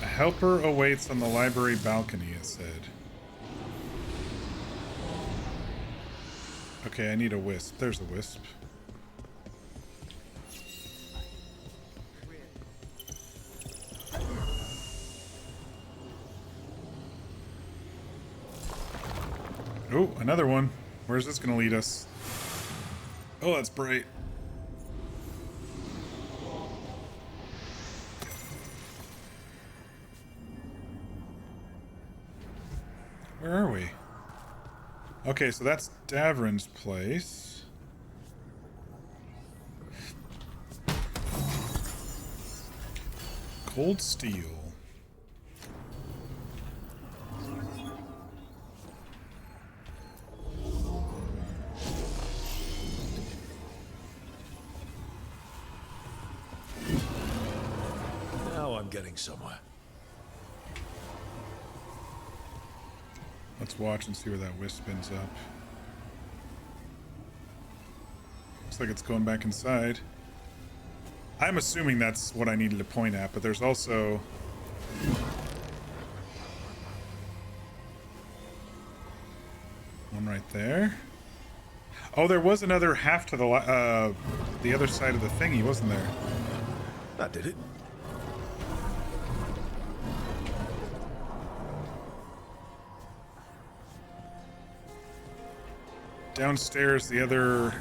A helper awaits on the library balcony, it said. Okay, I need a wisp. There's a wisp. Oh, another one. Where's this gonna lead us? Oh, that's bright. Where are we? Okay, so that's Davrin's place. Cold steel. Now I'm getting somewhere. Let's watch and see where that wisp spins up. Looks like it's going back inside. I'm assuming that's what I needed to point at, but there's also... one right there. Oh, there was another half to the other side of the thingy, wasn't there? That did it. Downstairs, the other...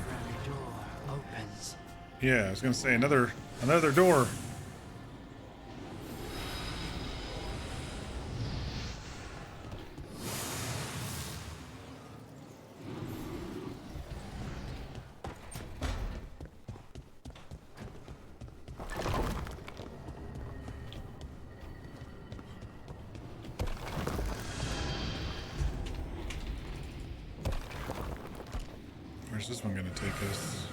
door opens. Yeah, I was gonna say another door. Where's this one gonna take us?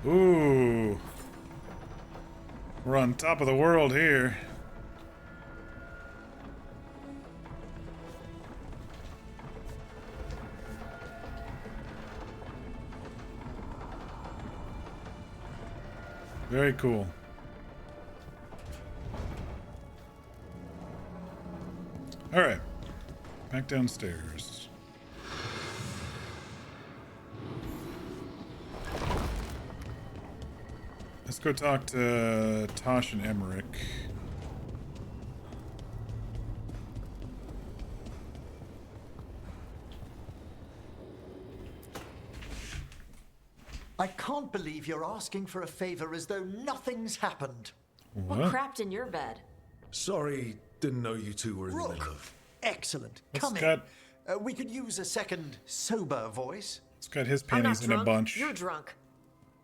Ooh. We're on top of the world here. Very cool. All right. Back downstairs. Let's go talk to Tosh and Emmerich. I can't believe you're asking for a favor as though nothing's happened. What? What crapped in your bed? Sorry, didn't know you two were in the Rook. middle of... Excellent. It's Come got- in. We could use a second sober voice. It's got his I'm not panties in a drunk. bunch. You're drunk.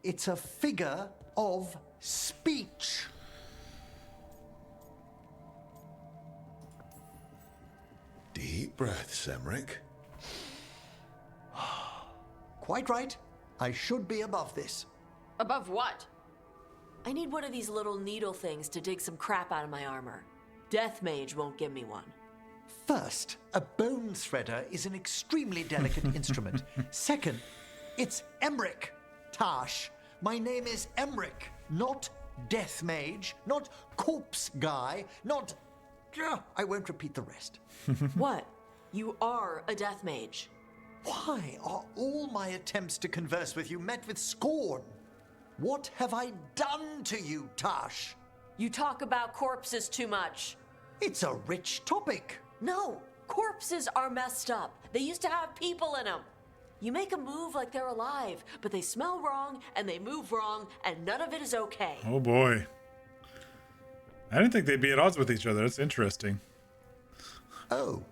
It's a figure of speech. Deep breaths, Emmerich. Quite right. I should be above this. Above what? I need one of these little needle things to dig some crap out of my armor. Death Mage won't give me one. First, a bone threader is an extremely delicate instrument. Second, it's Emmerich. Tash, my name is Emmerich, not Death Mage, not Corpse Guy, not... I won't repeat the rest. What? You are a Death Mage. Why are all my attempts to converse with you met with scorn? What have I done to you, Tash? You talk about corpses too much. It's a rich topic. No, corpses are messed up. They used to have people in them. You make a move like they're alive, but they smell wrong and they move wrong, and none of it is okay. Oh boy. I didn't think they'd be at odds with each other. That's interesting. Oh.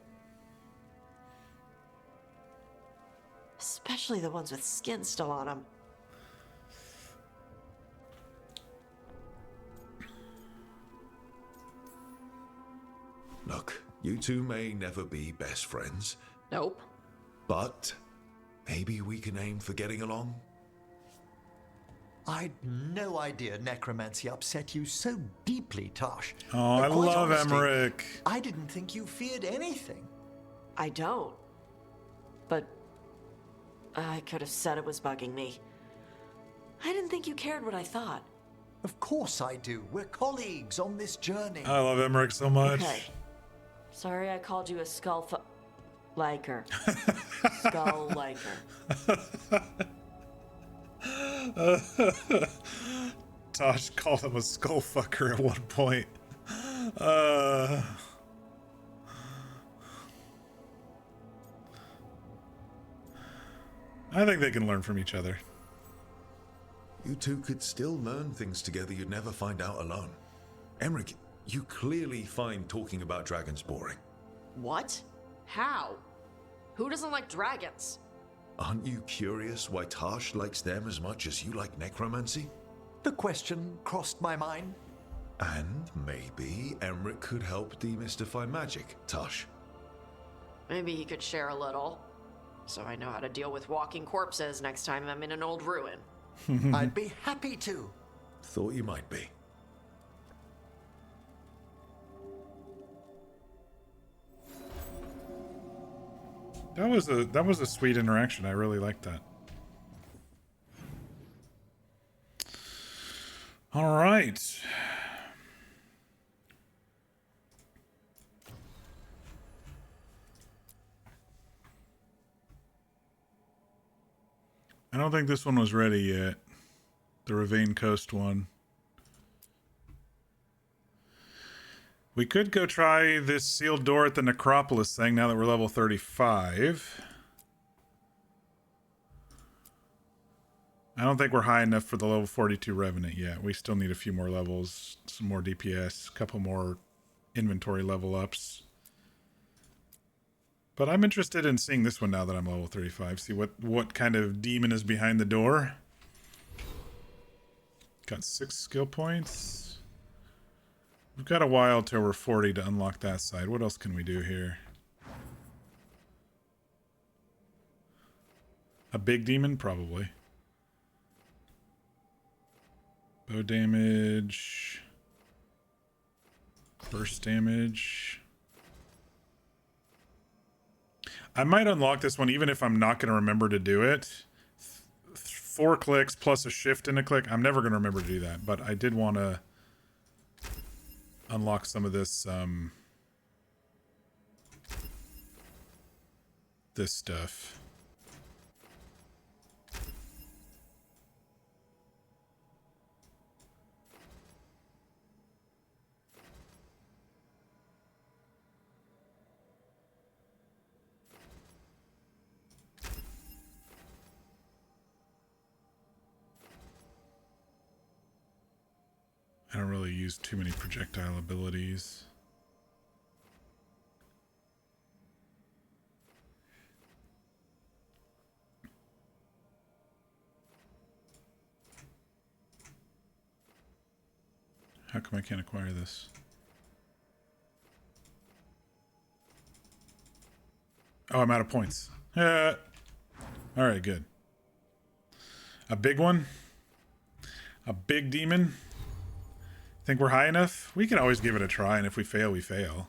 Especially the ones with skin still on them. Look, you two may never be best friends, Nope. but maybe we can aim for getting along? I'd no idea necromancy upset you so deeply, Tosh. Oh, I Quite love honestly, Emmerich. I didn't think you feared anything. I don't. But I could have said it was bugging me. I didn't think you cared what I thought. Of course I do. We're colleagues on this journey. I love Emmerich so much. Okay. Sorry I called you a liker. Skull liker. Tosh called him a skull fucker at one point. I think they can learn from each other. You two could still learn things together you'd never find out alone. Emmerich, you clearly find talking about dragons boring. What? How? Who doesn't like dragons? Aren't you curious why Tash likes them as much as you like necromancy? The question crossed my mind. And maybe Emmerich could help demystify magic, Tash. Maybe he could share a little. So I know how to deal with walking corpses next time I'm in an old ruin. I'd be happy to. Thought you might be. That was a sweet interaction. I really liked that. All right. I don't think this one was ready yet. The Ravine Coast one. We could go try this sealed door at the Necropolis thing now that we're level 35. I don't think we're high enough for the level 42 Revenant yet. We still need a few more levels, some more DPS, a couple more inventory level ups. But I'm interested in seeing this one now that I'm level 35. See what kind of demon is behind the door. Got 6 skill points. We've got a while till we're 40 to unlock that side. What else can we do here? A big demon? Probably. Bow damage. Burst damage. I might unlock this one even if I'm not going to remember to do it. 4 clicks plus a shift and a click. I'm never going to remember to do that, but I did want to unlock some of this this stuff. I don't really use too many projectile abilities. How come I can't acquire this? Oh, I'm out of points. Alright, good. A big one? A big demon? Think we're high enough? We can always give it a try, and if we fail, we fail.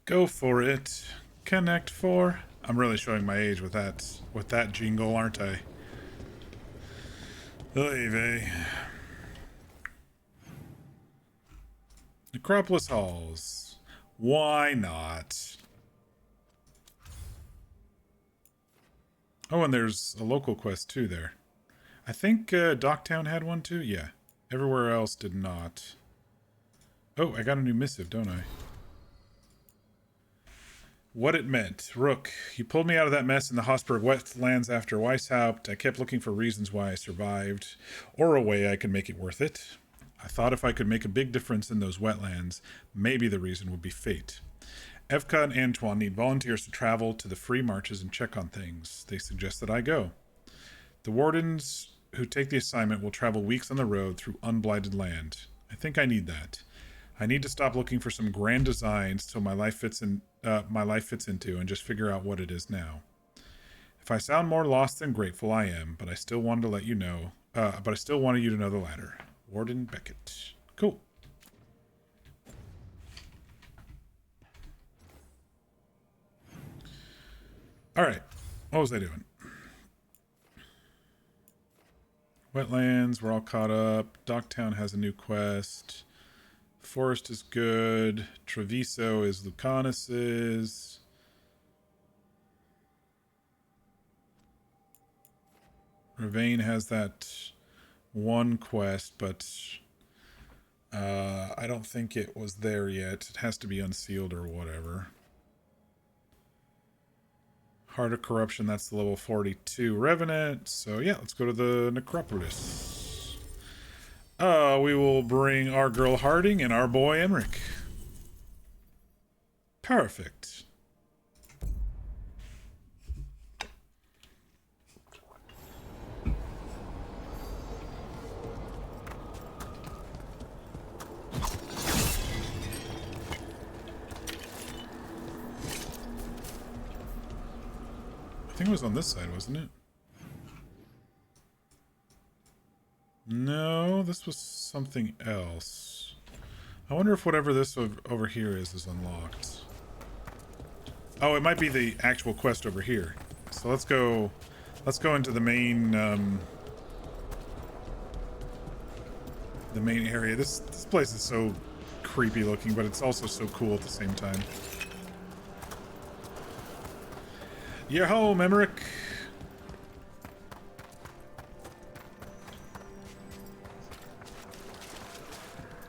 Go for it. Connect 4. I'm really showing my age with that jingle, aren't I? Oy vey. Necropolis Halls. Why not? Oh, and there's a local quest too there. I think Docktown had one too? Yeah. Everywhere else did not. Oh, I got a new missive, don't I? What it meant. Rook, you pulled me out of that mess in the Hosberg wetlands after Weishaupt. I kept looking for reasons why I survived, or a way I could make it worth it. I thought if I could make a big difference in those wetlands, maybe the reason would be fate. Evka and Antoine need volunteers to travel to the free marches and check on things. They suggest that I go. The wardens who take the assignment will travel weeks on the road through unblighted land. I think I need that. I need to stop looking for some grand designs till my life fits into and just figure out what it is now. If I sound more lost than grateful, I am, but I still wanted to let you know. But I still wanted you to know the latter. Warden Beckett. Cool. All right. What was I doing? Wetlands, we're all caught up. Docktown has a new quest. Forest is good. Treviso is Lucanus's. Ravine has that one quest, but I don't think it was there yet. It has to be unsealed or whatever. Heart of Corruption, that's the level 42 Revenant. So yeah, let's go to the Necropolis. We will bring our girl Harding and our boy Emmerich. Perfect. I think it was on this side, wasn't it? No, this was something else. I wonder if whatever this over here is unlocked. Oh, it might be the actual quest over here. So let's go into the main area. This place is so creepy looking, but it's also so cool at the same time. You're home, Emmerich.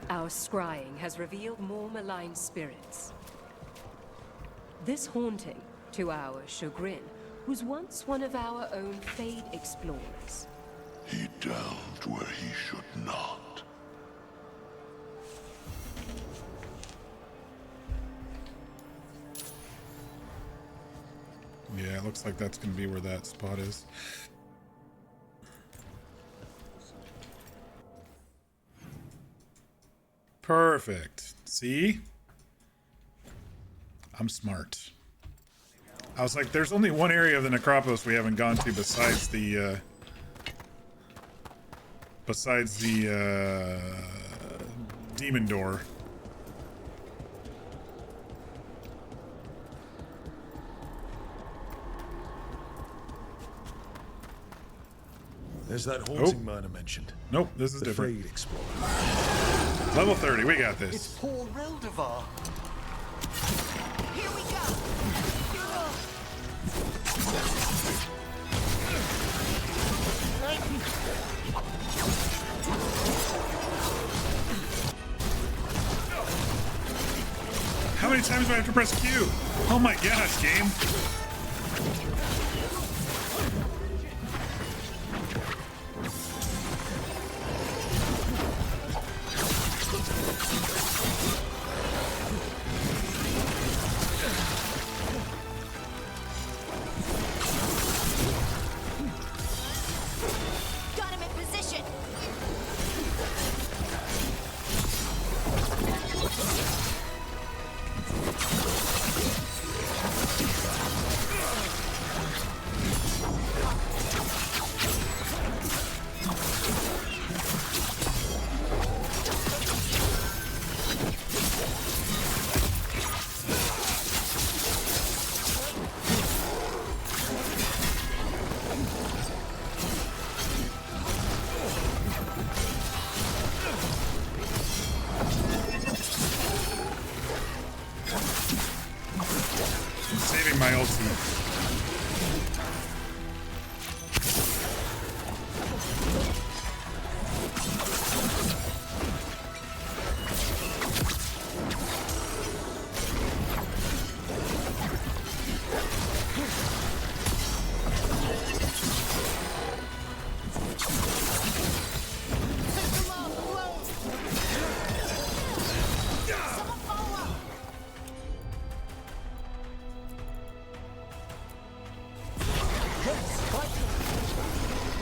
Our scrying has revealed more malign spirits. This haunting, to our chagrin, was once one of our own Fade explorers. He delved where he should not. Yeah, it looks like that's going to be where that spot is. Perfect. See? I'm smart. I was like, there's only one area of the Necropolis we haven't gone to besides the Demon Door. There's that haunting man I mentioned. Nope, this is the different. Fade Explorer. Level 30, we got It's this. Paul Reldevar. Here we go. How many times do I have to press Q? Oh my gosh, game. Got him in position. I'm saving my ulti.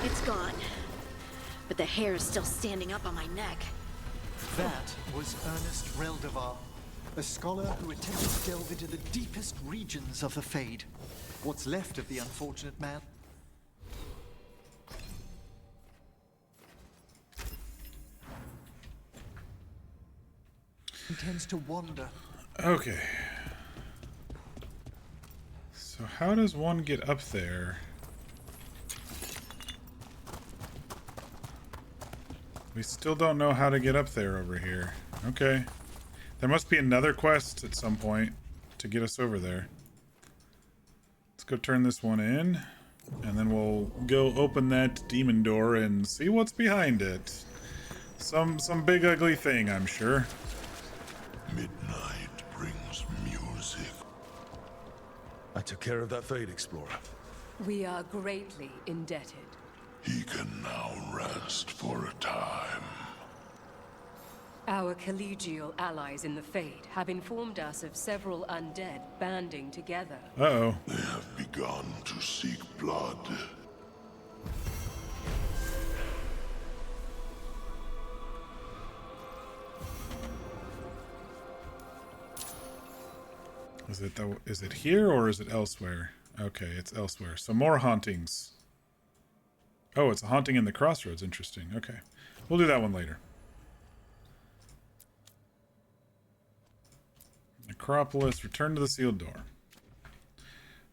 It's gone. But the hair is still standing up on my neck. That was Ernest Reldevar, a scholar who attempted to delve into the deepest regions of the Fade. What's left of the unfortunate man tends to wander. Okay. So how does one get up there? We still don't know how to get up there over here. Okay. There must be another quest at some point to get us over there. Let's go turn this one in, and then we'll go open that demon door and see what's behind it. Some big ugly thing, I'm sure. Midnight brings music. I took care of that Fade Explorer. We are greatly indebted. He can now rest for a time. Our collegial allies in the Fade have informed us of several undead banding together. Uh-oh. They have begun to seek blood. Is it here or is it elsewhere? Okay, it's elsewhere. So more hauntings. Oh, it's a haunting in the crossroads. Interesting. Okay. We'll do that one later. Necropolis. Return to the sealed door.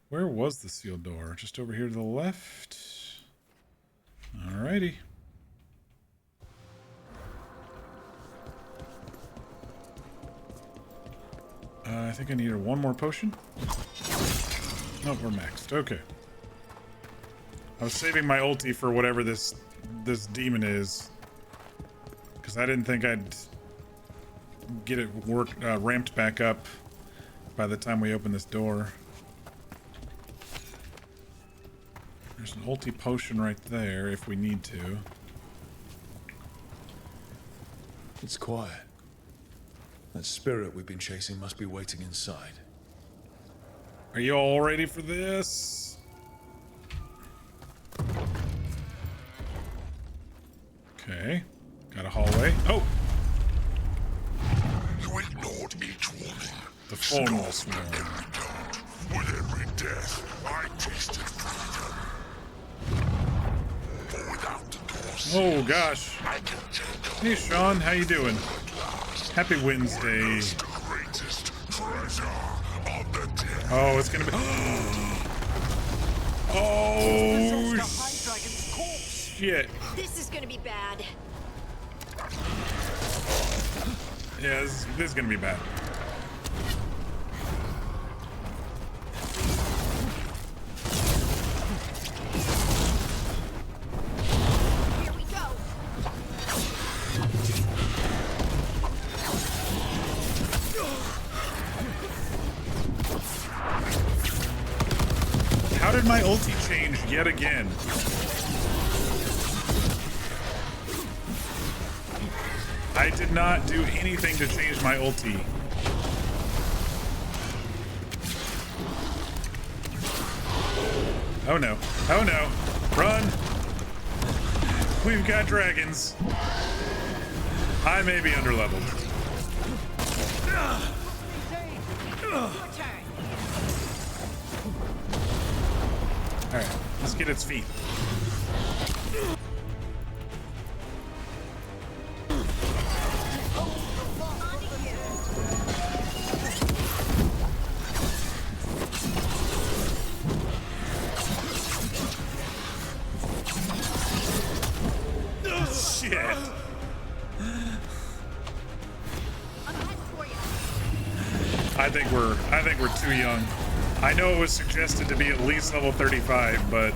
Where was the sealed door? Just over here to the left. Alrighty. I think I needed one more potion. Nope, we're maxed. Okay. I was saving my ulti for whatever this demon is, because I didn't think I'd get it ramped back up by the time we open this door. There's an ulti potion right there if we need to. It's quiet. That spirit we've been chasing must be waiting inside. Are you all ready for this? Okay. Got a hallway. Oh! You ignored each warning. The formless one. With every death, I tasted freedom. For without the doors, Oh gosh. I can take Hey Sean, how you doing? Happy Wednesday. greatest treasure of the dead. Oh, it's gonna be. Oh shit! This is gonna be bad. Yeah, this is gonna be bad. Here we go. How did my ulti change yet again? I did not do anything to change my ulti. Oh no. Oh no. Run! We've got dragons. I may be underleveled. Alright, let's get its feet. Shit. I think we're too young. I know it was suggested to be at least level 35, but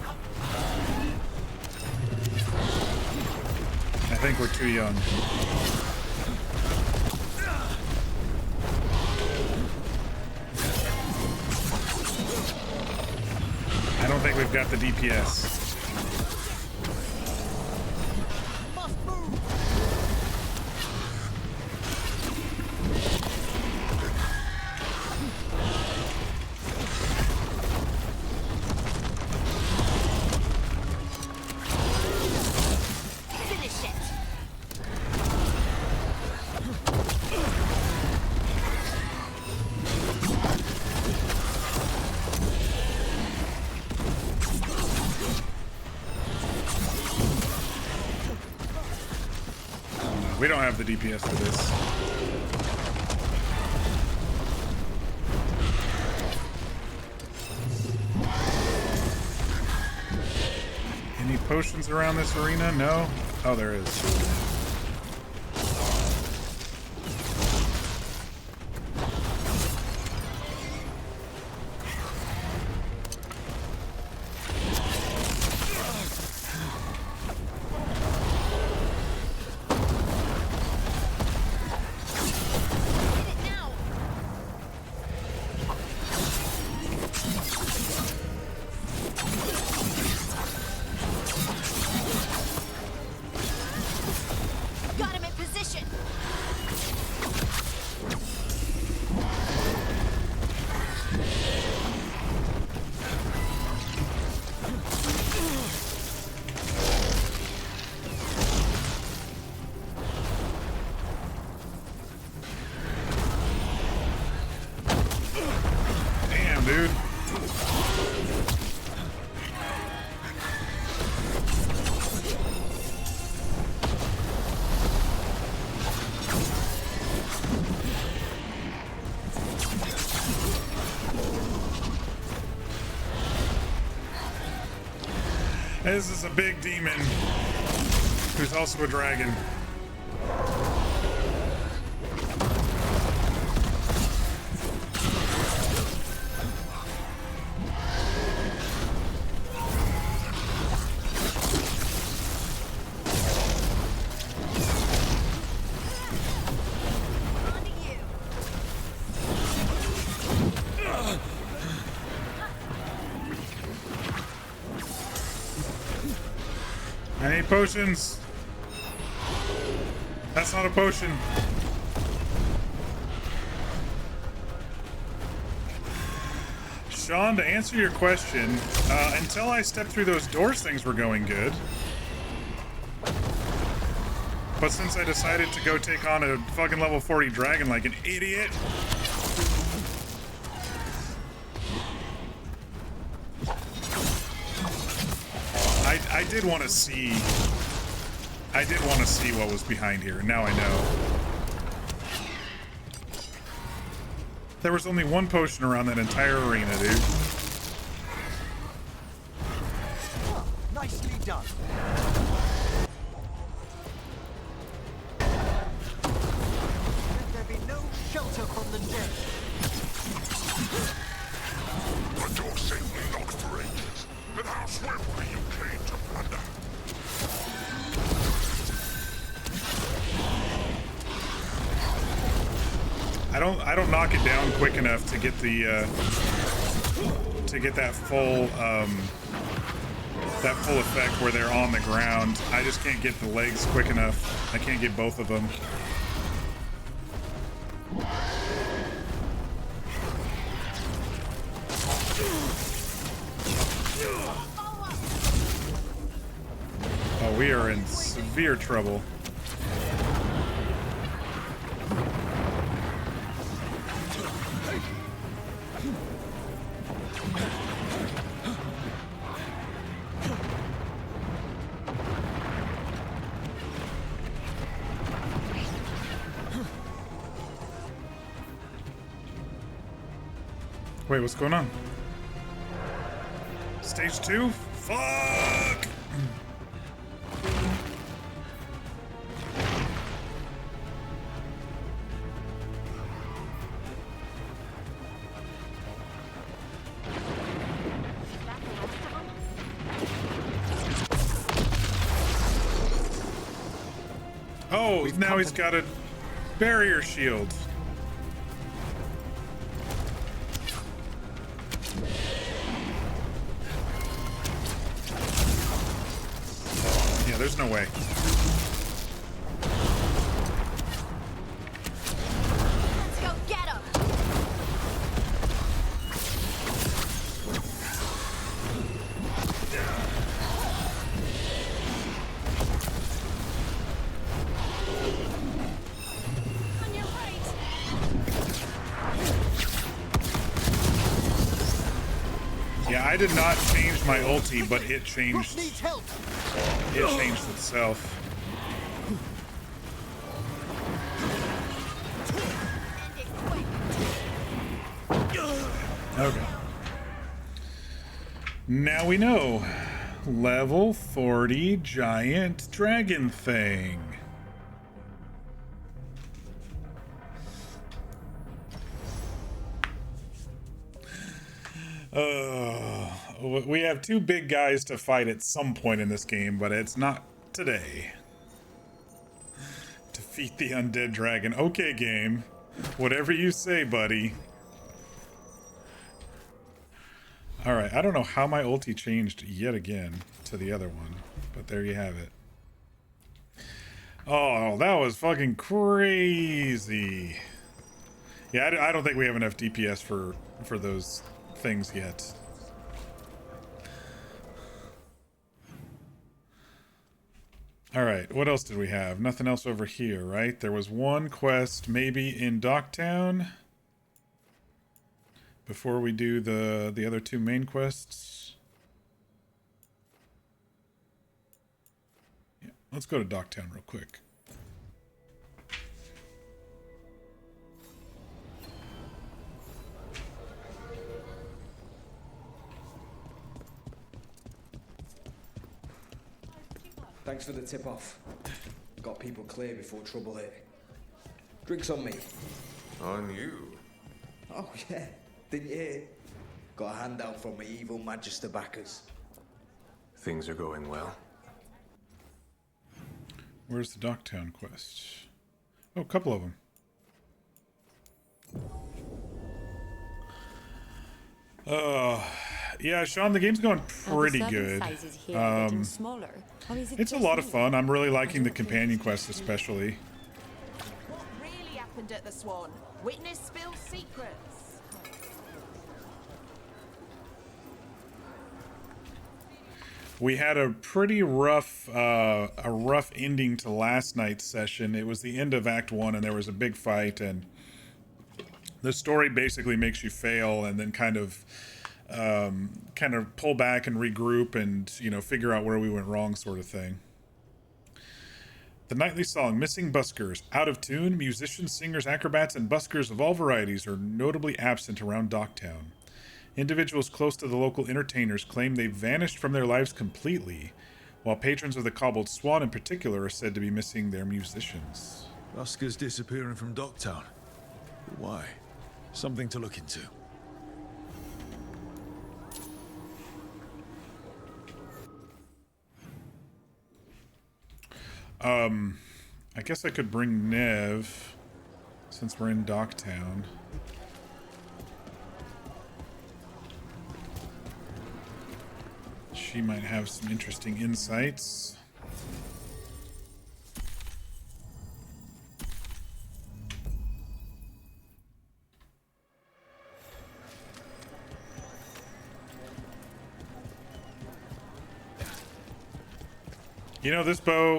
I think we're too young. I don't think we've got the DPS. don't have the DPS for this. Any potions around this arena? No? Oh, there is. Got him in position. Damn, dude. This is a big demon who's also a dragon. I need potions. That's not a potion. Sean, to answer your question, until I stepped through those doors, things were going good. But since I decided to go take on a fucking level 40 dragon like an idiot, I did want to see. I did want to see what was behind here, and now I know. There was only one potion around that entire arena, dude. Oh, nicely done. Let there be no shelter from the dead. The door certainly not for ages. But how swiftly you came to plunder. I don't knock it down quick enough to get the that full effect where they're on the ground. I just can't get the legs quick enough. I can't get both of them. Oh, we are in severe trouble. Wait, what's going on? Stage 2? Fuck! Oh, now he's got a barrier shield. Yeah, there's no way. Let's go get him. On your right. Yeah, I did not change my ulti, but it changed. It changed itself. Okay. Now we know. Level 40 giant dragon thing. We have two big guys to fight at some point in this game, but it's not today. Defeat the undead dragon. Okay, game. Whatever you say, buddy. Alright, I don't know how my ulti changed yet again to the other one, but there you have it. Oh, that was fucking crazy. Yeah, I don't think we have enough DPS for those things yet. Alright, what else did we have? Nothing else over here, right? There was one quest maybe in Docktown before we do the other two main quests. Yeah, let's go to Docktown real quick. Thanks for the tip-off. Got people clear before trouble hit. Drinks on me. On you? Oh, yeah. Didn't you hear? Got a handout from my evil Magister backers. Things are going well. Where's the Docktown quest? Oh, a couple of them. Yeah, Sean, the game's going pretty good. It's a lot of fun. I'm really liking the companion quests especially. What really happened at the Swan? Witness spills secrets. We had a pretty rough ending to last night's session. It was the end of Act 1 and there was a big fight, and the story basically makes you fail and then kind of pull back and regroup and, you know, figure out where we went wrong, sort of thing. The nightly song, Missing Buskers. Out of tune, musicians, singers, acrobats, and buskers of all varieties are notably absent around Docktown. Individuals close to the local entertainers claim they've vanished from their lives completely, while patrons of the Cobbled Swan in particular are said to be missing their musicians. Buskers disappearing from Docktown. Why? Something to look into. I guess I could bring Nev, since we're in Docktown. She might have some interesting insights. You know,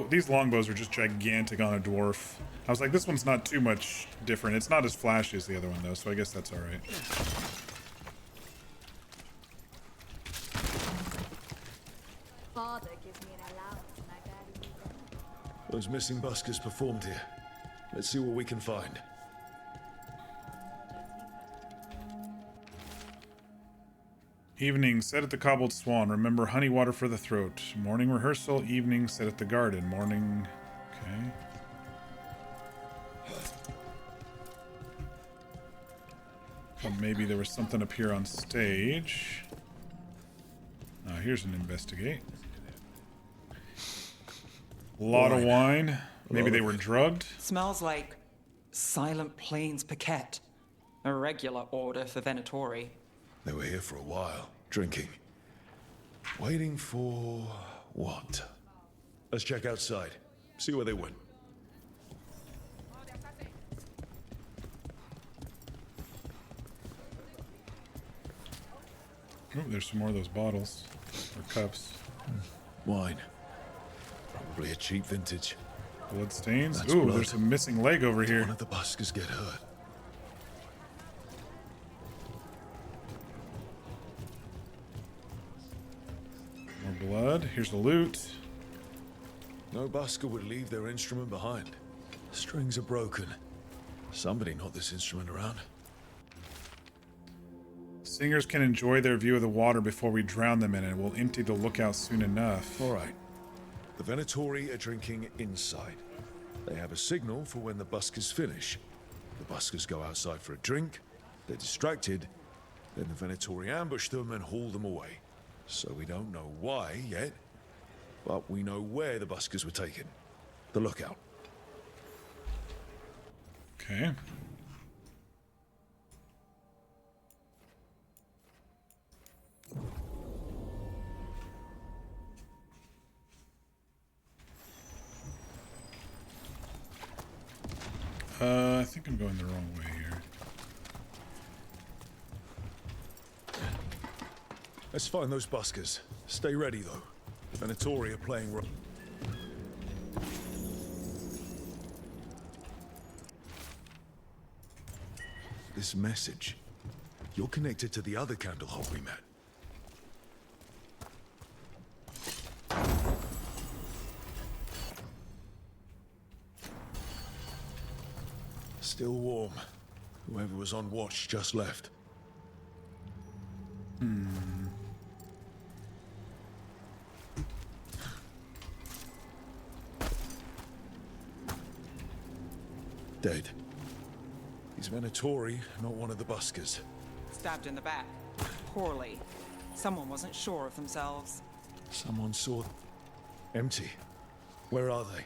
these longbows are just gigantic on a dwarf. I was like, this one's not too much different. It's not as flashy as the other one, though, so I guess that's alright. Father gives me an allowance and I barely need them. Those missing buskers performed here. Let's see what we can find. Evening, set at the Cobbled Swan. Remember honey water for the throat. Morning rehearsal. Evening, set at the garden. Morning... Okay. Well, maybe there was something up here on stage. Here's an investigate. A lot of wine. Maybe they were drugged. Smells like Silent Plains Paquette. A regular order for Venatori. They were here for a while, drinking. Waiting for... what? Let's check outside. See where they went. Oh, there's some more of those bottles. Or cups. Wine. Probably a cheap vintage. Blood stains? That's Ooh, blood. there's a missing leg over here. One of the buskers get hurt. More blood. Here's the loot. No busker would leave their instrument behind. Strings are broken. Somebody knocked this instrument around. Singers can enjoy their view of the water before we drown them in it. We'll empty the lookout soon enough. All right. The Venatori are drinking inside. They have a signal for when the buskers finish. The buskers go outside for a drink. They're distracted. Then the Venatori ambush them and haul them away. So we don't know why yet, but we know where the buskers were taken. The lookout. Okay. I think I'm going the wrong way here. Let's find those buskers. Stay ready, though. The Venatori are playing This message. You're connected to the other Candlehold we met. Still warm. Whoever was on watch just left. Dead. He's Venatori, not one of the buskers. Stabbed in the back. Poorly. Someone wasn't sure of themselves. Someone saw... Empty. Where are they?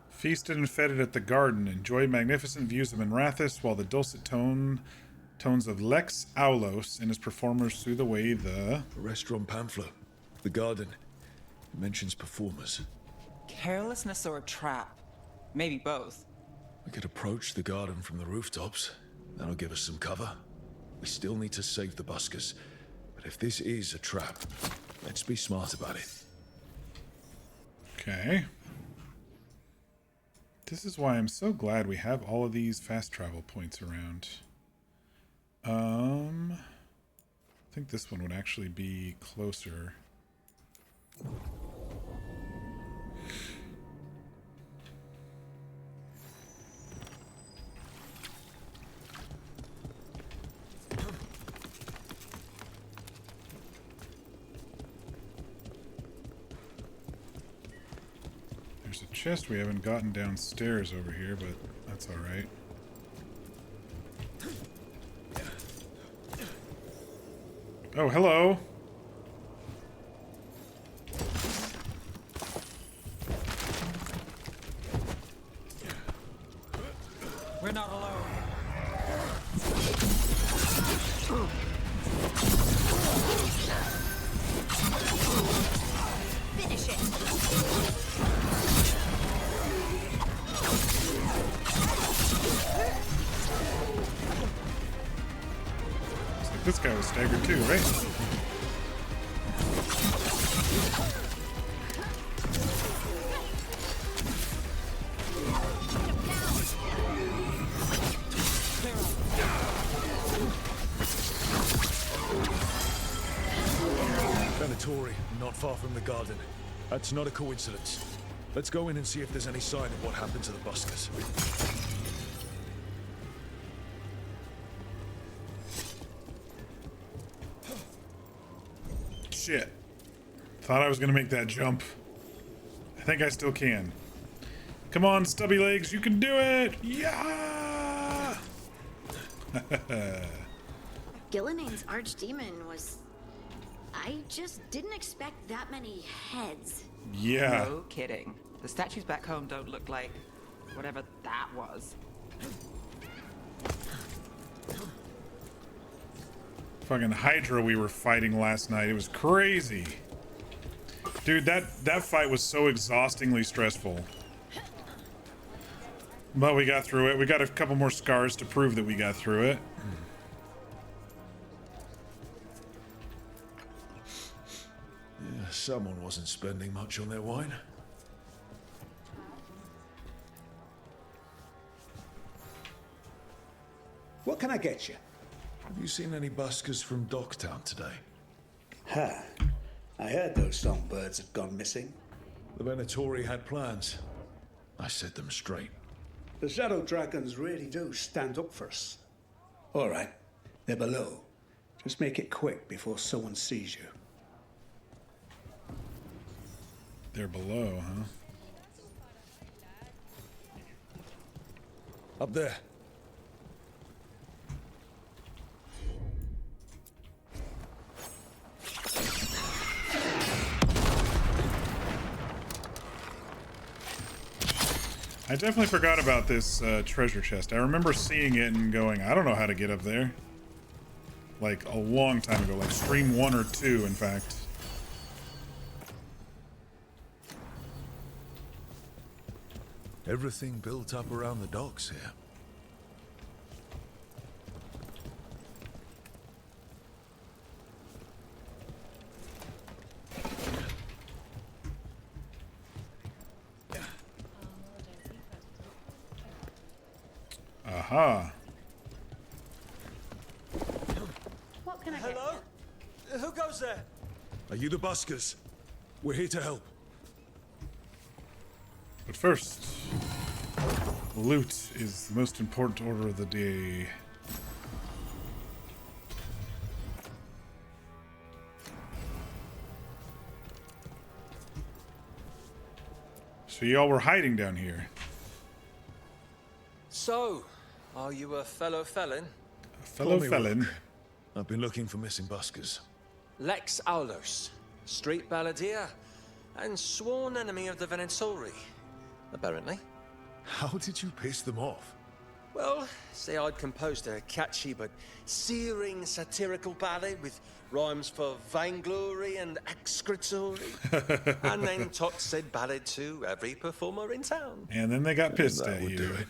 Feasted and feted at the garden. Enjoy magnificent views of Minrathous while the dulcet tones of Lex Aulos and his performers soothe away the... Restaurant pamphlet. The garden. It mentions performers. Carelessness or a trap? Maybe both. We could approach the garden from the rooftops. That'll give us some cover. We still need to save the buskers. But if this is a trap, let's be smart about it. Okay. This is why I'm so glad we have all of these fast travel points around. I think this one would actually be closer. There's a chest we haven't gotten downstairs over here, but that's all right. Oh, hello. We're not alone. Finish it. Looks like this guy was staggered too, right? Venatori, not far from the garden. That's not a coincidence. Let's go in and see if there's any sign of what happened to the buskers. Shit. Thought I was gonna make that jump. I think I still can. Come on, stubby legs, you can do it! Yeah! Gillenane's archdemon was... I just didn't expect that many heads. Yeah. No kidding. The statues back home don't look like whatever that was. Fucking Hydra we were fighting last night. It was crazy. Dude, that fight was so exhaustingly stressful. But we got through it. We got a couple more scars to prove that we got through it. Yeah, someone wasn't spending much on their wine. What can I get you? Have you seen any buskers from Docktown today? Huh. I heard those songbirds had gone missing. The Venatori had plans. I set them straight. The Shadow Dragons really do stand up for us. All right, they're below. Just make it quick before someone sees you. They're below, huh? Up there. I definitely forgot about this treasure chest. I remember seeing it and going, I don't know how to get up there. Like a long time ago, like stream 1 or 2, in fact. Everything built up around the docks here. Aha. What can I Hello? Who goes there? Are you the buskers? We're here to help. But first, loot is the most important order of the day. So y'all were hiding down here. So, are you a fellow felon? A fellow Call me felon. Rook. I've been looking for missing buskers. Lex Aulos, street balladeer, and sworn enemy of the Venatori, apparently. How did you piss them off? Well, say I'd composed a catchy but searing satirical ballad with rhymes for vainglory and excretory, and then taught said ballad to every performer in town. And then they got pissed That at would you. do it.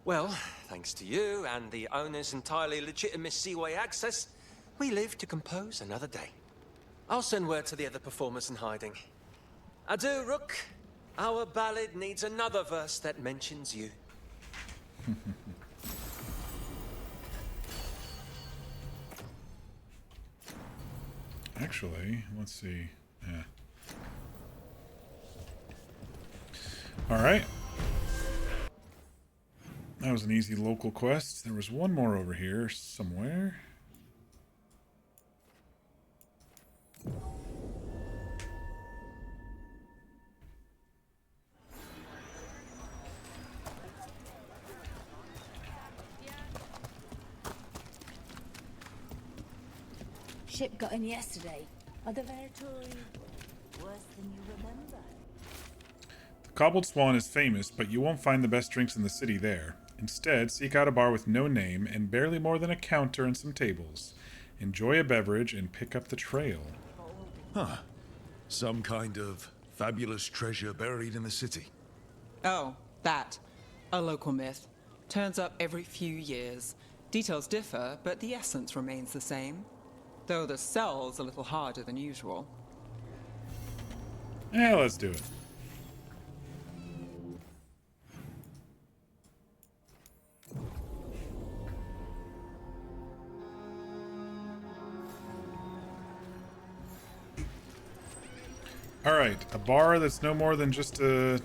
Well, thanks to you and the owner's entirely legitimate seaway access, we live to compose another day. I'll send word to the other performers in hiding. Adieu, Rook. Our ballad needs another verse that mentions you. Actually, let's see. Yeah. All right. That was an easy local quest. There was one more over here somewhere. Ship got in yesterday. Are the Venatori worse than you remember? The Cobbled Swan is famous, but you won't find the best drinks in the city there. Instead, seek out a bar with no name and barely more than a counter and some tables. Enjoy a beverage and pick up the trail. Huh. Some kind of fabulous treasure buried in the city. Oh, that. A local myth. Turns up every few years. Details differ, but the essence remains the same. Though the sell's a little harder than usual. Yeah, let's do it. Alright, a bar that's no more than just a...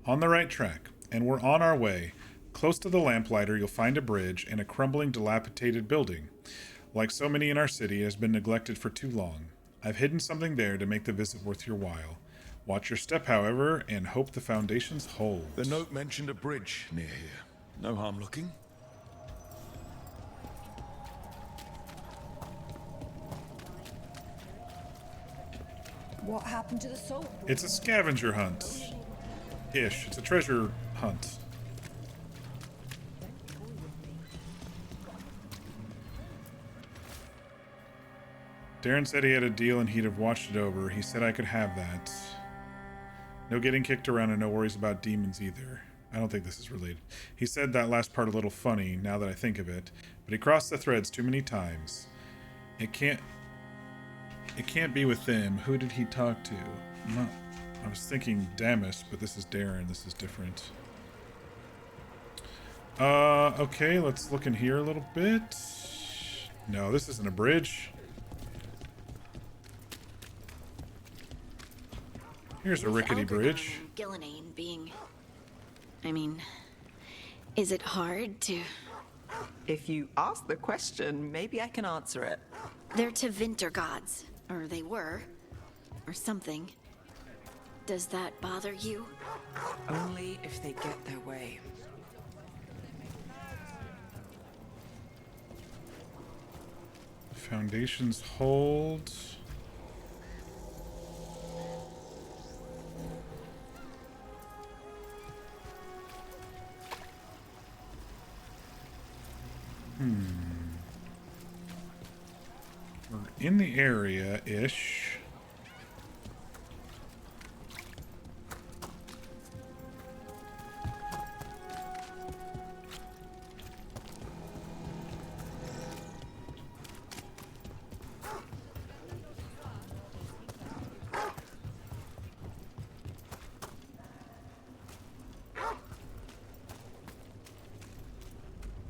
On the right track, and we're on our way. Close to the lamplighter, you'll find a bridge and a crumbling, dilapidated building. Like so many in our city, it has been neglected for too long. I've hidden something there to make the visit worth your while. Watch your step, however, and hope the foundations hold. The note mentioned a bridge near here. No harm looking. What happened to the soul? It's a scavenger hunt. Ish. It's a treasure hunt. Darren said he had a deal and he'd have watched it over. He said I could have that. No getting kicked around and no worries about demons either. I don't think this is related. He said that last part a little funny, now that I think of it, but he crossed the threads too many times. It can't be with them. Who did he talk to? I was thinking Damus, but this is Darren. This is different. Okay, let's look in here a little bit. No, this isn't a bridge. Here's a rickety bridge. Gillinane being... I mean, is it hard to... If you ask the question, maybe I can answer it. They're Tevinter gods. Or they were. Or something. Does that bother you? Only if they get their way. Foundations hold. We're in the area-ish.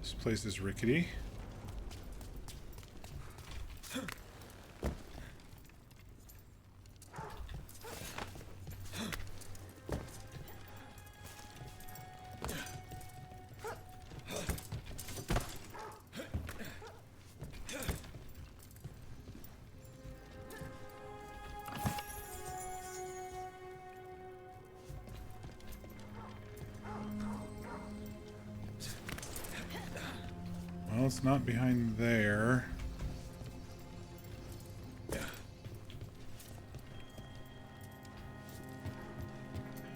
This place is rickety. Well, it's not behind there.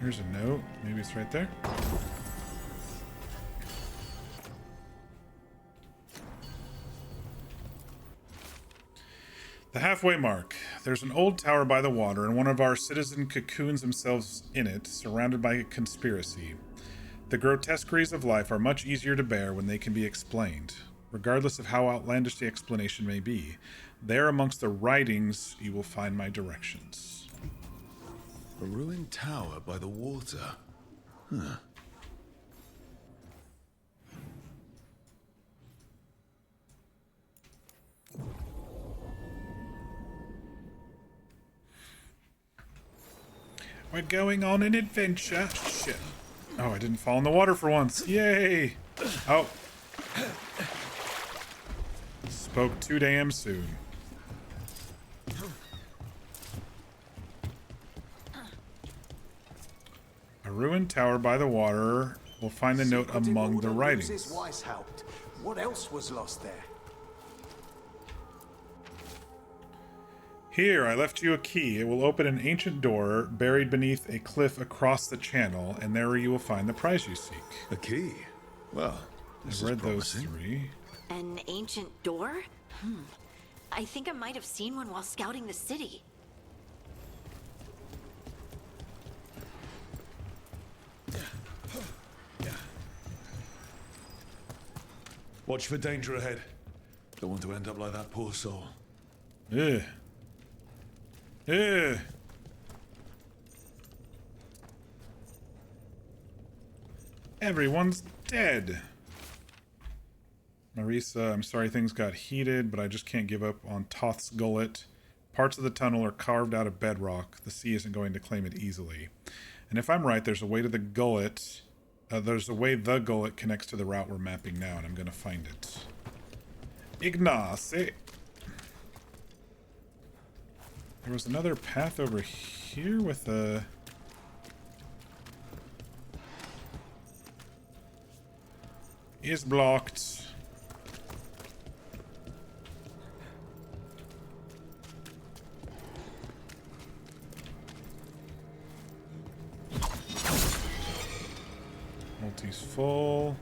Here's a note. Maybe it's right there. The halfway mark. There's an old tower by the water, and one of our citizen cocoons themselves in it, surrounded by a conspiracy. The grotesqueries of life are much easier to bear when they can be explained, regardless of how outlandish the explanation may be. There amongst the writings you will find my directions. A ruined tower by the water. Huh. We're going on an adventure. Shit. Oh, I didn't fall in the water for once. Yay! Oh. Spoke too damn soon. A ruined tower by the water. We'll find the note among the writings. What else was lost there? Here, I left you a key. It will open an ancient door buried beneath a cliff across the channel, and there you will find the prize you seek. A key? Well, I've read those three. An ancient door? I think I might have seen one while scouting the city. Watch for danger ahead. Don't want to end up like that poor soul. Ugh. Ugh. Everyone's dead. Marisa, I'm sorry things got heated, but I just can't give up on Toth's gullet. Parts of the tunnel are carved out of bedrock. The sea isn't going to claim it easily. And if I'm right, there's a way to the gullet. There's a way the gullet connects to the route we're mapping now, and I'm going to find it. Ignace. There was another path over here with a... is blocked. Multi's full.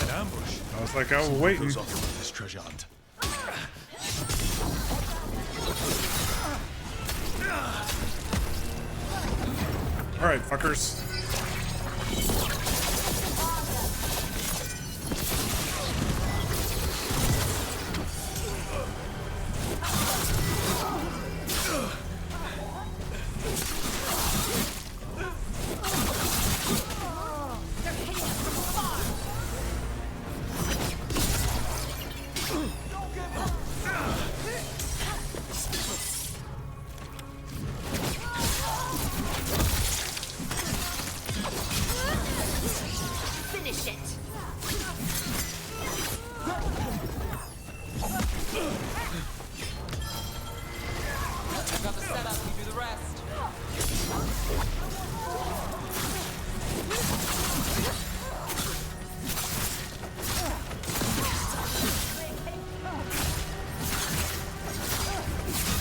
An ambush. I was like, I was waiting. This treasure hunt. All right, fuckers.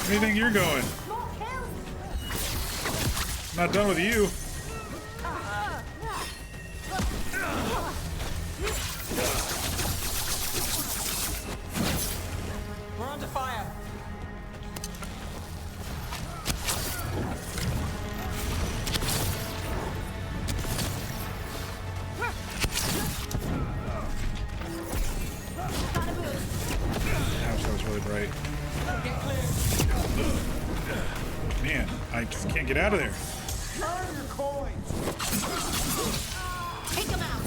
Where do you think you're going? Not done with you. We're under fire. Ouch, that was really bright. Man, I just can't get out of there. Earn your coins! Take him out!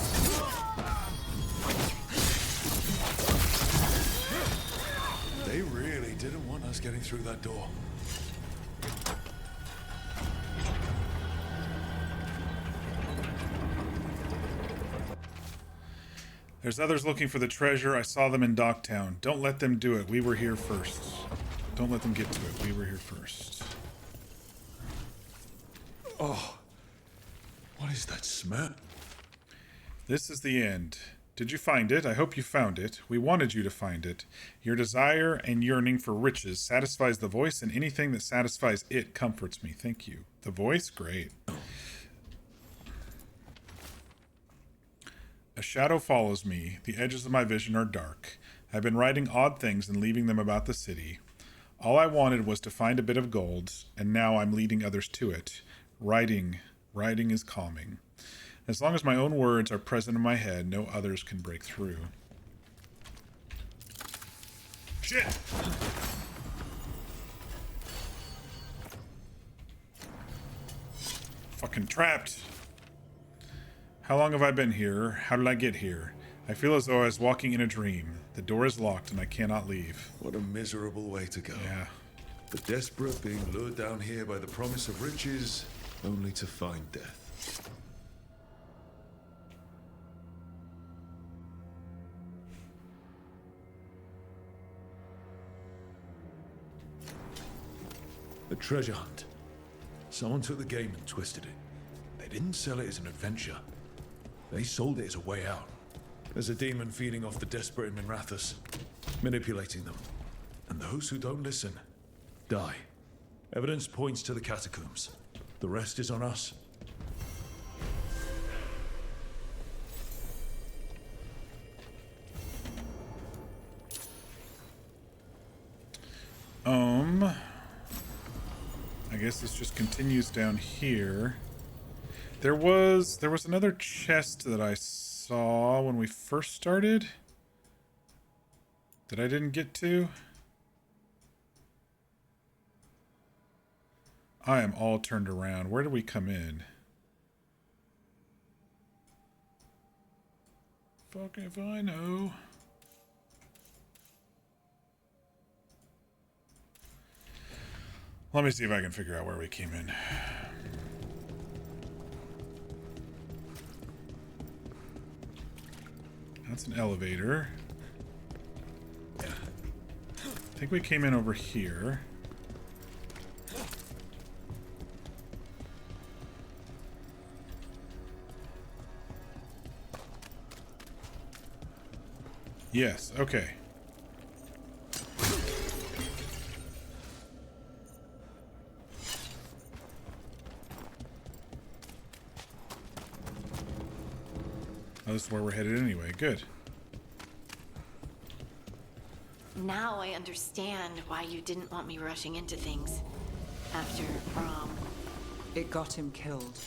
They really didn't want us getting through that door. There's others looking for the treasure. I saw them in Docktown. Don't let them do it. We were here first. Don't let them get to it. We were here first. Oh, what is that smell? This is the end. Did you find it? I hope you found it. We wanted you to find it. Your desire and yearning for riches satisfies the voice, and anything that satisfies it comforts me. Thank you. The voice? Great. A shadow follows me. The edges of my vision are dark. I've been writing odd things and leaving them about the city. All I wanted was to find a bit of gold, and now I'm leading others to it. Writing is calming. As long as my own words are present in my head, no others can break through. Shit! Fucking trapped. How long have I been here? How did I get here? I feel as though I was walking in a dream. The door is locked and I cannot leave. What a miserable way to go. Yeah. The desperate being lured down here by the promise of riches, only to find death. A treasure hunt. Someone took the game and twisted it. They didn't sell it as an adventure. They sold it as a way out. There's a demon feeding off the desperate in Minrathous, manipulating them. And those who don't listen, die. Evidence points to the catacombs. The rest is on us. I guess this just continues down here. There was another chest that I saw when we first started that I didn't get to. I am all turned around. Where did we come in? Fuck if I know. Let me see if I can figure out where we came in. That's an elevator. I think we came in over here. Yes, okay. Oh, this is where we're headed anyway. Good. Now I understand why you didn't want me rushing into things. After Brom. It got him killed.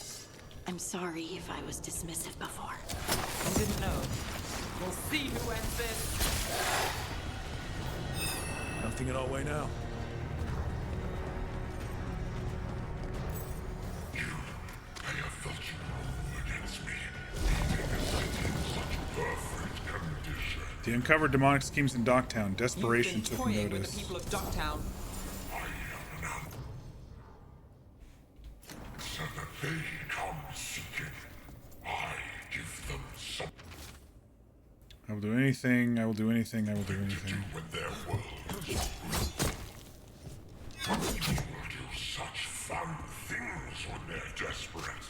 I'm sorry if I was dismissive before. You didn't know. We'll see who ends this. Nothing in our way now. I have felt you rule against me, leaving the city in such perfect condition. The uncovered demonic schemes in Docktown. Desperation You've been took toying with notice. the people of Ducktown. So that they come seeking, I give them some. I will do anything. I will do anything. I will do anything. When their world is ruined. You will do such fun things when they're desperate.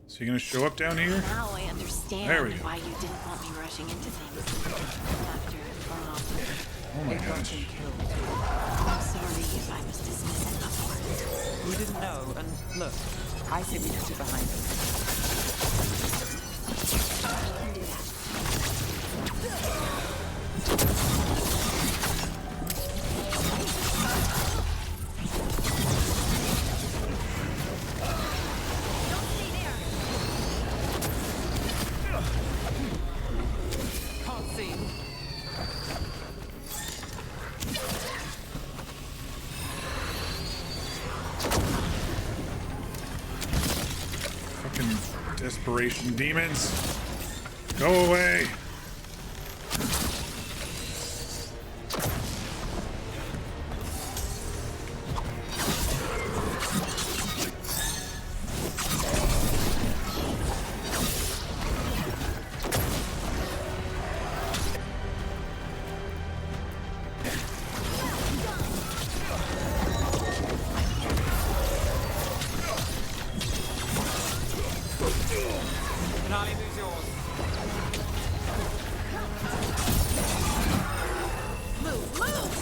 So you're gonna show up down here? Now I understand There we go. why you didn't want me rushing into things. After Brom. Oh my gosh. I'm sorry if I and look, I say we put it behind us. Can't see. Fucking desperation demons. Go away. Finale, lose yours. Move, move!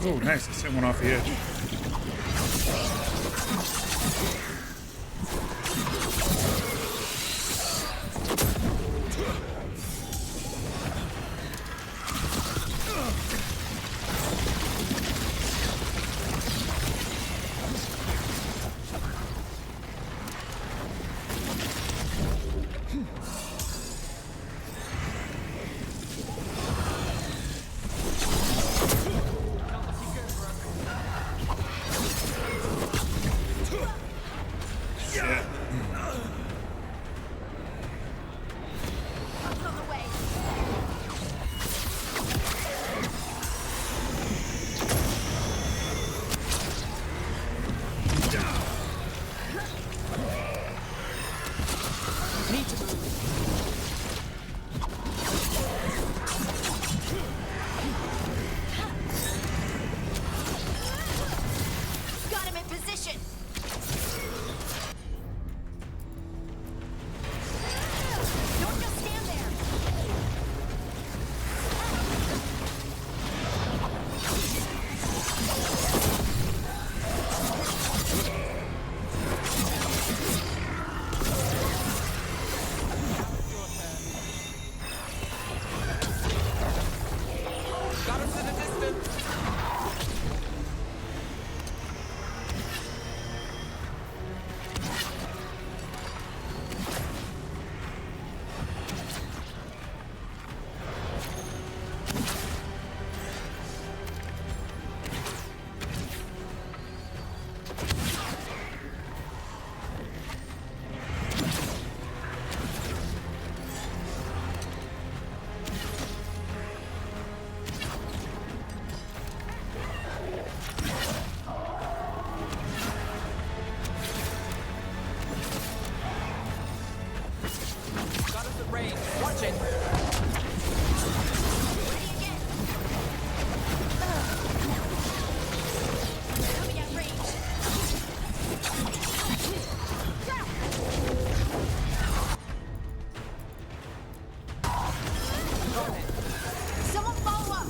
Oh, nice. I sent one off the edge. Need to move. Got him in position! Don't just stand there! Got us in the distance. Got us at range. Watch it. Coming at range. Someone follow up!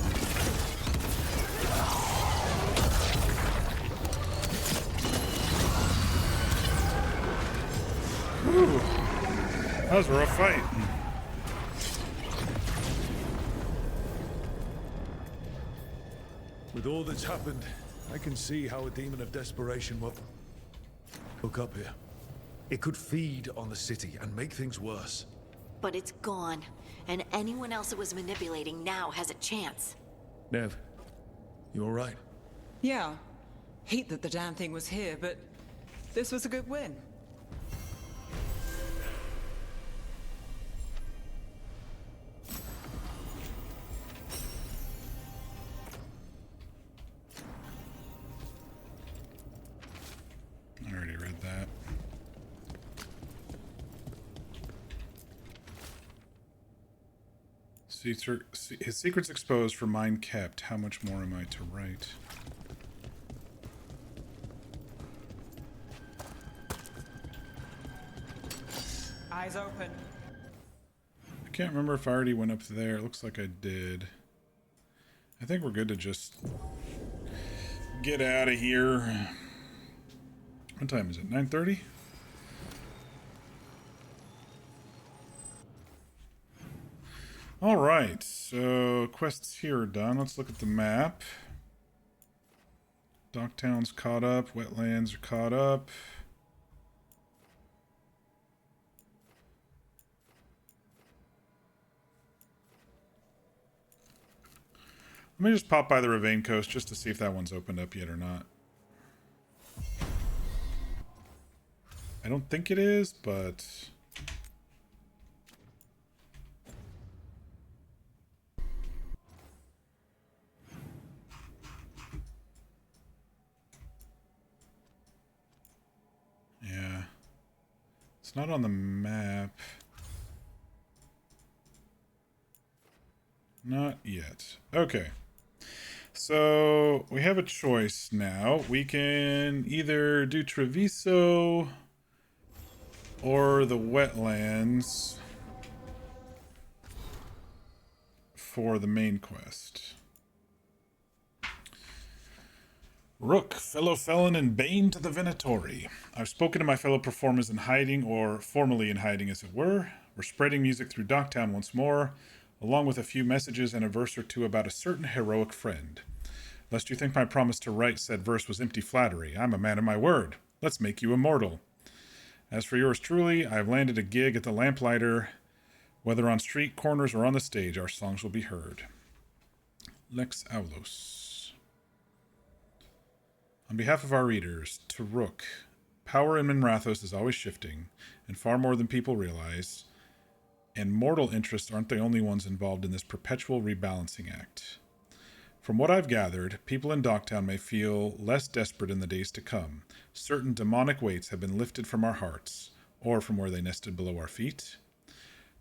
Whew. That was a rough fight. With all that's happened, I can see how a demon of desperation will look up here. It could feed on the city and make things worse. But it's gone, and anyone else it was manipulating now has a chance. Nev, you all right? Yeah. Hate that the damn thing was here, but this was a good win. I already read that. His secret's exposed, for mine kept. How much more am I to write? Eyes open. I can't remember if I already went up there. It looks like I did. I think we're good to just get out of here. What time is it? 9:30? Alright, so quests here are done. Let's look at the map. Docktown's caught up. Wetlands are caught up. Let me just pop by the Ravane Coast just to see if that one's opened up yet or not. I don't think it is, but... yeah. It's not on the map. Not yet. Okay. So, we have a choice now. We can either do Treviso or the wetlands for the main quest. Rook, fellow felon and bane to the Venatori. I've spoken to my fellow performers in hiding, or formerly in hiding as it were. We're spreading music through Docktown once more, along with a few messages and a verse or two about a certain heroic friend. Lest you think my promise to write said verse was empty flattery, I'm a man of my word. Let's make you immortal. As for yours truly, I have landed a gig at the Lamplighter. Whether on street corners or on the stage, our songs will be heard. Lex Aulos. On behalf of our readers, to Rook, power in Minrathos is always shifting, and far more than people realize, and mortal interests aren't the only ones involved in this perpetual rebalancing act. From what I've gathered, people in Docktown may feel less desperate in the days to come. Certain demonic weights have been lifted from our hearts, or from where they nested below our feet.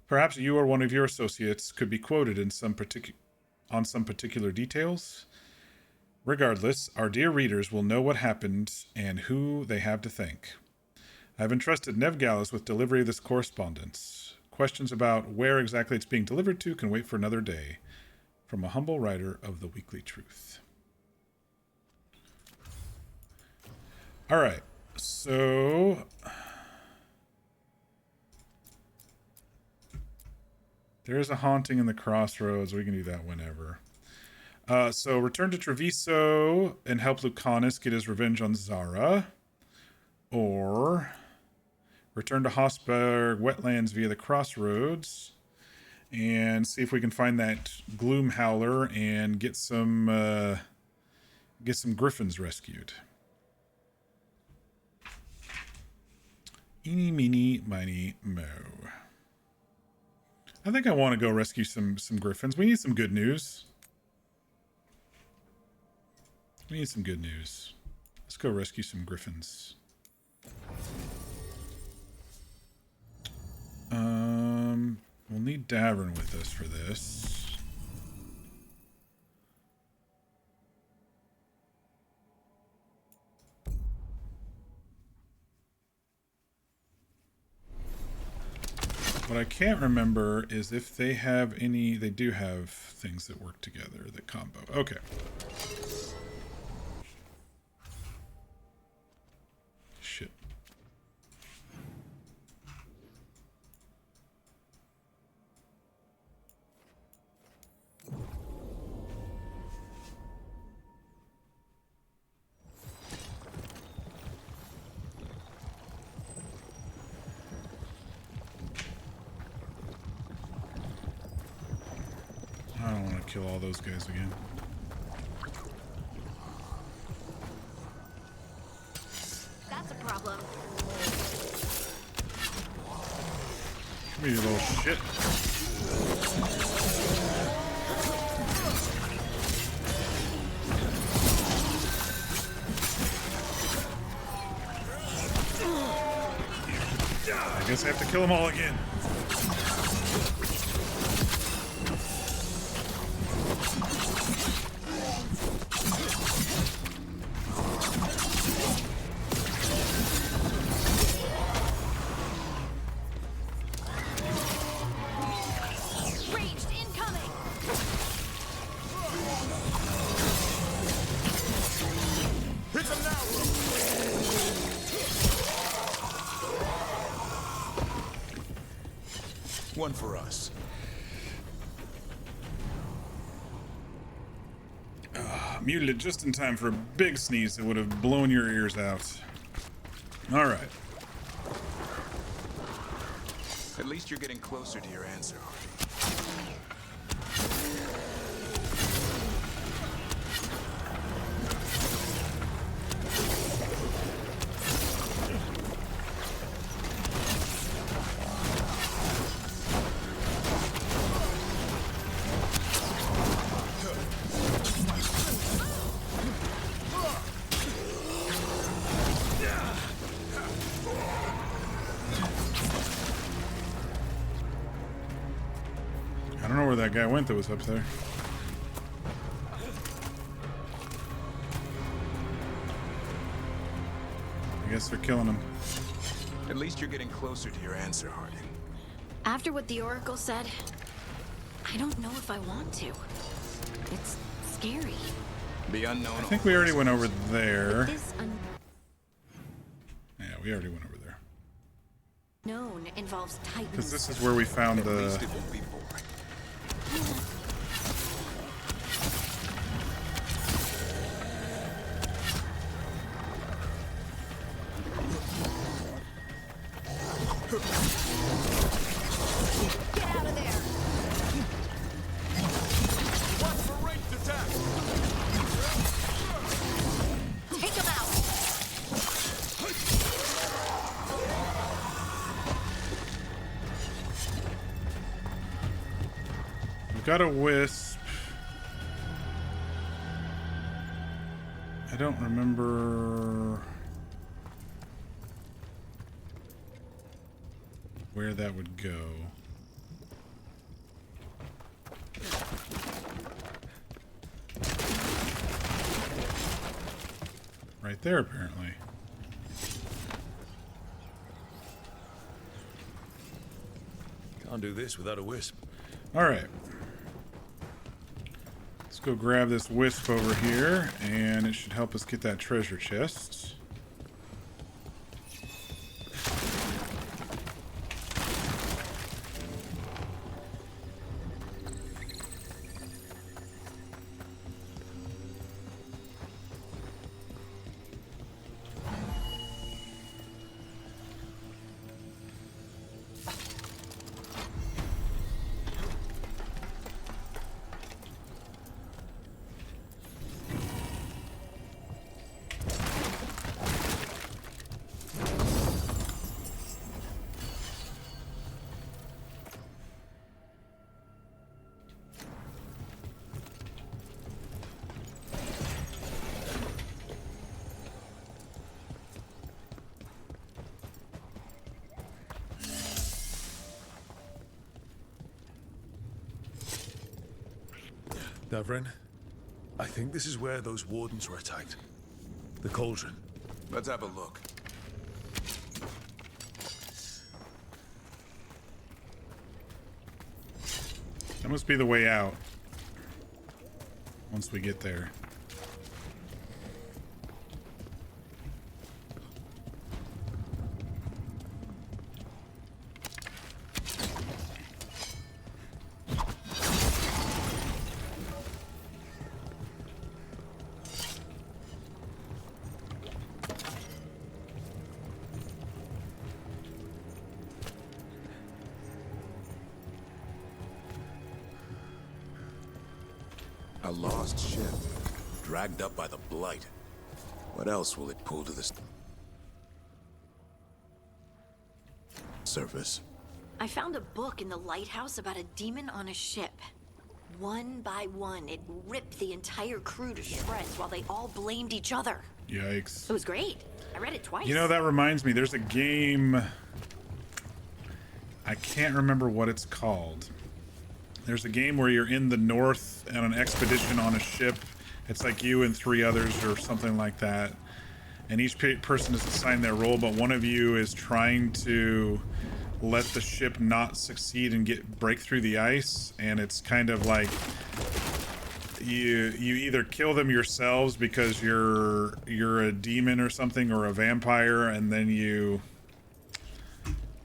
Perhaps you or one of your associates could be quoted in on some particular details. Regardless, our dear readers will know what happened and who they have to thank. I have entrusted Nev Gallus with delivery of this correspondence. Questions about where exactly it's being delivered to can wait for another day. From a humble writer of the Weekly Truth. Alright, so... there's a haunting in the crossroads. We can do that whenever. So return to Treviso and help Lucanus get his revenge on Zara. Or return to Hossberg Wetlands via the crossroads and see if we can find that Gloom Howler and get some griffins rescued. Eeny, meeny, miny, mo. I think I want to go rescue some griffins. We need some good news. We need some good news. Let's go rescue some griffins. We'll need Davern with us for this. What I can't remember is if they have any... they do have things that work together, that combo. Okay. Shit. I don't want to kill all those guys again. problem. Come here, you little shit. I guess I have to kill them all again. Ranged incoming! Hit them now! One for us. Muted it just in time for a big sneeze that would have blown your ears out. All right. At least you're getting closer to your answer. I don't know where that guy went that was up there. I guess they're killing him. At least you're getting closer to your answer, Harding. After what the Oracle said, I don't know if I want to. It's scary. The unknown. I think we already went over there. This Yeah, we already went over there. unknown involves titans. Because this is where we found At least the... it won't be boring. Get out of there! Watch for ranged attack! Take him out! We've got a wisp. I don't remember where that would go. Right there, apparently. Can't do this without a wisp. All right. Let's go grab this wisp over here, and it should help us get that treasure chest. Davrin, I think this is where those wardens were attacked. The Cauldron. Let's have a look. That must be the way out. Once we get there. A lost ship, dragged up by the Blight. What else will it pull to this? surface. I found a book in the lighthouse about a demon on a ship. One by one, it ripped the entire crew to shreds while they all blamed each other. Yikes. It was great. I read it twice. You know, that reminds me, there's a game, I can't remember what it's called. There's a game where you're in the north on an expedition on a ship. It's like you and 3 others or something like that. And each person is assigned their role, but one of you is trying to let the ship not succeed and break through the ice. And it's kind of like you either kill them yourselves because you're a demon or something, or a vampire, and then you,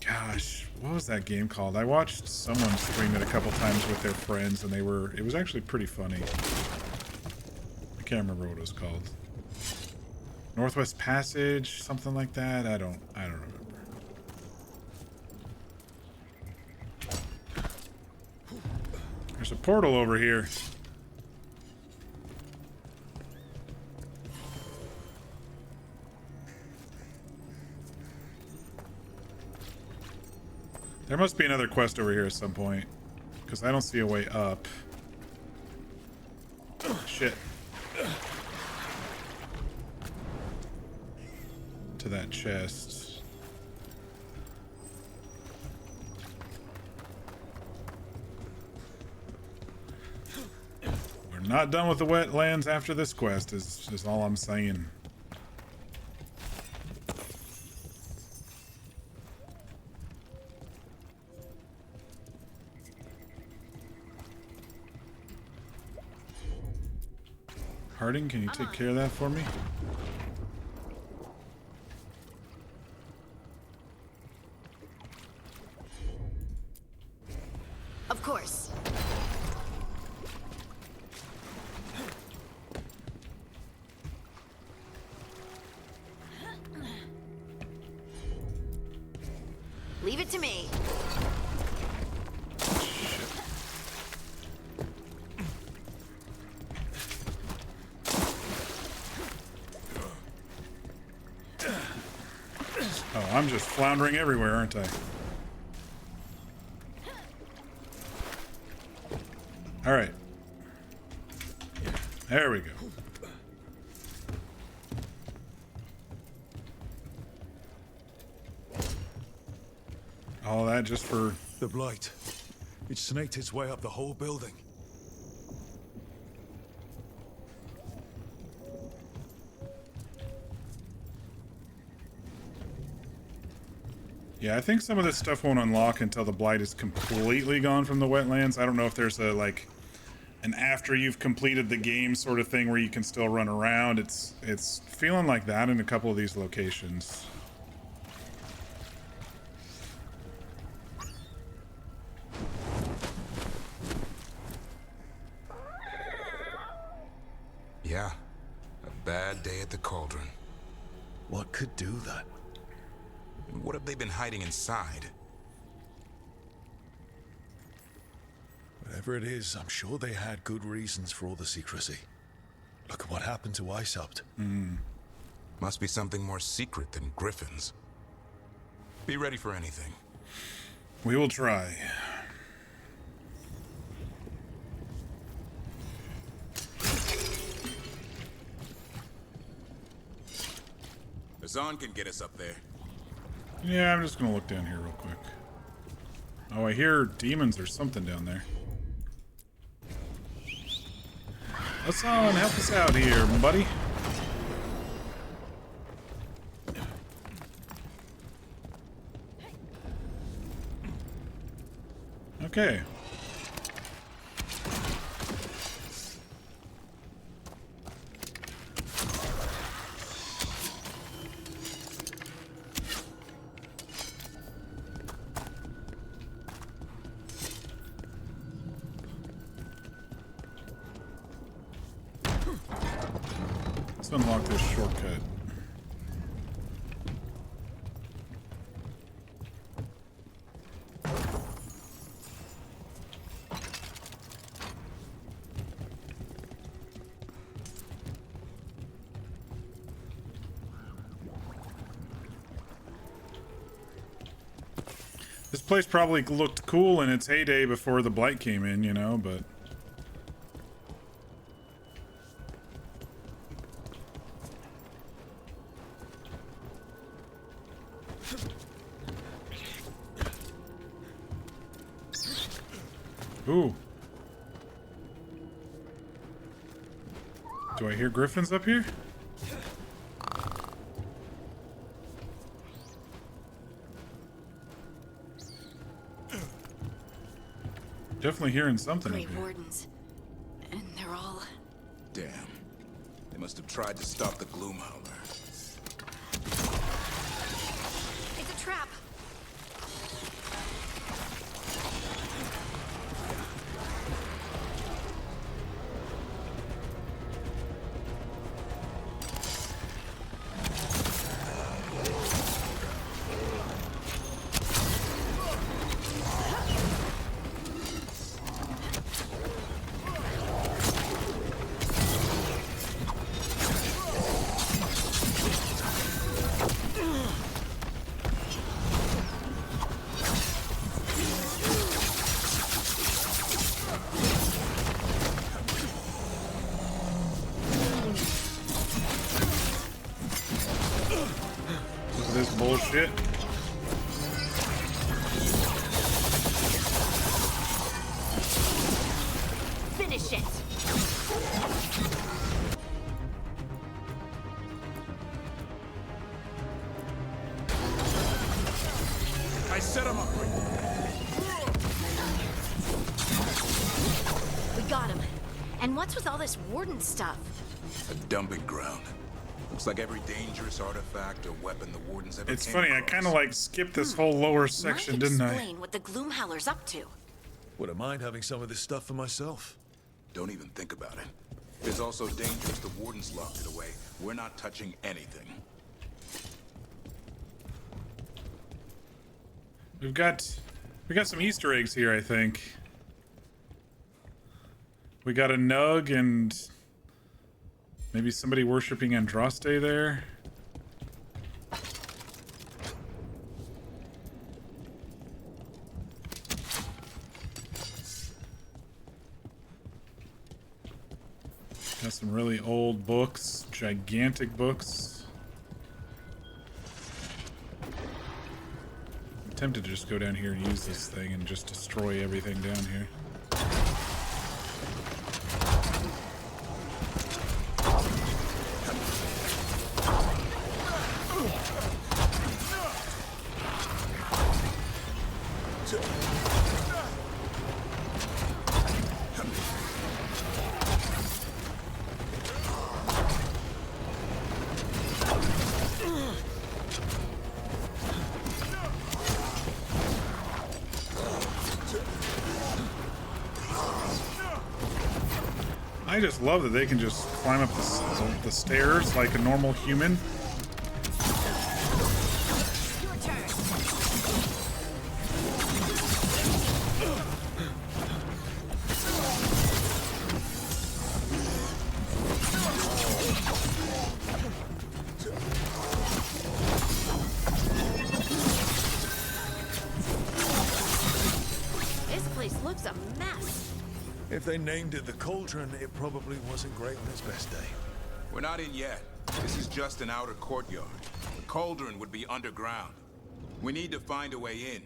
gosh, what was that game called? I watched someone stream it a couple times with their friends, and it was actually pretty funny. I can't remember what it was called. Northwest Passage, something like that. I don't remember. There's a portal over here. There must be another quest over here at some point, because I don't see a way up. Shit. To that chest. We're not done with the wetlands after this quest, is all I'm saying. Harding, can you take care of that for me? Of course. Leave it to me. Oh, I'm just floundering everywhere, aren't I? All right. There we go. All that just for... The blight. It snaked its way up the whole building. Yeah, I think some of this stuff won't unlock until the blight is completely gone from the wetlands. I don't know if there's a, like, an after you've completed the game sort of thing where you can still run around. It's feeling like that in a couple of these locations. Yeah, a bad day at the Cauldron. What could do that? What have they been hiding inside? Whatever it is, I'm sure they had good reasons for all the secrecy. Look at what happened to Icehopt. Must be something more secret than griffins. Be ready for anything. We will try. Azan can get us up there. Yeah, I'm just gonna look down here real quick. Oh, I hear demons or something down there. Hassan, help us out here, buddy. Okay. Let's unlock this shortcut. This place probably looked cool in its heyday before the blight came in, you know, but... Ooh. Do I hear griffins up here? Definitely hearing something up Grey here. Wardens. And they're all... Damn. They must have tried to stop the Gloomhowler. It's a trap. This bullshit. Finish it. I set him up. We got him. And what's with all this warden stuff? A dumping ground. Looks like every dangerous artifact or weapon the Wardens ever It's came funny, I across. kind of like skipped this whole lower section, Might didn't I? explain what the Gloomhowler's up to. Wouldn't mind having some of this stuff for myself. Don't even think about it. It's also dangerous. The Wardens locked it away. We're not touching anything. We got some Easter eggs here, I think. We got a Nug and maybe somebody worshipping Andraste there. Got some really old books, gigantic books. I'm tempted to just go down here and use this thing and just destroy everything down here. I just love that they can just climb up the stairs like a normal human. This place looks a mess. If they named it the Cauldron, it probably wasn't great on its best day. We're not in yet. This is just an outer courtyard. The Cauldron would be underground. We need to find a way in.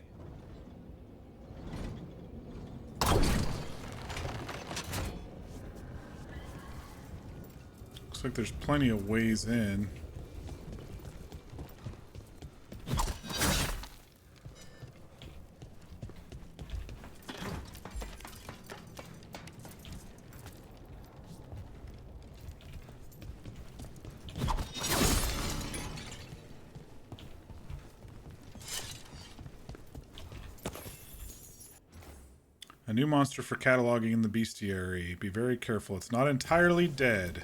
Looks like there's plenty of ways in. A new monster for cataloging in the bestiary. Be very careful. It's not entirely dead.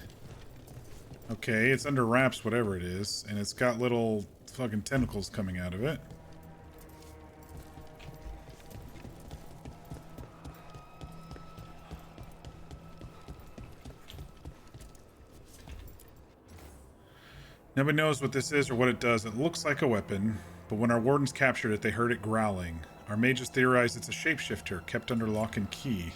Okay, it's under wraps, whatever it is. And it's got little fucking tentacles coming out of it. Nobody knows what this is or what it does. It looks like a weapon, but when our wardens captured it, they heard it growling. Our mages theorize it's a shapeshifter kept under lock and key.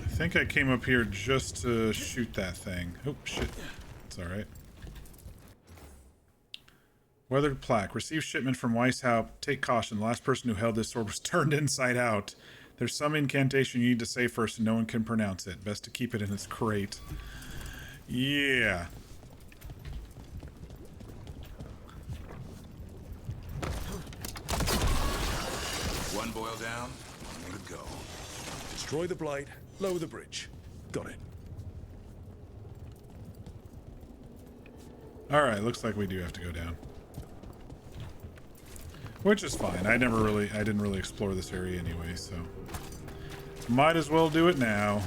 I think I came up here just to shoot that thing. Oh, shit. It's alright. Weathered plaque. Received shipment from Weishaupt. Take caution. The last person who held this sword was turned inside out. There's some incantation you need to say first and no one can pronounce it. Best to keep it in its crate. Yeah. One boil down, one more to go. Destroy the blight, lower the bridge. Got it. Alright, looks like we do have to go down. Which is fine. I didn't really explore this area anyway, so might as well do it now.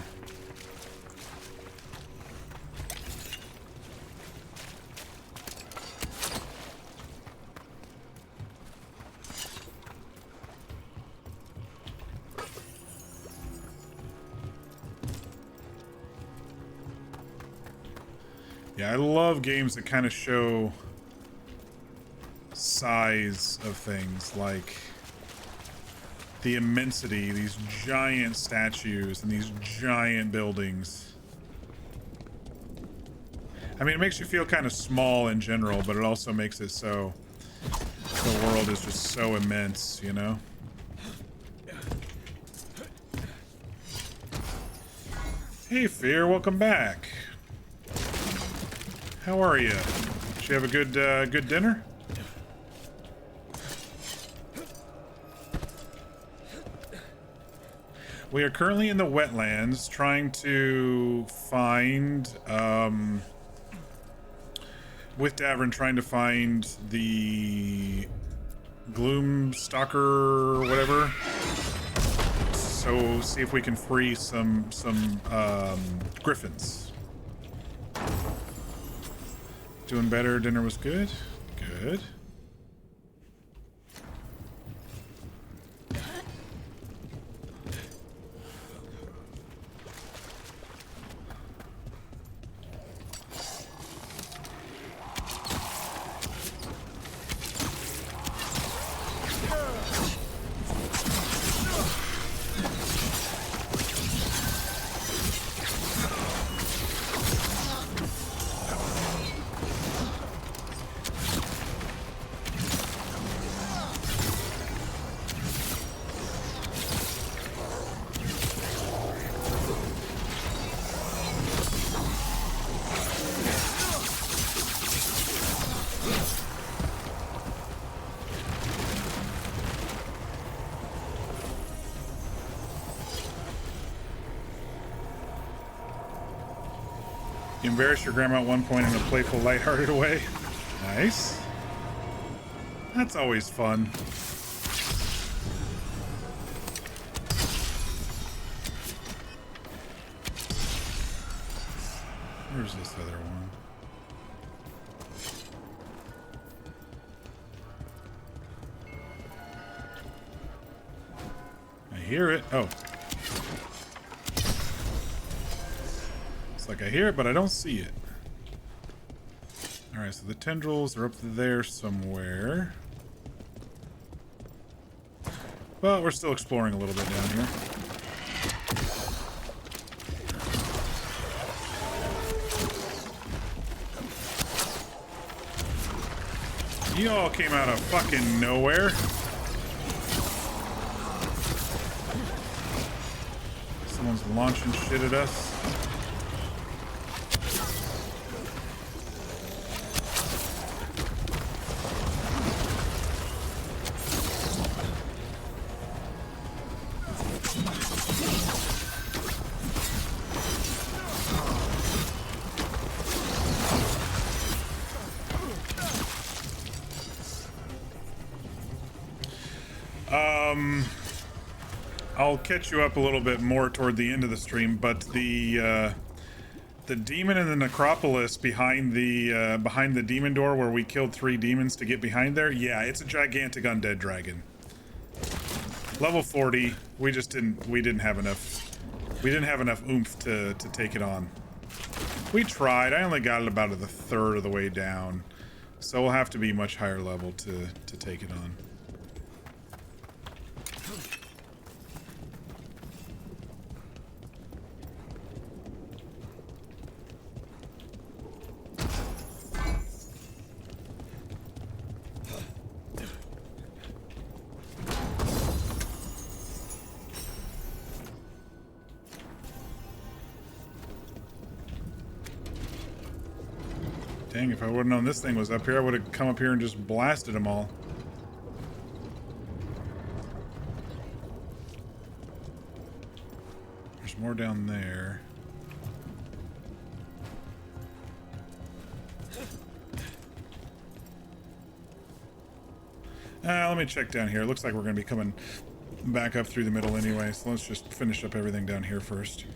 Yeah, I love games that kind of show size of things, like the immensity, these giant statues and these giant buildings. I mean, it makes you feel kind of small in general, but it also makes it so the world is just so immense, you know? Hey, Fear, welcome back. How are you? Did you have a good dinner? We are currently in the wetlands trying to find, with Davern trying to find the Gloomstalker or whatever. So see if we can free some griffins. Doing better. Dinner was good. Good. You embarrassed your grandma at one point in a playful, lighthearted way. Nice. That's always fun. Where's this other one? I hear it. Oh. It's like I hear it, but I don't see it. Alright, so the tendrils are up there somewhere. But we're still exploring a little bit down here. You all came out of fucking nowhere. Someone's launching shit at us. I'll catch you up a little bit more toward the end of the stream, but the demon in the necropolis behind the demon door where we killed 3 demons to get behind there, yeah, it's a gigantic undead dragon. Level 40. We didn't have enough oomph to take it on. We tried. I only got it about a third of the way down, so we'll have to be much higher level to take it on. Dang, if I would have known this thing was up here, I would have come up here and just blasted them all. There's more down there. Let me check down here. It looks like we're going to be coming back up through the middle anyway, so let's just finish up everything down here first.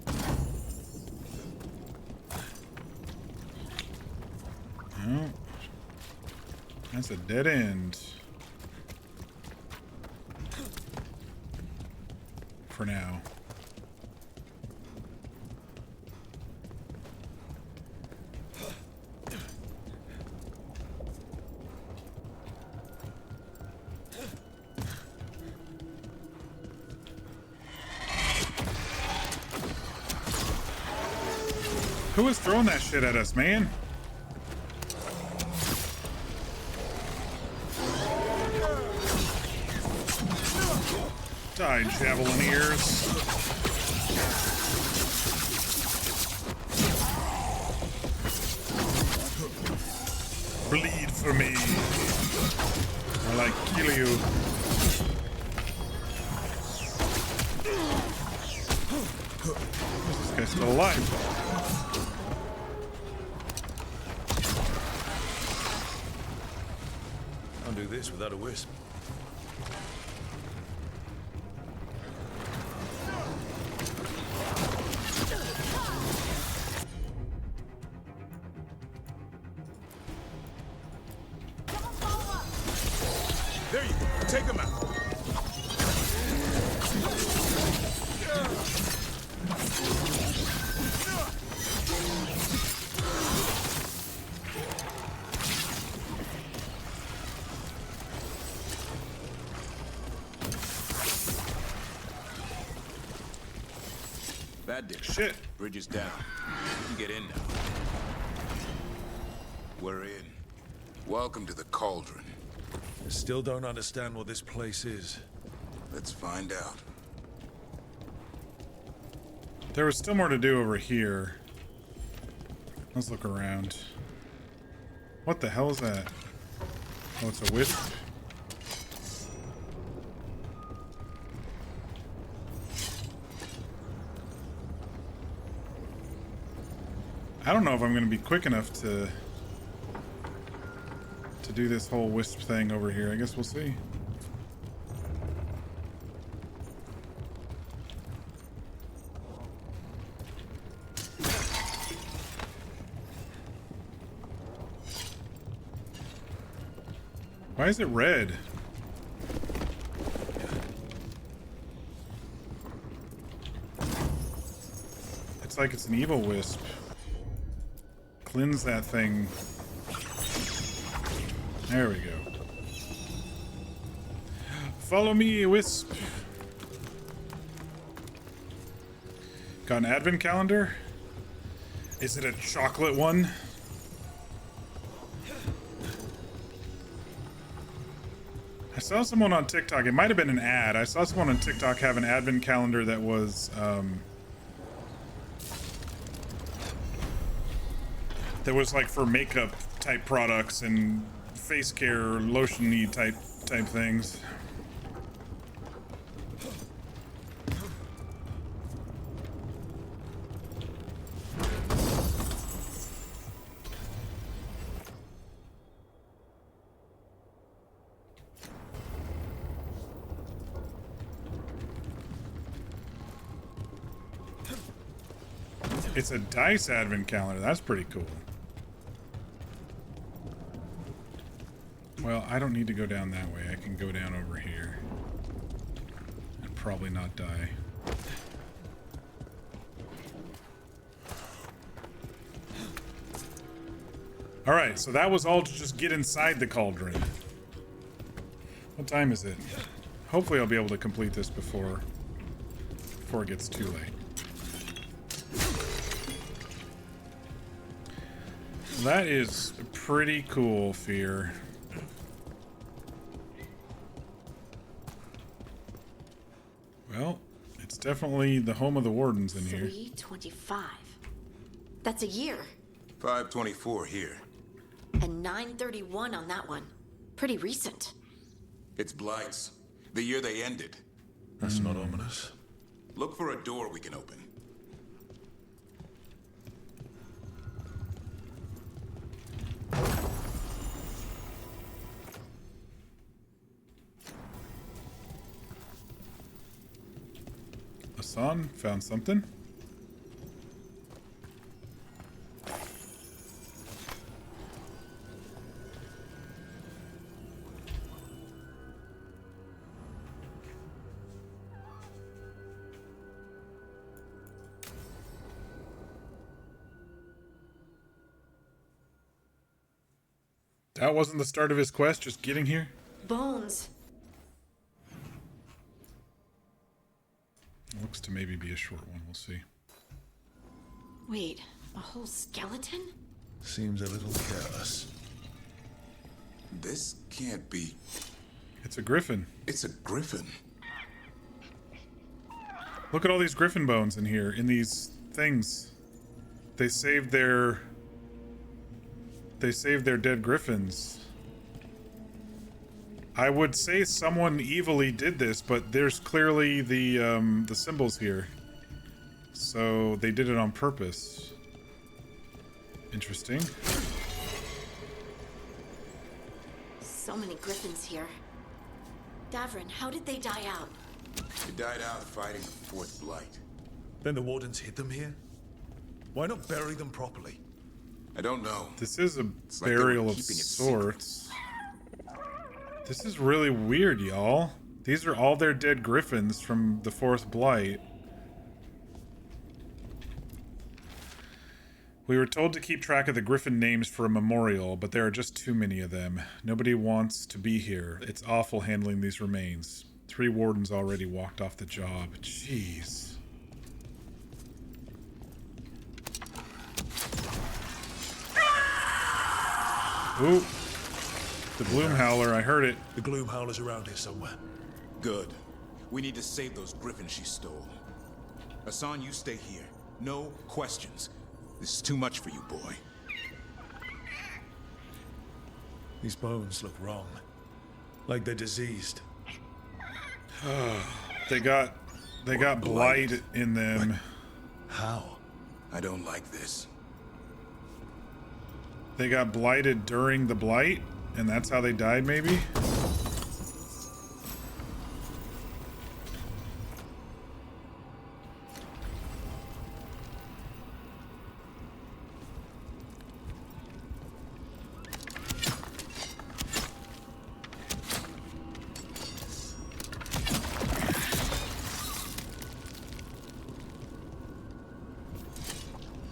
Oh, that's a dead end. For now. Who was throwing that shit at us, man? Die, javelin ears. Bleed for me, or I kill you. This guy's still alive. Can't do this without a wisp. There you go. Take him out. Bad dick. Shit. Bridge is down. You can get in now. We're in. Welcome to the Cauldron. I still don't understand what this place is. Let's find out. There was still more to do over here. Let's look around. What the hell is that? Oh, it's a wisp. I don't know if I'm going to be quick enough to do this whole wisp thing over here. I guess we'll see. Why is it red? It's like it's an evil wisp. Cleanse that thing. There we go. Follow me, wisp. Got an advent calendar? Is it a chocolate one? I saw someone on TikTok, it might have been an ad. I saw someone on TikTok have an advent calendar that was, like for makeup type products and face care, lotion-y type things. It's a dice advent calendar. That's pretty cool. Well, I don't need to go down that way. I can go down over here. And probably not die. Alright, so that was all to just get inside the cauldron. What time is it? Hopefully I'll be able to complete this before it gets too late. That is pretty cool, Fear. Well, it's definitely the home of the wardens in here. 325. That's a year. 524 here. And 931 on that one. Pretty recent. It's Blight's. The year they ended. That's not ominous. Look for a door we can open. Hassan found something. That wasn't the start of his quest, just getting here? Bones. Looks to maybe be a short one, we'll see. Wait, a whole skeleton? Seems a little careless. This can't be... It's a griffin. It's a griffin. Look at all these griffin bones in here, in these things. They saved their dead griffins. I would say someone evilly did this, but there's clearly the symbols here. So they did it on purpose. Interesting. So many griffins here. Davrin, how did they die out? They died out fighting the fourth blight. Then the wardens hid them here? Why not bury them properly? I don't know. This is a It's like they were burial of keeping it sorts. This is really weird, y'all. These are all their dead griffins from the fourth blight. We were told to keep track of the griffin names for a memorial, but there are just too many of them. Nobody wants to be here. It's awful handling these remains. 3 wardens already walked off the job. Jeez. Ooh. The Gloom Howler, I heard it. The Gloom Howler's around here somewhere. Good. We need to save those griffins she stole. Hassan, you stay here. No questions. This is too much for you, boy. These bones look wrong. Like they're diseased. They got blight in them. How? I don't like this. They got blighted during the blight, and that's how they died, maybe?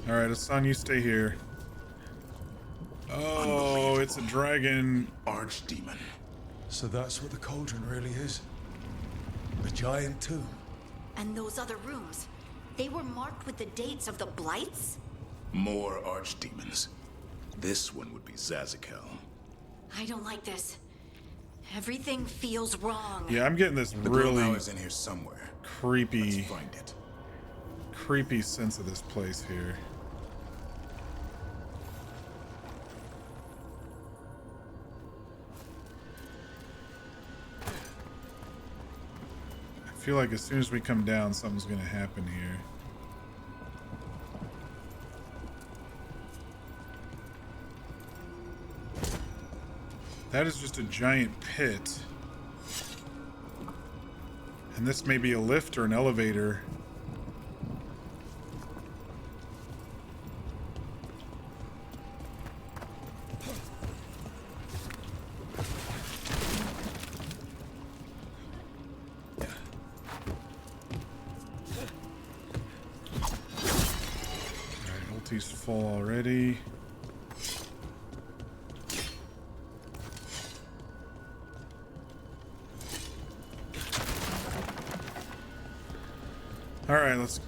Alright, Hassan, you stay here. Oh, it's a dragon. Archdemon. So that's what the cauldron really is? A giant tomb? And those other rooms, they were marked with the dates of the blights? More archdemons. This one would be Zazakel. I don't like this. Everything feels wrong. Yeah, I'm getting this The really is in here somewhere. creepy, Let's find it. creepy sense of this place here. I feel like as soon as we come down, something's gonna happen here. That is just a giant pit. And this may be a lift or an elevator. Alright, ulti's full already. Alright, let's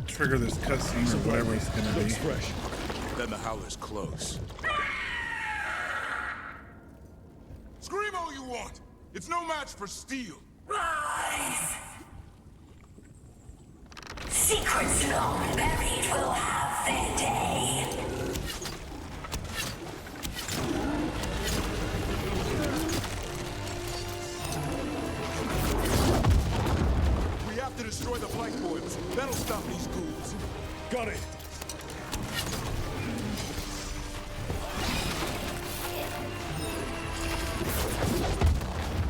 trigger this cutscene or whatever it's gonna be. Looks fresh. Then the howler's close. Scream all you want! It's no match for steel! Rise! Secrets long buried will have their day. We have to destroy the blight boils. That'll stop these ghouls. Got it.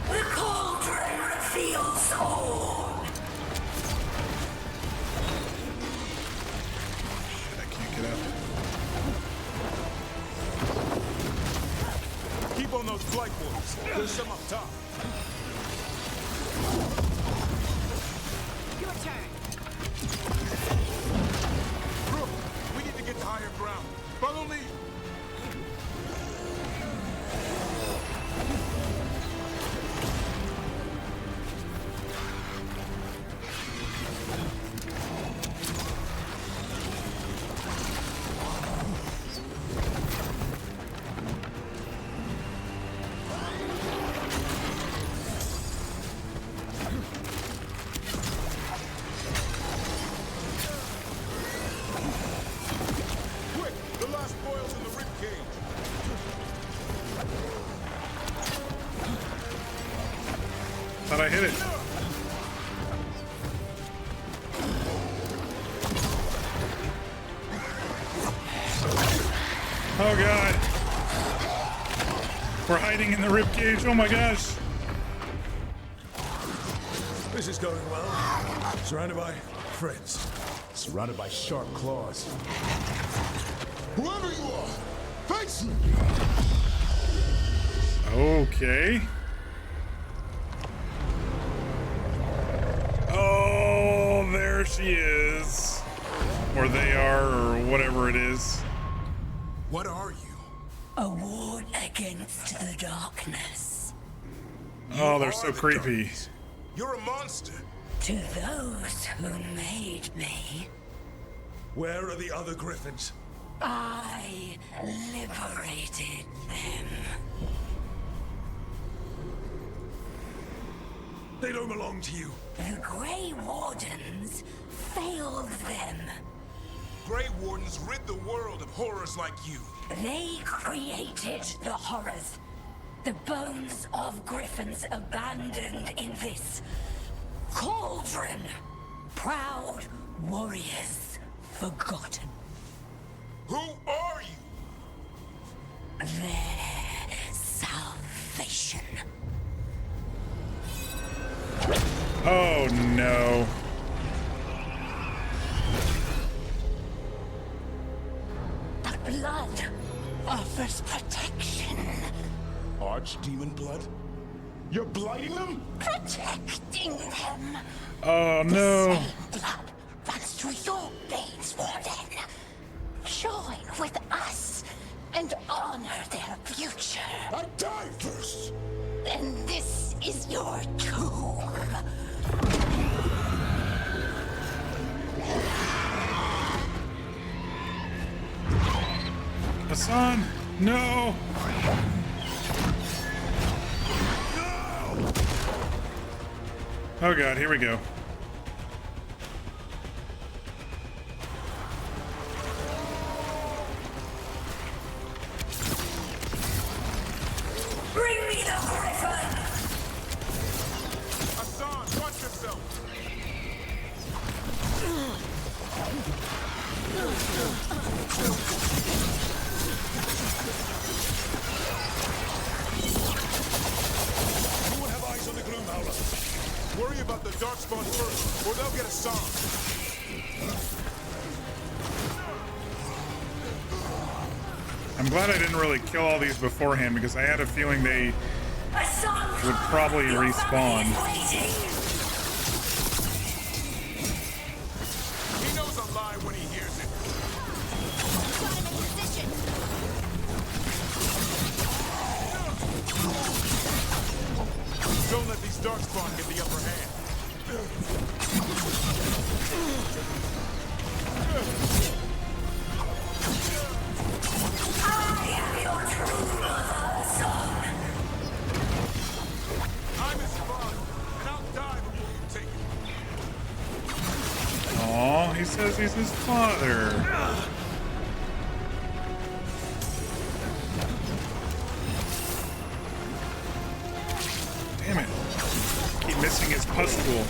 The cauldron reveals all. Shit, I can't get up. Keep on those blight boils. There's some up top. Your turn. Rook, we need to get to higher ground. Follow me. Quick, the last boil's in the rib cage. Thought I hit it. Oh god. We're hiding in the ribcage. Oh my gosh. This is going well. Surrounded by friends. Surrounded by sharp claws. Whoever you are, face me! Okay. Oh, there she is. Or they are, or whatever it is. What are you? A ward against the darkness. Oh, they're so creepy. You're a monster. To those who made me, Where are the other griffins? I liberated them. They don't belong to you. The Grey Wardens failed them. Grey Wardens rid the world of horrors like you. They created the horrors. The bones of griffins abandoned in this cauldron. Proud warriors forgotten. Who are you? Their salvation. Oh no. The blood offers protection. Archdemon blood? You're blighting them? Protecting them. Oh no. The same blood runs through your veins, Warden. Join with us and honor their future. I die first! Then this is your tomb. Hassan, no. Oh god, here we go. Bring me the griffin! Hassan, watch yourself! Anyone have eyes on the gloom howler? Worry about the darkspawn first, or they'll get Hassan. I'm glad I didn't really kill all these beforehand because I had a feeling they would probably respawn. He knows a lie when he hears it. Don't let these darkspawn get the upper hand. I am your true mother, son. I'm his father, and I'll die before you take it. Aw, he says he's his father. Damn it. Keep missing his pustule.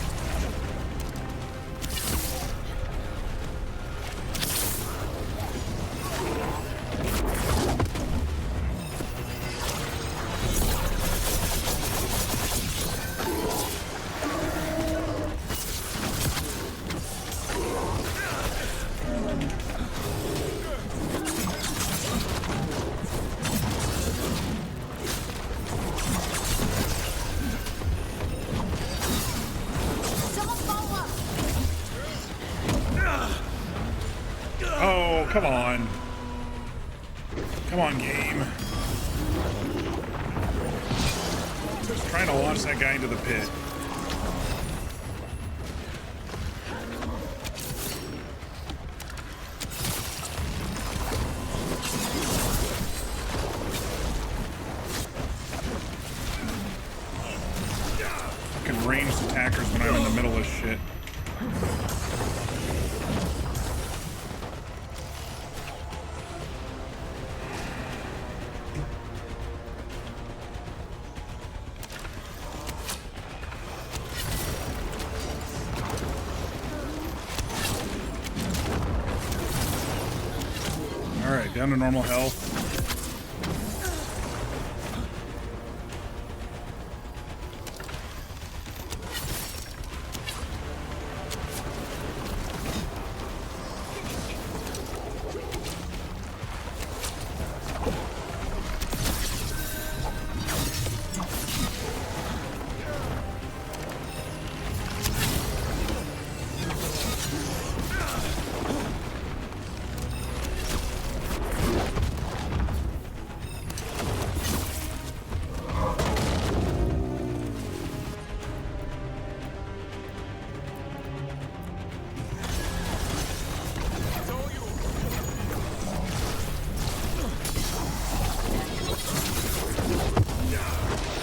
Oh, come on. Come on, game. Just trying to launch that guy into the pit. Fucking ranged attackers when I'm in the middle of shit. Alright, down to normal health.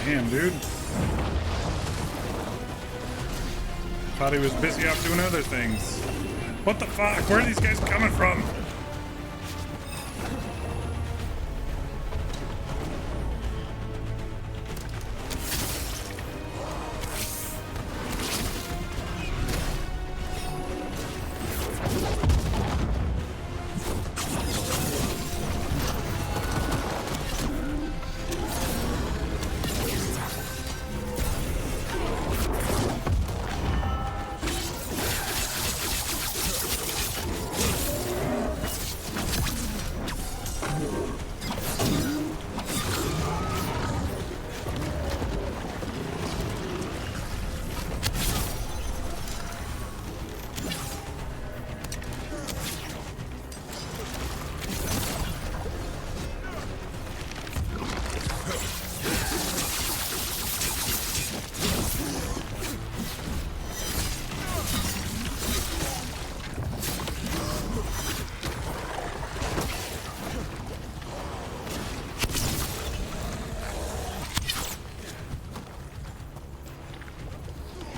Damn, dude. Thought he was busy off doing other things. What the fuck? Where are these guys coming from?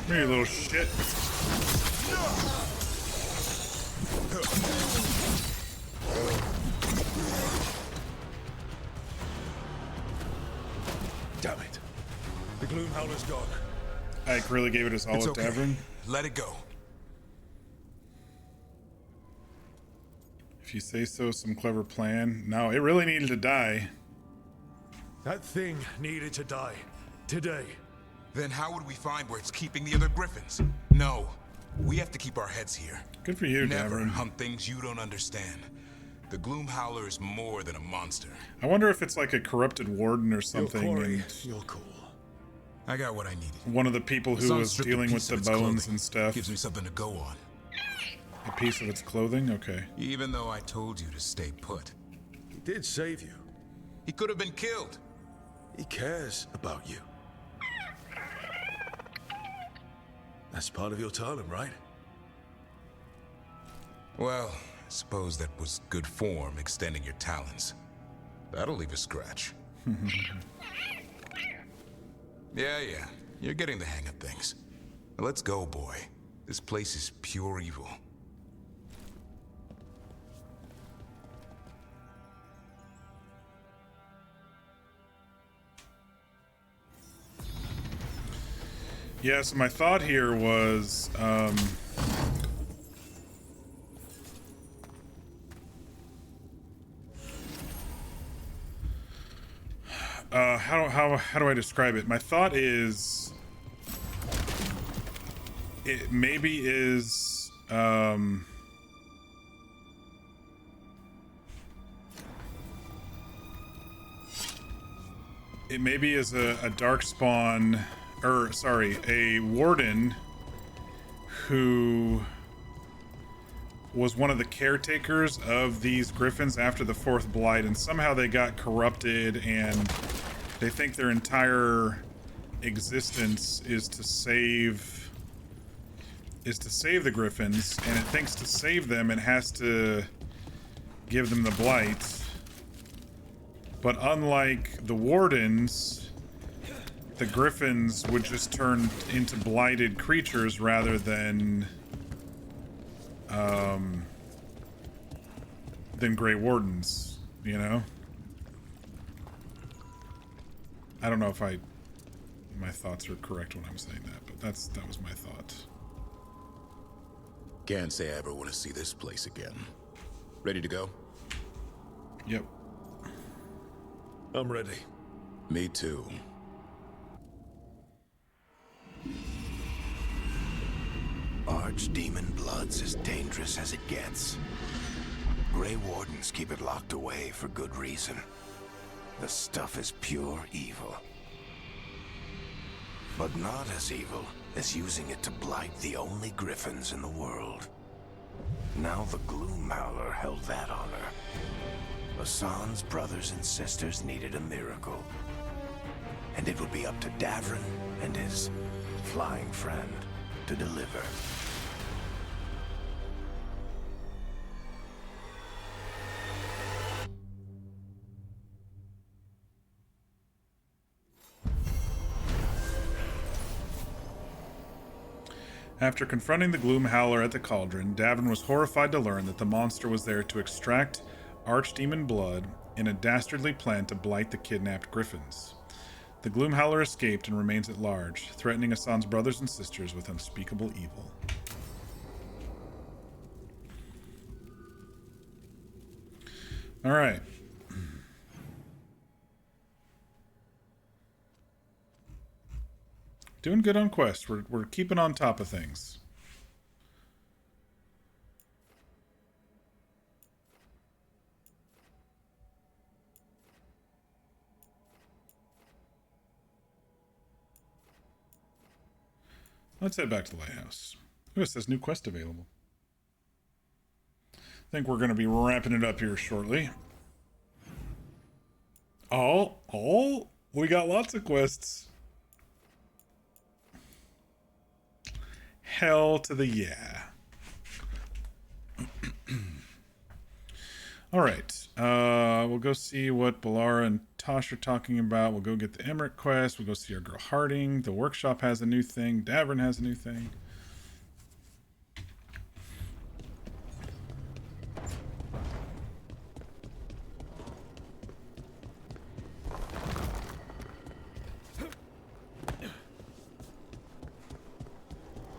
Here, you little shit. Damn it. The Gloom Howler's gone. Ike really gave it his all It's at okay. Tavern. Let it go. If you say so, some clever plan. No, it really needed to die. That thing needed to die. Today. Then how would we find where it's keeping the other griffins? No. We have to keep our heads here. Good for you, Never Tavern. hunt things you don't understand. The Gloom Howler is more than a monster. I wonder if it's like a corrupted warden or something. And You're cool. I got what I needed. one of the people who was dealing with the bones and stuff. Gives me something to go on. A piece of its clothing? Okay. Even though I told you to stay put. He did save you. He could have been killed. He cares about you. That's part of your talent, right? Well, I suppose that was good form, extending your talons. That'll leave a scratch. Yeah, you're getting the hang of things. Now let's go, boy. This place is pure evil. Yeah, so my thought here was, how do I describe it? My thought is, it maybe is, it maybe is a darkspawn, or sorry, a warden who was one of the caretakers of these griffins after the Fourth Blight, and somehow they got corrupted, and they think their entire existence is to save the griffins, and it thinks to save them it has to give them the blight. But unlike the wardens, the griffins would just turn into blighted creatures rather than Grey Wardens, you know? I don't know if my thoughts are correct when I'm saying that, but that was my thought. Can't say I ever want to see this place again. Ready to go? Yep. I'm ready. Me too. Archdemon blood's as dangerous as it gets. Grey Wardens keep it locked away for good reason. The stuff is pure evil. But not as evil as using it to blight the only griffins in the world. Now the Gloom Howler held that honor. Hassan's brothers and sisters needed a miracle. And it would be up to Davrin and his flying friend to deliver. After confronting the Gloom Howler at the Cauldron, Davin was horrified to learn that the monster was there to extract Archdemon blood in a dastardly plan to blight the kidnapped griffins. The Gloom Howler escaped and remains at large, threatening Hassan's brothers and sisters with unspeakable evil. All right. Doing good on quests. We're keeping on top of things. Let's head back to the lighthouse. Oh, it says new quest available. I think we're going to be wrapping it up here shortly. Oh, we got lots of quests. Hell to the yeah. All right. We'll go see what Balara and Tosh are talking about. We'll go get the Emmerich quest. We'll go see our girl Harding. The workshop has a new thing. Davern has a new thing.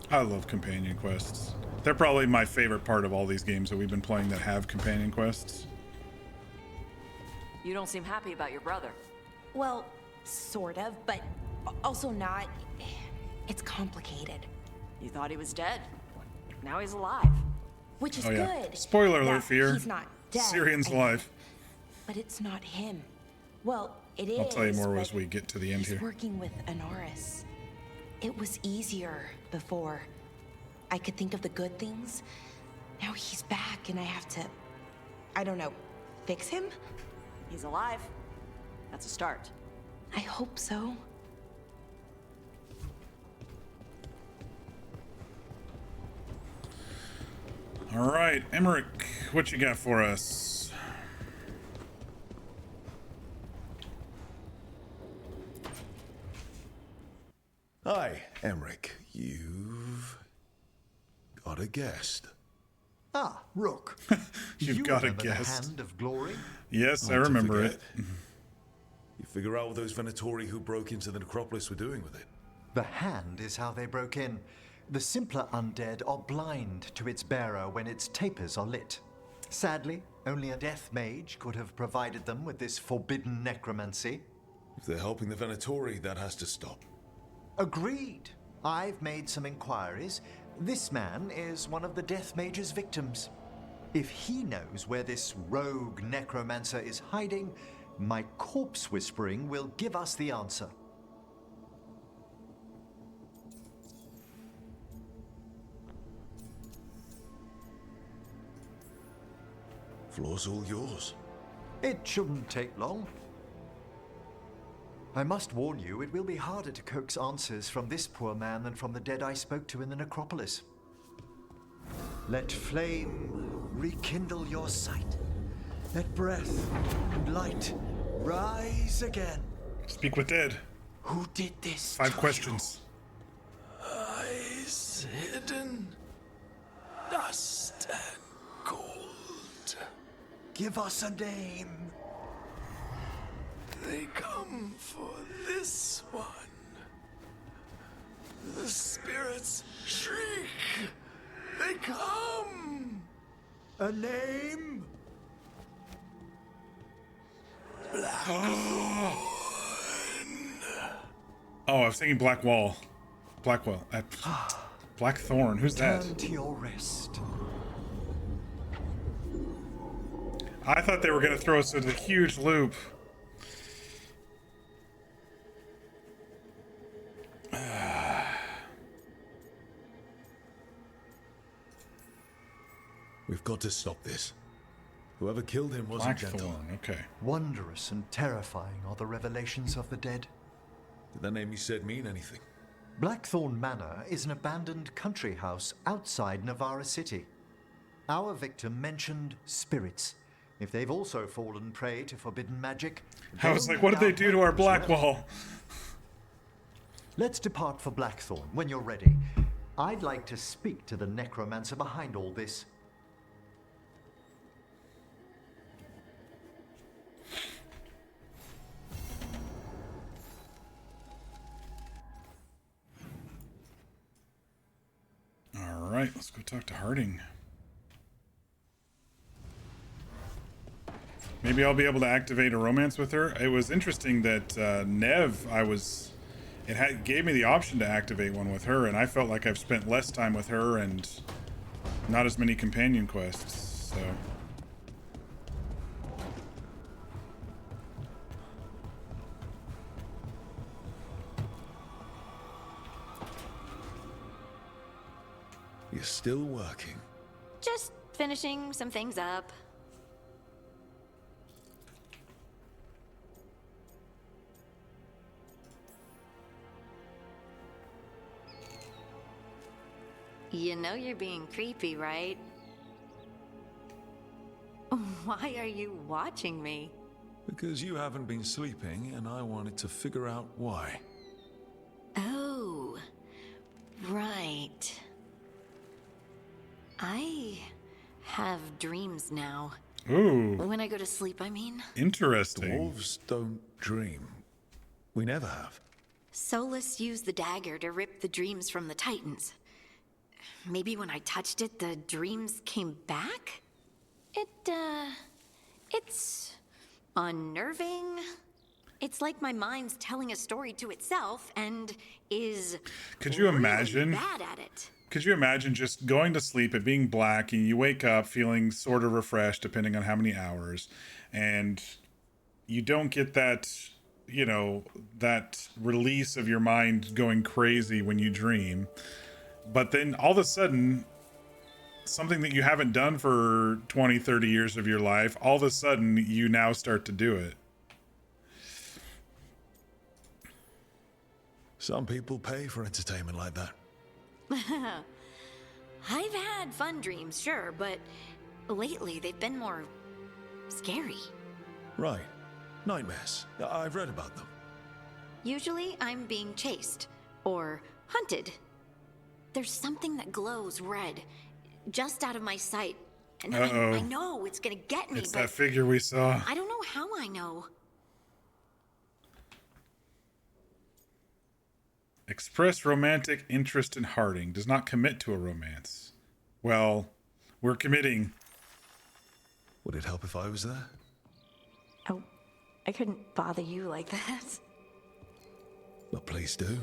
I love companion quests. They're probably my favorite part of all these games that we've been playing that have companion quests. You don't seem happy about your brother. Well, sort of, but also not. It's complicated. You thought he was dead. Now he's alive. Which is Oh, yeah. good. Spoiler alert that for your he's not dead. Syrian's life. But it's not him. Well, it is. I'll tell you more but as we get to the end he's here. working with Anaris. It was easier before. I could think of the good things. Now he's back and I have to, I don't know, fix him? He's alive. That's a start. I hope so. All right, Emmerich, what you got for us? Hi, Emmerich. You've got a guest. Ah, Rook. You've You got a remember the guest. Hand of Glory? Yes, I Hard to remember forget. it. You figure out what those Venatori who broke into the necropolis were doing with it. The hand is how they broke in. The simpler undead are blind to its bearer when its tapers are lit. Sadly, only a death mage could have provided them with this forbidden necromancy. If they're helping the Venatori, that has to stop. Agreed. I've made some inquiries. This man is one of the death mage's victims. If he knows where this rogue necromancer is hiding, my corpse whispering will give us the answer. Floor's all yours. It shouldn't take long. I must warn you, it will be harder to coax answers from this poor man than from the dead I spoke to in the necropolis. Let flame rekindle your sight. Let breath and light rise again. Speak with dead. Who did this? 5 questions. Eyes hidden, dust and gold. Give us a name. They come for this one. The spirits shriek. They come. A name? Oh, I was thinking Black Wall. Blackwell. Blackthorn. Who's that? Turn to your rest. I thought they were going to throw us into a huge loop. We've got to stop this. Whoever killed him wasn't gentle. Blackthorn. Okay. Wondrous and terrifying are the revelations of the dead. Did the name you said mean anything? Blackthorn Manor is an abandoned country house outside Navarra City. Our victim mentioned spirits. If they've also fallen prey to forbidden magic... I was like, what did they do to our Blackwall? Let's depart for Blackthorn when you're ready. I'd like to speak to the necromancer behind all this. All right, let's go talk to Harding. Maybe I'll be able to activate a romance with her. It was interesting that Nev, gave me the option to activate one with her, and I felt like I've spent less time with her and not as many companion quests, so... You're still working. Just finishing some things up. You know you're being creepy, right? Why are you watching me? Because you haven't been sleeping, and I wanted to figure out why. Oh, right. I have dreams now. Ooh. When I go to sleep, I mean. Interesting. Dwarves don't dream. We never have. Solus used the dagger to rip the dreams from the Titans. Maybe when I touched it, the dreams came back? It's unnerving. It's like my mind's telling a story to itself and is Could you imagine bad at it. could you imagine just going to sleep, it being black, and you wake up feeling sort of refreshed, depending on how many hours, and you don't get that, you know, that release of your mind going crazy when you dream. But then all of a sudden, something that you haven't done for 20, 30 years of your life, all of a sudden you now start to do it. Some people pay for entertainment like that. I've had fun dreams, sure, but lately they've been more scary. Right. Nightmares. I've read about them. Usually I'm being chased or hunted. There's something that glows red just out of my sight. And I know it's gonna get me, It's but that figure we saw. I don't know how I know. Express romantic interest in Harding. Does not commit to a romance. Well, we're committing. Would it help if I was there? Oh, I couldn't bother you like that. Well, please do.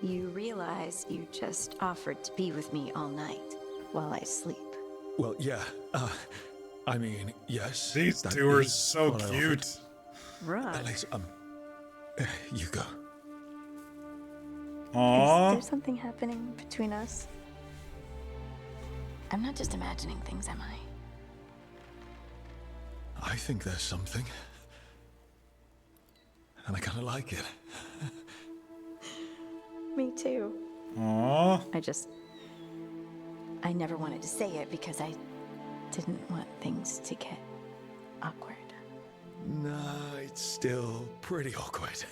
You realize you just offered to be with me all night while I sleep. Well, yeah. I mean, yes. These that two are is so what I cute. offered. Right. At least, you go. Aww. Is there something happening between us? I'm not just imagining things, am I? I think there's something. And I kind of like it. Me too. Aww. I never wanted to say it because I didn't want things to get awkward. No, it's still pretty awkward.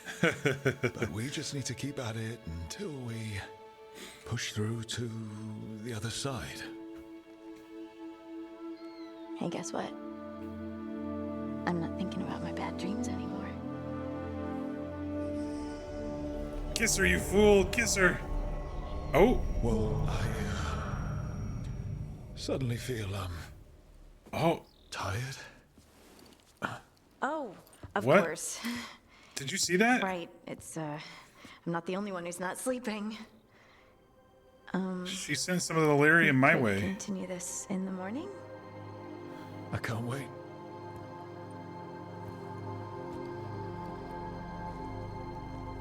But we just need to keep at it until we push through to the other side. Hey, guess what? I'm not thinking about my bad dreams anymore. Kiss her, you fool. Kiss her. Oh. Well, I suddenly feel, tired. Oh, of What? course. Did you see that? Right. I'm not the only one who's not sleeping. She sent some of the delirium my Could way. Continue this in the morning? I can't wait.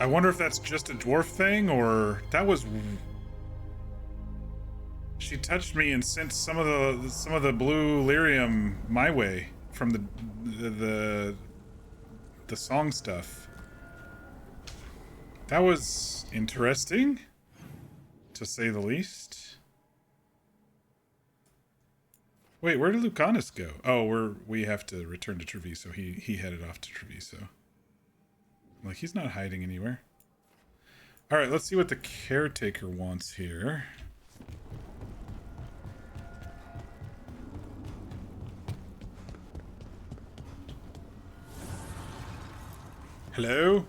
I wonder if that's just a dwarf thing, or that was. She touched me and sent some of the blue lyrium my way from the song stuff. That was interesting, to say the least. Wait, where did Lucanus go? Oh, we have to return to Treviso. He headed off to Treviso. Like, he's not hiding anywhere. All right, let's see what the caretaker wants here. Hello?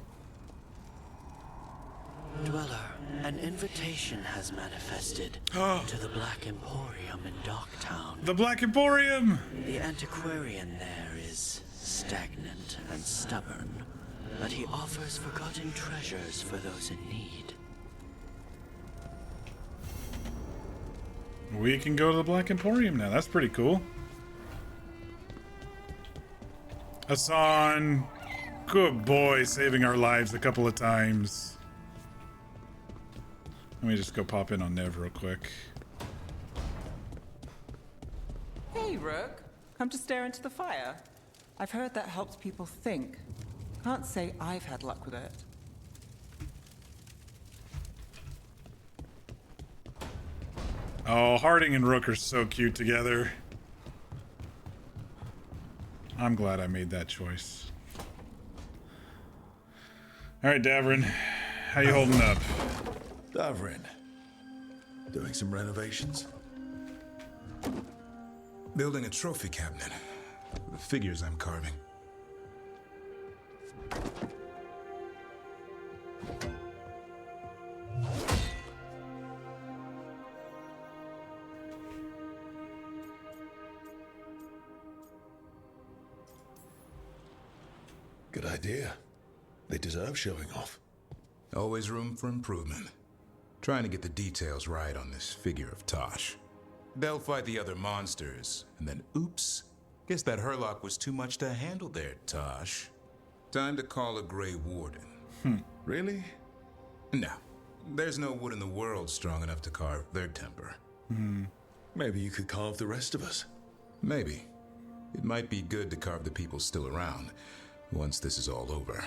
Dweller, an invitation has manifested to the Black Emporium in Docktown. The Black Emporium! The antiquarian there is stagnant and stubborn, but he offers forgotten treasures for those in need. We can go to the Black Emporium now. That's pretty cool. Hassan, good boy, saving our lives a couple of times. Let me just go pop in on Nev real quick. Hey, Rook. Come to stare into the fire. I've heard that helps people think. Can't say I've had luck with it. Oh, Harding and Rook are so cute together. I'm glad I made that choice. All right, Davrin, how you holding up? Davrin, doing some renovations? Building a trophy cabinet. The figures I'm carving. Good idea. They deserve showing off. Always room for improvement. Trying to get the details right on this figure of Tosh. They'll fight the other monsters, and then oops. Guess that Herlock was too much to handle there, Tosh. Time to call a Grey Warden. Really? No. There's no wood in the world strong enough to carve their temper. Maybe you could carve the rest of us. Maybe. It might be good to carve the people still around, once this is all over.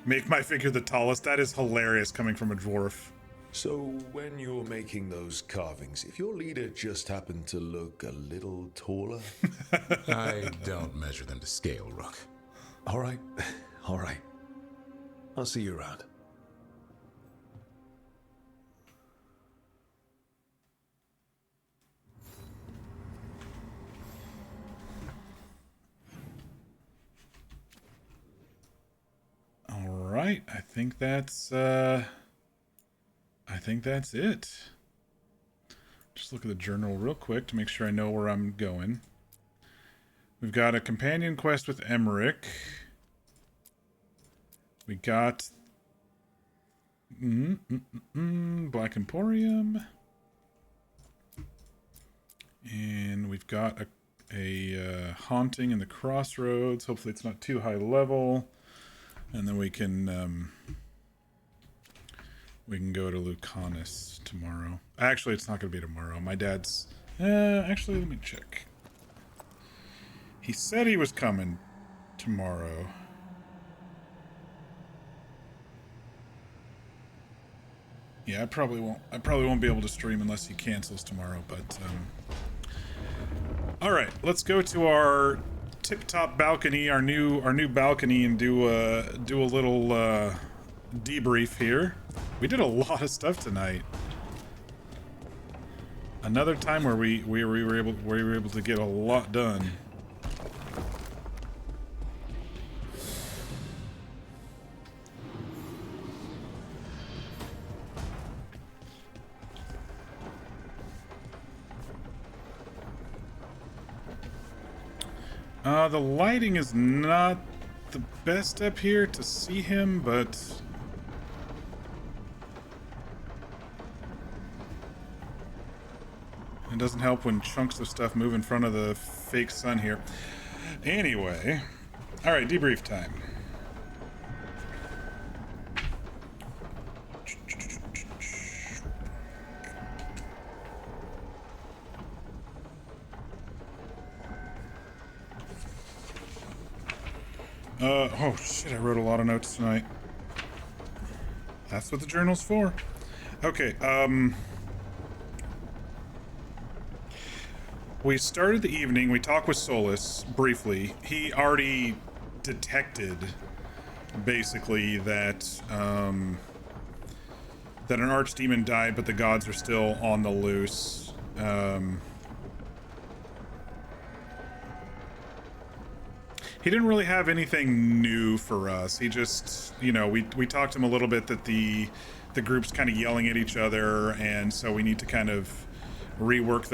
Make my figure the tallest. That is hilarious coming from a dwarf. So when you're making those carvings, if your leader just happened to look a little taller? I don't measure them to scale, Rook. All right. All right. I'll see you around. All right, I think that's it. Just look at the journal real quick to make sure I know where I'm going. We've got a companion quest with Emmerich. We got Black Emporium. And we've got a haunting in the Crossroads. Hopefully it's not too high level. And then we can go to Lucanus tomorrow. Actually, it's not going to be tomorrow. My dad's... actually, let me check. He said he was coming tomorrow. Yeah, I probably won't be able to stream unless he cancels tomorrow, but all right, let's go to our tip-top balcony, our new balcony, and do a little debrief here. We did a lot of stuff tonight. Another time where we were able to get a lot done. The lighting is not the best up here to see him, but it doesn't help when chunks of stuff move in front of the fake sun here. Anyway, all right, debrief time. Oh shit, I wrote a lot of notes tonight. That's what the journal's for. Okay, we started the evening, we talked with Solus briefly. He already detected, basically, that, that an archdemon died, but the gods are still on the loose. He didn't really have anything new for us. He just, you know, we talked to him a little bit that the group's kind of yelling at each other, and so we need to kind of rework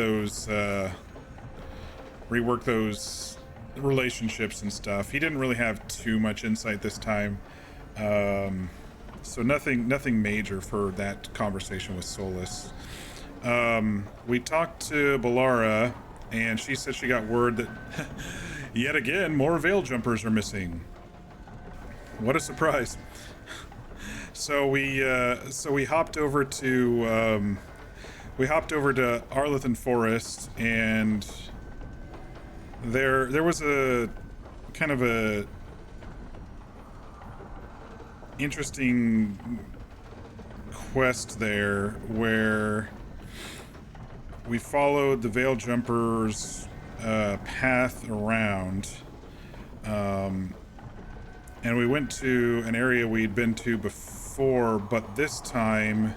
those relationships and stuff. He didn't really have too much insight this time, so nothing major for that conversation with Solus. We talked to Balara, and she said she got word that yet again, more veil jumpers are missing. What a surprise. So we hopped over to Arlethan Forest, and there was a kind of a interesting quest there where we followed the veil jumpers path around, and we went to an area we'd been to before, but this time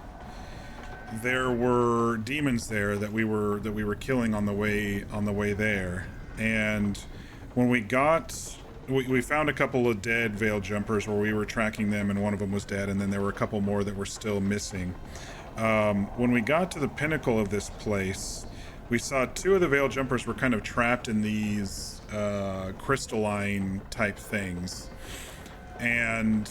there were demons there that we were killing on the way there. And when we found a couple of dead veil jumpers where we were tracking them, and one of them was dead, and then there were a couple more that were still missing. When we got to the pinnacle of this place, we saw two of the veil jumpers were kind of trapped in these crystalline type things. and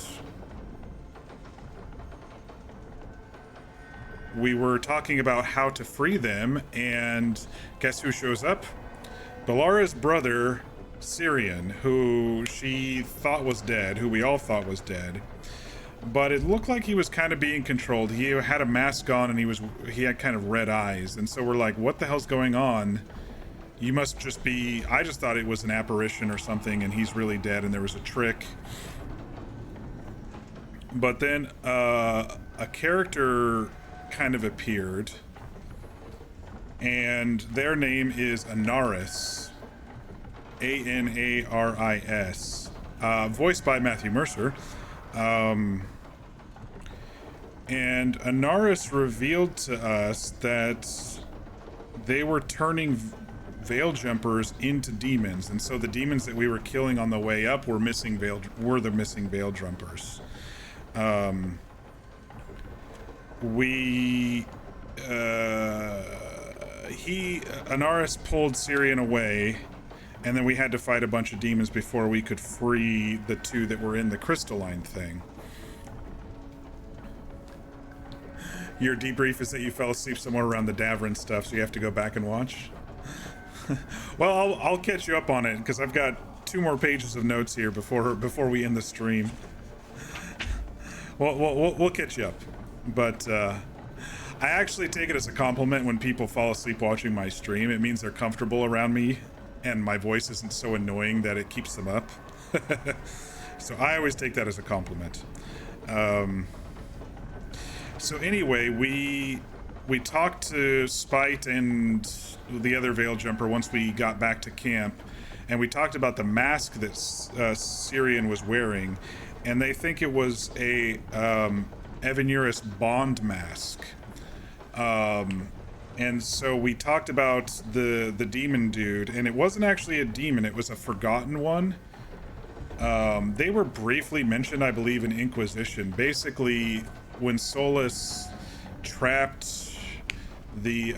we were talking about how to free them, and guess who shows up? Balara's brother, Syrian, who she thought was dead, who we all thought was dead. But it looked like he was kind of being controlled. He had a mask on and he had kind of red eyes. And so we're like, what the hell's going on? You must just be... I just thought it was an apparition or something and he's really dead and there was a trick. But then a character kind of appeared. And their name is Anaris. A-N-A-R-I-S. Voiced by Matthew Mercer. And Anaris revealed to us that they were turning veil jumpers into demons, and so the demons that we were killing on the way up were the missing veil jumpers. Anaris pulled Syrian away, and then we had to fight a bunch of demons before we could free the two that were in the crystalline thing. Your debrief is that you fell asleep somewhere around the Davrin stuff, so you have to go back and watch. Well, I'll catch you up on it because I've got 2 more pages of notes here before we end the stream. We'll catch you up, but I actually take it as a compliment when people fall asleep watching my stream. It means they're comfortable around me, and my voice isn't so annoying that it keeps them up. So I always take that as a compliment. So anyway, we talked to Spite and the other veil jumper once we got back to camp, and we talked about the mask that Syrian was wearing, and they think it was a Evanuris Bond mask. And so we talked about the demon dude, and it wasn't actually a demon, it was a forgotten one. They were briefly mentioned, I believe, in Inquisition. Basically, when Solus trapped the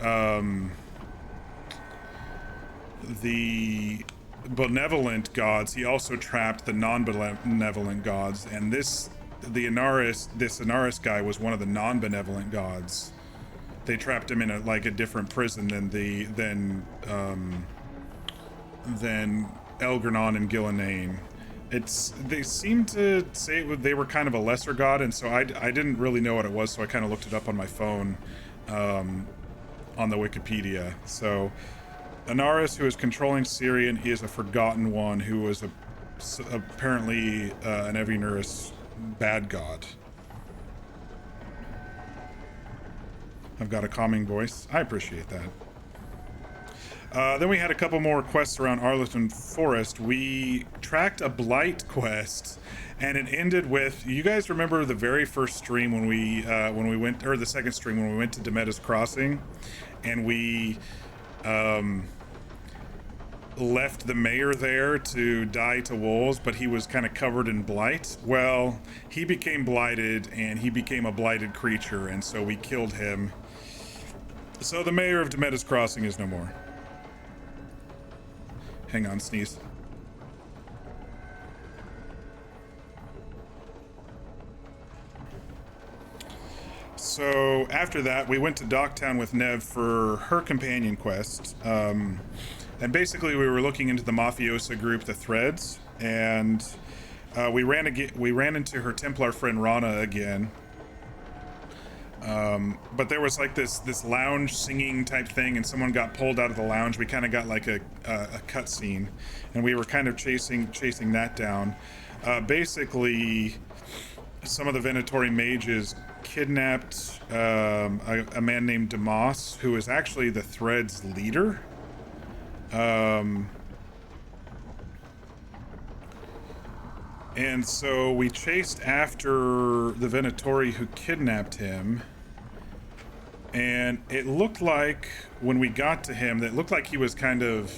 benevolent gods, he also trapped the non-benevolent gods, and this Anaris guy was one of the non-benevolent gods. They trapped him in a different prison than Elgranon and Gillenane. They seem to say they were kind of a lesser god, and so I didn't really know what it was, so I kind of looked it up on my phone on the Wikipedia. So Anaris, who is controlling Syrian, is a forgotten one who was apparently an Evanuris bad god. I've got a calming voice. I appreciate that. Then we had a couple more quests around Arlington Forest. We tracked a Blight quest, and it ended with, you guys remember the very first stream when we went, or the second stream when we went to Demeda's Crossing, and we left the mayor there to die to wolves, but he was kind of covered in blight. Well, he became blighted, and he became a blighted creature, and so we killed him. So the mayor of Demeda's Crossing is no more. Hang on, sneeze. So after that, we went to Docktown with Nev for her companion quest. And basically we were looking into the mafiosa group, the Threads, and we ran into her Templar friend Rana again. But there was like this lounge singing type thing, and someone got pulled out of the lounge. We kind of got like a cutscene, and we were kind of chasing that down. Basically, some of the Venatori mages kidnapped a man named Demas, who is actually the Thread's leader. And so we chased after the Venatori who kidnapped him, and it looked like when we got to him, that looked like he was kind of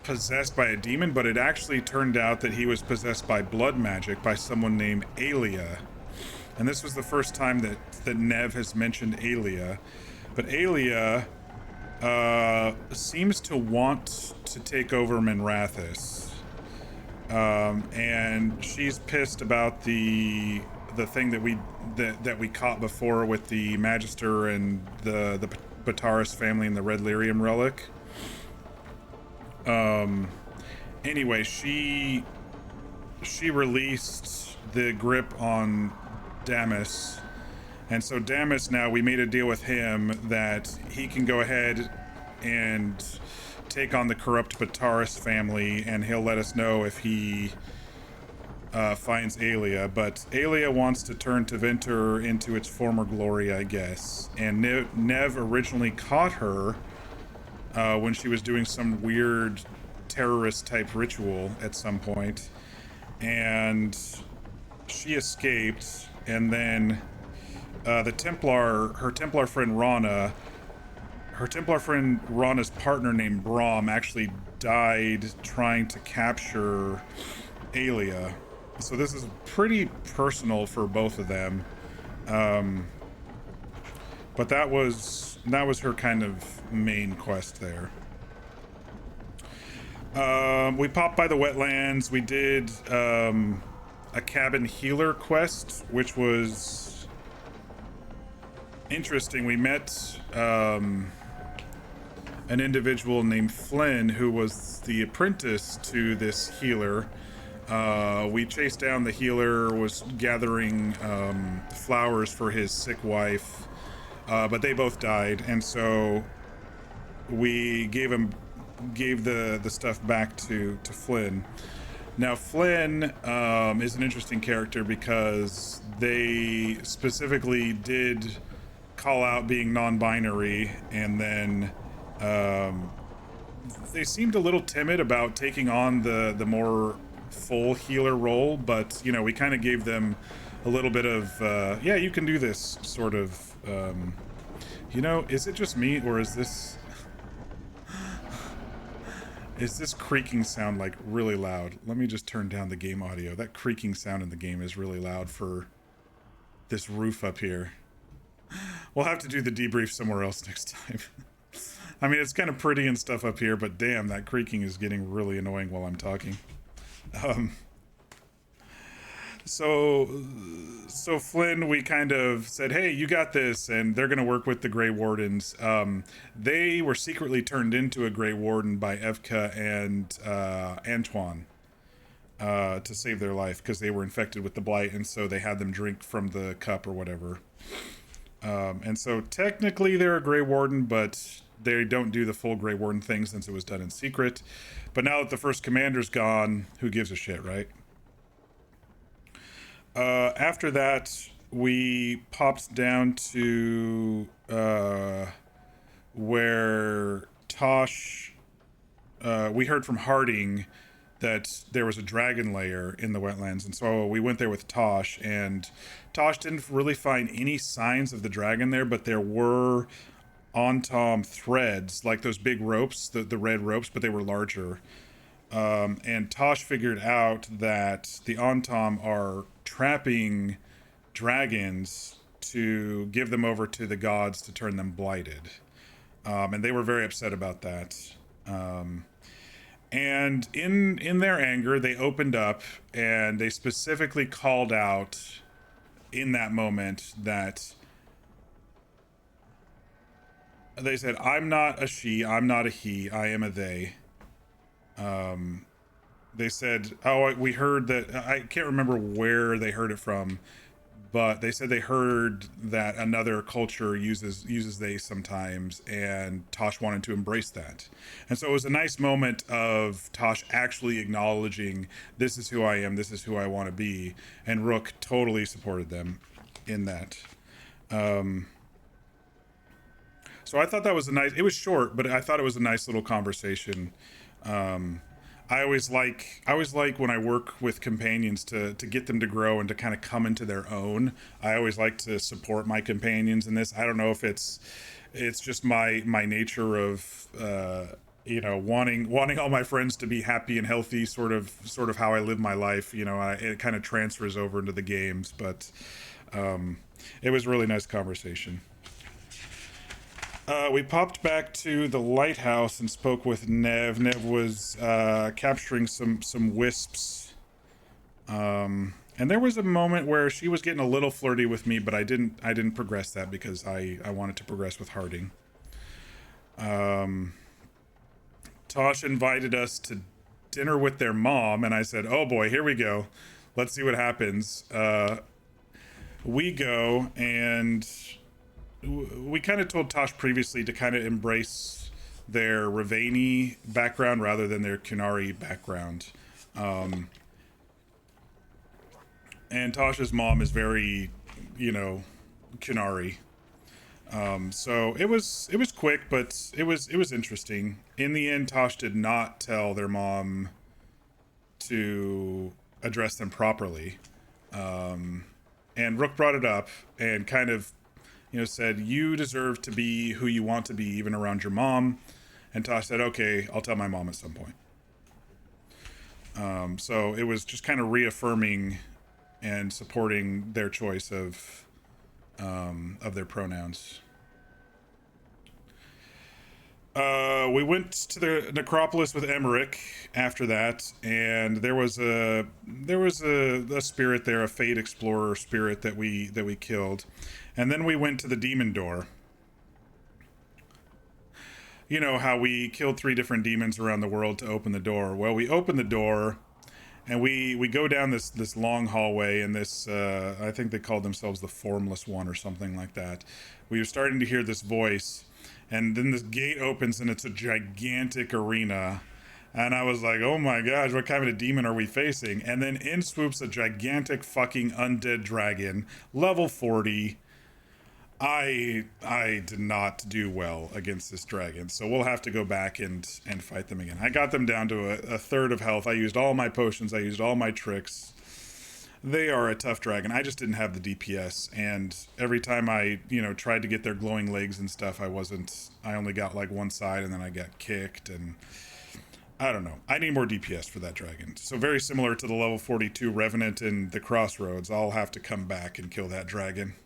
possessed by a demon, but it actually turned out that he was possessed by blood magic by someone named Aelia. And this was the first time that Nev has mentioned Aelia. But Aelia seems to want to take over Minrathous. and she's pissed about the thing that we caught before with the Magister and the Bataris family and the Red Lyrium relic. Anyway, she released the grip on Damas, and so Damas, now we made a deal with him that he can go ahead and take on the corrupt Bataris family, and he'll let us know if he finds Aelia. But Aelia wants to turn Tevinter into its former glory, I guess. And Nev originally caught her when she was doing some weird terrorist type ritual at some point, and she escaped. And then her Templar friend Rana's partner named Brahm actually died trying to capture Aelia. So this is pretty personal for both of them. But that was her kind of main quest there. We popped by the wetlands. We did a cabin healer quest, which was interesting. We met an individual named Flynn, who was the apprentice to this healer. We chased down the healer, was gathering flowers for his sick wife, but they both died, and so we gave the stuff back to Flynn. Now Flynn is an interesting character because they specifically did call out being non-binary, and then they seemed a little timid about taking on the more full healer role, but you know, we kind of gave them a little bit of yeah, you can do this sort of you know, is it just me, or is this creaking sound like really loud? Let me just turn down the game audio. That creaking sound in the game is really loud for this roof up here. We'll have to do the debrief somewhere else next time. I mean, it's kind of pretty and stuff up here, but damn, that creaking is getting really annoying while I'm talking. So Flynn, we kind of said, hey, you got this, and they're going to work with the Grey Wardens. They were secretly turned into a Grey Warden by Evka and Antoine to save their life because they were infected with the blight, and so they had them drink from the cup or whatever. And so technically they're a Grey Warden, but they don't do the full Grey Warden thing since it was done in secret. But now that the first commander's gone, who gives a shit, right? After that, we popped down to where Tosh, we heard from Harding that there was a dragon lair in the wetlands, and so we went there with Tosh, and Tosh didn't really find any signs of the dragon there, but there were on-tom threads, like those big ropes, the red ropes, but they were larger. And Tosh figured out that the on-tom are trapping dragons to give them over to the gods to turn them blighted. And they were very upset about that. And in their anger, they opened up, and they specifically called out in that moment that they said, I'm not a she, I'm not a he, I am a they. They said, oh, we heard that, I can't remember where they heard it from, but they said they heard that another culture uses they sometimes, and Tosh wanted to embrace that. And so it was a nice moment of Tosh actually acknowledging, this is who I am, this is who I want to be, and Rook totally supported them in that. So I thought that was it was short, but I thought it was a nice little conversation. I always like when I work with companions to get them to grow and to kind of come into their own. I always like to support my companions in this. I don't know if it's just my nature of you know, wanting all my friends to be happy and healthy, sort of how I live my life. You know, it kind of transfers over into the games, but it was a really nice conversation. We popped back to the lighthouse and spoke with Nev. Nev was capturing some wisps. And there was a moment where she was getting a little flirty with me, but I didn't progress that because I wanted to progress with Harding. Tosh invited us to dinner with their mom, and I said, oh boy, here we go. Let's see what happens. We go, and we kind of told Tosh previously to kind of embrace their Ravani background rather than their Kunari background. And Tosh's mom is very, you know, Kunari. So it was quick, but it was interesting. In the end, Tosh did not tell their mom to address them properly. And Rook brought it up and kind of, you know, said, you deserve to be who you want to be, even around your mom. And Tosh said, okay, I'll tell my mom at some point. So it was just kind of reaffirming and supporting their choice of their pronouns. We went to the necropolis with Emmerich after that, and there was a spirit there, a Fate Explorer spirit that we killed, and then we went to the demon door. You know how we killed 3 different demons around the world to open the door. Well, we opened the door, and we go down this long hallway, and this I think they called themselves the Formless One or something like that. We were starting to hear this voice, and then this gate opens, and it's a gigantic arena. And I was like, oh my gosh, what kind of a demon are we facing? And then in swoops a gigantic fucking undead dragon, level 40. I did not do well against this dragon, so we'll have to go back and fight them again. I got them down to a third of health. I used all my potions. I used all my tricks. They are a tough dragon. I just didn't have the DPS, and every time I, you know, tried to get their glowing legs and stuff, I only got like one side, and then I got kicked, and I don't know. I need more DPS for that dragon. So very similar to the level 42 Revenant in the Crossroads, I'll have to come back and kill that dragon.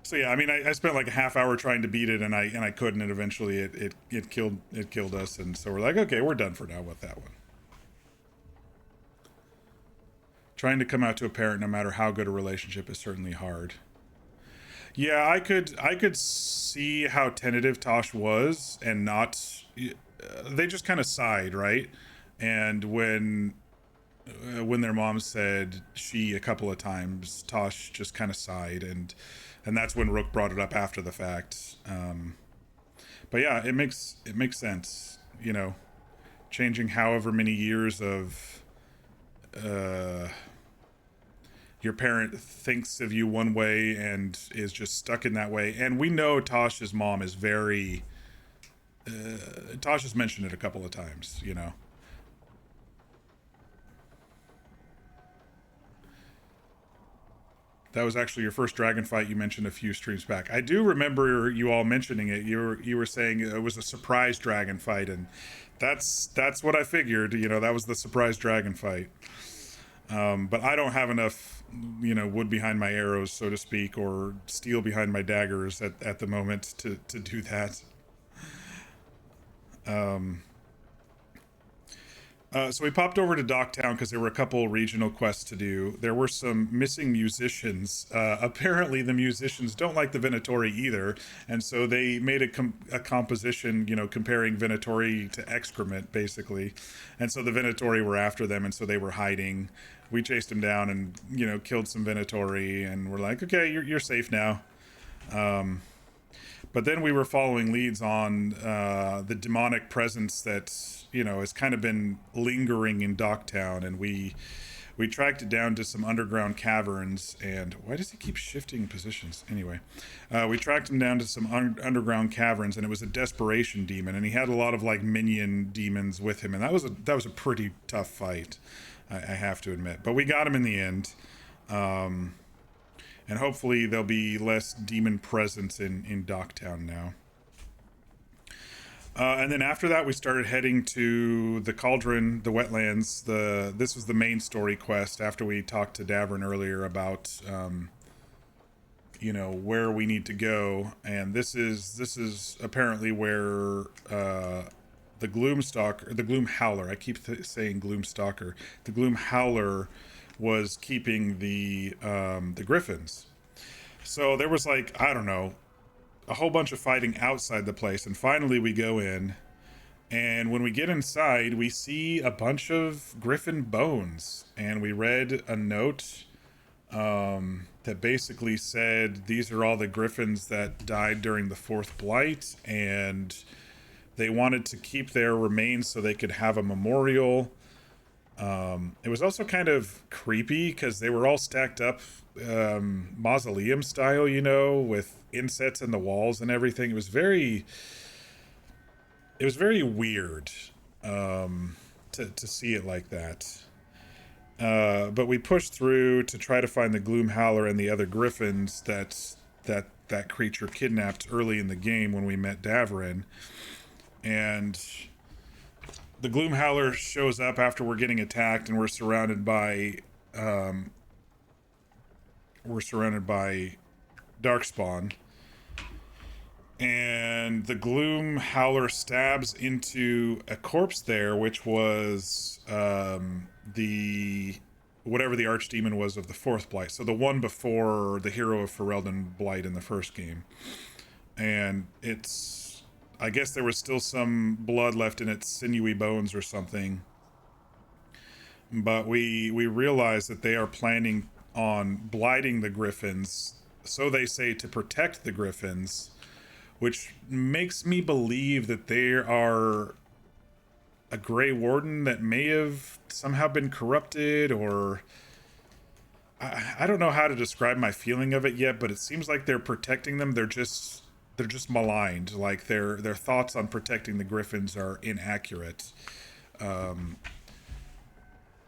So yeah, I mean, I spent like a half hour trying to beat it, and I couldn't, and eventually it killed us, and so we're like, okay, we're done for now with that one. Trying to come out to a parent, no matter how good a relationship, is certainly hard. Yeah, I could see how tentative Tosh was, and not. They just kind of sighed, right? And when their mom said she a couple of times, Tosh just kind of sighed, and that's when Rook brought it up after the fact. But yeah, it makes sense, you know, changing however many years of your parent thinks of you one way and is just stuck in that way. And we know Tosh's mom is very Tosh has mentioned it a couple of times, you know. That was actually your first dragon fight you mentioned a few streams back. I do remember you all mentioning it. You were saying it was a surprise dragon fight, and that's what I figured. You know, that was the surprise dragon fight. But I don't have enough, you know, wood behind my arrows, so to speak, or steel behind my daggers at the moment to do that. So we popped over to Docktown because there were a couple regional quests to do. There were some missing musicians. Apparently the musicians don't like the Venatori either, and so they made a composition, you know, comparing Venatori to excrement, basically. And so the Venatori were after them, and so they were hiding. We chased them down and, you know, killed some Venatori, and we're like, okay, you're safe now. But then we were following leads on the demonic presence that, you know, has kind of been lingering in Docktown, and we tracked it down to some underground caverns. And why does he keep shifting positions? Anyway, we tracked him down to some underground caverns, and it was a desperation demon, and he had a lot of like minion demons with him, and that was a pretty tough fight, I have to admit. But we got him in the end. And hopefully there'll be less demon presence in Docktown now. And then after that, we started heading to the Cauldron, the wetlands. This was the main story quest after we talked to Davern earlier about, you know, where we need to go. And this is apparently where the Gloomstalker, the Gloom Howler, I keep saying Gloomstalker, the Gloom Howler was keeping the Griffins. So there was like, I don't know, a whole bunch of fighting outside the place, and finally we go in, and when we get inside we see a bunch of griffin bones, and we read a note that basically said these are all the griffins that died during the Fourth Blight, and they wanted to keep their remains so they could have a memorial. It was also kind of creepy because they were all stacked up mausoleum style, you know, with insets in the walls and everything. It was very weird to see it like that. But we pushed through to try to find the Gloom Howler and the other griffins that creature kidnapped early in the game when we met Davrin. And the Gloom Howler shows up after we're getting attacked, and we're surrounded by Darkspawn. And the Gloom Howler stabs into a corpse there, which was whatever the archdemon was of the Fourth Blight. So the one before the hero of Ferelden Blight in the first game. And I guess there was still some blood left in its sinewy bones or something. But we realized that they are planning on blighting the griffins, so they say, to protect the griffins, which makes me believe that they are a Grey Warden that may have somehow been corrupted, or I don't know how to describe my feeling of it yet, but it seems like they're protecting them. They're just maligned. Like their thoughts on protecting the griffins are inaccurate.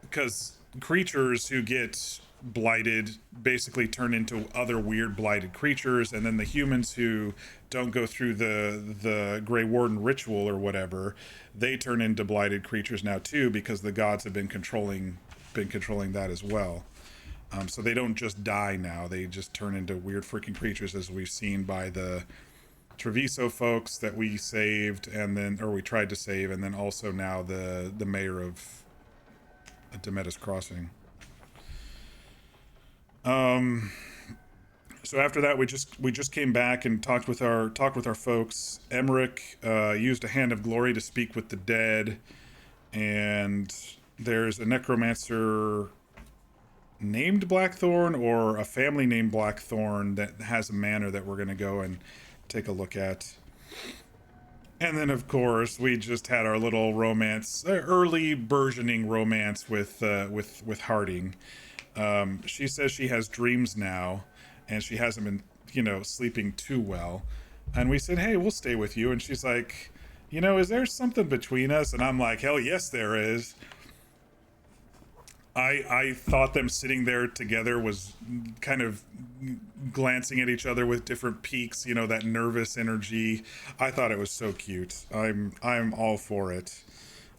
Because creatures who get blighted basically turn into other weird blighted creatures, and then the humans who don't go through the Grey Warden ritual or whatever, they turn into blighted creatures now too, because the gods have been controlling that as well. So they don't just die now, they just turn into weird freaking creatures, as we've seen by the Treviso folks that we saved, or we tried to save, and then also now the mayor of Demetus Crossing. So after that, we just came back and talked with our folks. Emmerich used a hand of glory to speak with the dead, and there's a necromancer named Blackthorn, or a family named Blackthorn, that has a manor that we're going to go and take a look at. And then, of course, we just had our little romance, early burgeoning romance with Harding. She says she has dreams now, and she hasn't been, sleeping too well. And we said, hey, we'll stay with you. And she's like, is there something between us? And I'm like, hell yes, there is. I thought them sitting there together was kind of glancing at each other with different peaks, that nervous energy. I thought it was so cute. I'm all for it.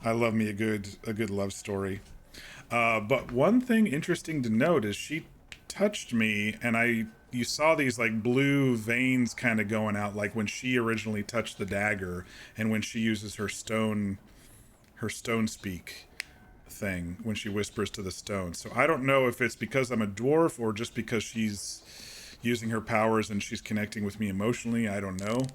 I love me a good love story. But one thing interesting to note is she touched me, and you saw these like blue veins kind of going out, like when she originally touched the dagger, and when she uses her stone speak thing, when she whispers to the stone. So I don't know if it's because I'm a dwarf, or just because she's using her powers and she's connecting with me emotionally. I don't know.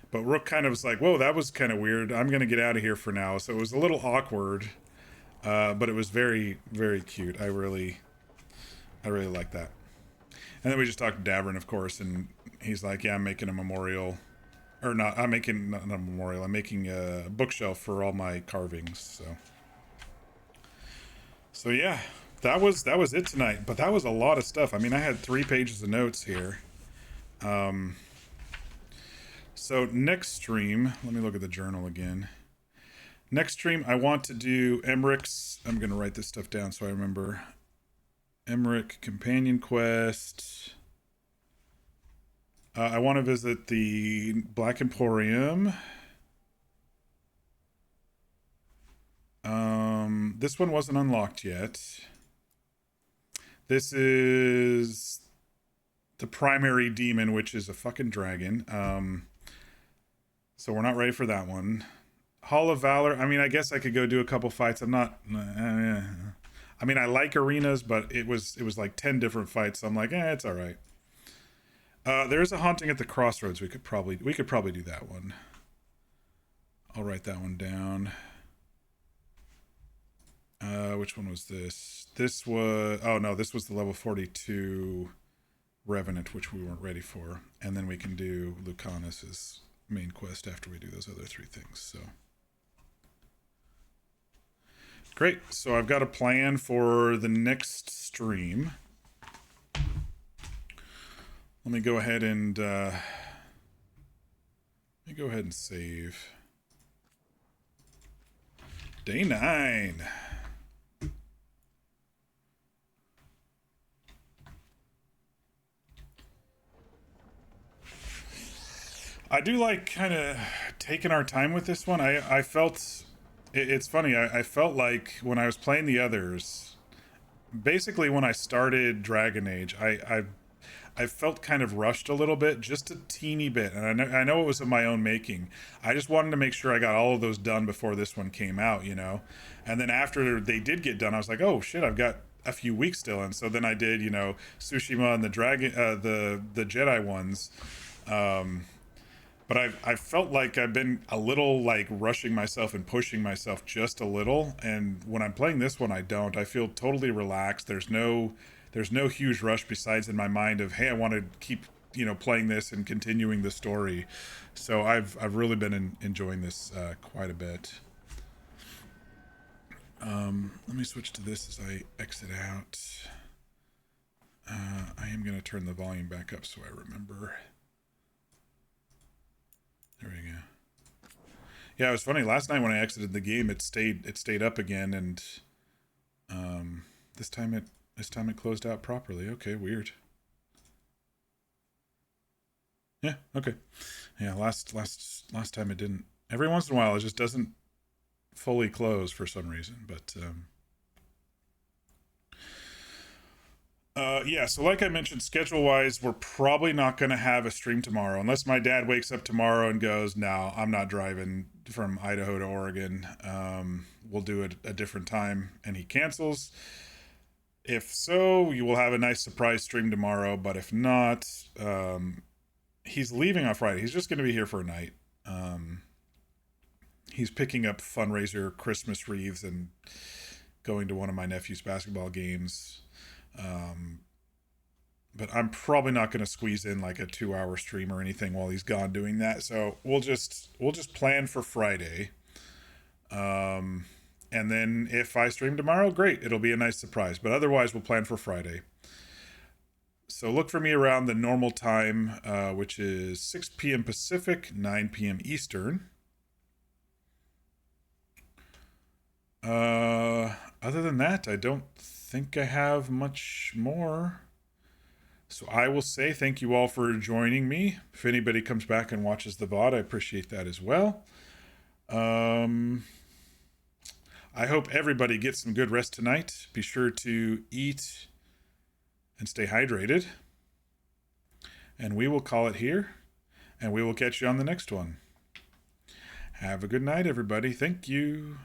But Rook kind of was like, whoa, that was kind of weird. I'm going to get out of here for now. So it was a little awkward. But it was very, very cute. I really like that. And then we just talked to Davern, of course, and he's like, yeah, I'm making a memorial. Or not, I'm making, not a memorial, I'm making a bookshelf for all my carvings, So yeah, that was it tonight. But that was a lot of stuff. I mean, I had 3 pages of notes here. So next stream, let me look at the journal again. Next stream, I want to do Emmerich's, I'm going to write this stuff down so I remember. Emmerich Companion Quest. I want to visit the Black Emporium. This one wasn't unlocked yet. This is the primary demon, which is a fucking dragon. So we're not ready for that one. Hall of Valor. I mean, I guess I could go do a couple fights. I'm not. I mean, I like arenas, but it was like 10 different fights. So I'm like, it's all right. There's a haunting at the crossroads. We could probably do that one. I'll write that one down. Which one was this? This was, oh no, this was the level 42 Revenant, which we weren't ready for. And then we can do Lucanus's main quest after we do those other 3 things. So great. So I've got a plan for the next stream. Let me go ahead and save. Day 9. I do like kind of taking our time with this one. I felt, it's funny, I felt like when I was playing the others, basically when I started Dragon Age, I felt kind of rushed a little bit, just a teeny bit. And I know it was of my own making. I just wanted to make sure I got all of those done before this one came out, you know? And then after they did get done, I was like, oh shit, I've got a few weeks still. And so then I did, you know, Tsushima and the Dragon, the Jedi ones. But I felt like I've been a little like rushing myself and pushing myself just a little. And when I'm playing this one, I don't. I feel totally relaxed. There's no huge rush besides in my mind of, hey, I want to keep, you know, playing this and continuing the story. So I've really been enjoying this quite a bit. Let me switch to this as I exit out. I am going to turn the volume back up so I remember. There we go. Yeah, it was funny. Last night when I exited the game, it stayed up again, and this time it closed out properly. Okay, weird. Yeah, okay. Yeah, last time it didn't. Every once in a while, it just doesn't fully close for some reason. But yeah, so like I mentioned, schedule-wise, we're probably not going to have a stream tomorrow. Unless my dad wakes up tomorrow and goes, no, I'm not driving from Idaho to Oregon. We'll do it a different time, and he cancels. If so, you will have a nice surprise stream tomorrow. But if not, he's leaving on Friday. He's just going to be here for a night. He's picking up fundraiser Christmas wreaths and going to one of my nephew's basketball games. But I'm probably not going to squeeze in like a 2-hour stream or anything while he's gone doing that. So we'll just plan for Friday. And then if I stream tomorrow, great. It'll be a nice surprise. But otherwise, we'll plan for Friday. So look for me around the normal time, which is 6 p.m. Pacific, 9 p.m. Eastern. Other than that, I don't think I have much more. So I will say thank you all for joining me. If anybody comes back and watches the VOD, I appreciate that as well. I hope everybody gets some good rest tonight. Be sure to eat and stay hydrated. And we will call it here. And we will catch you on the next one. Have a good night, everybody. Thank you.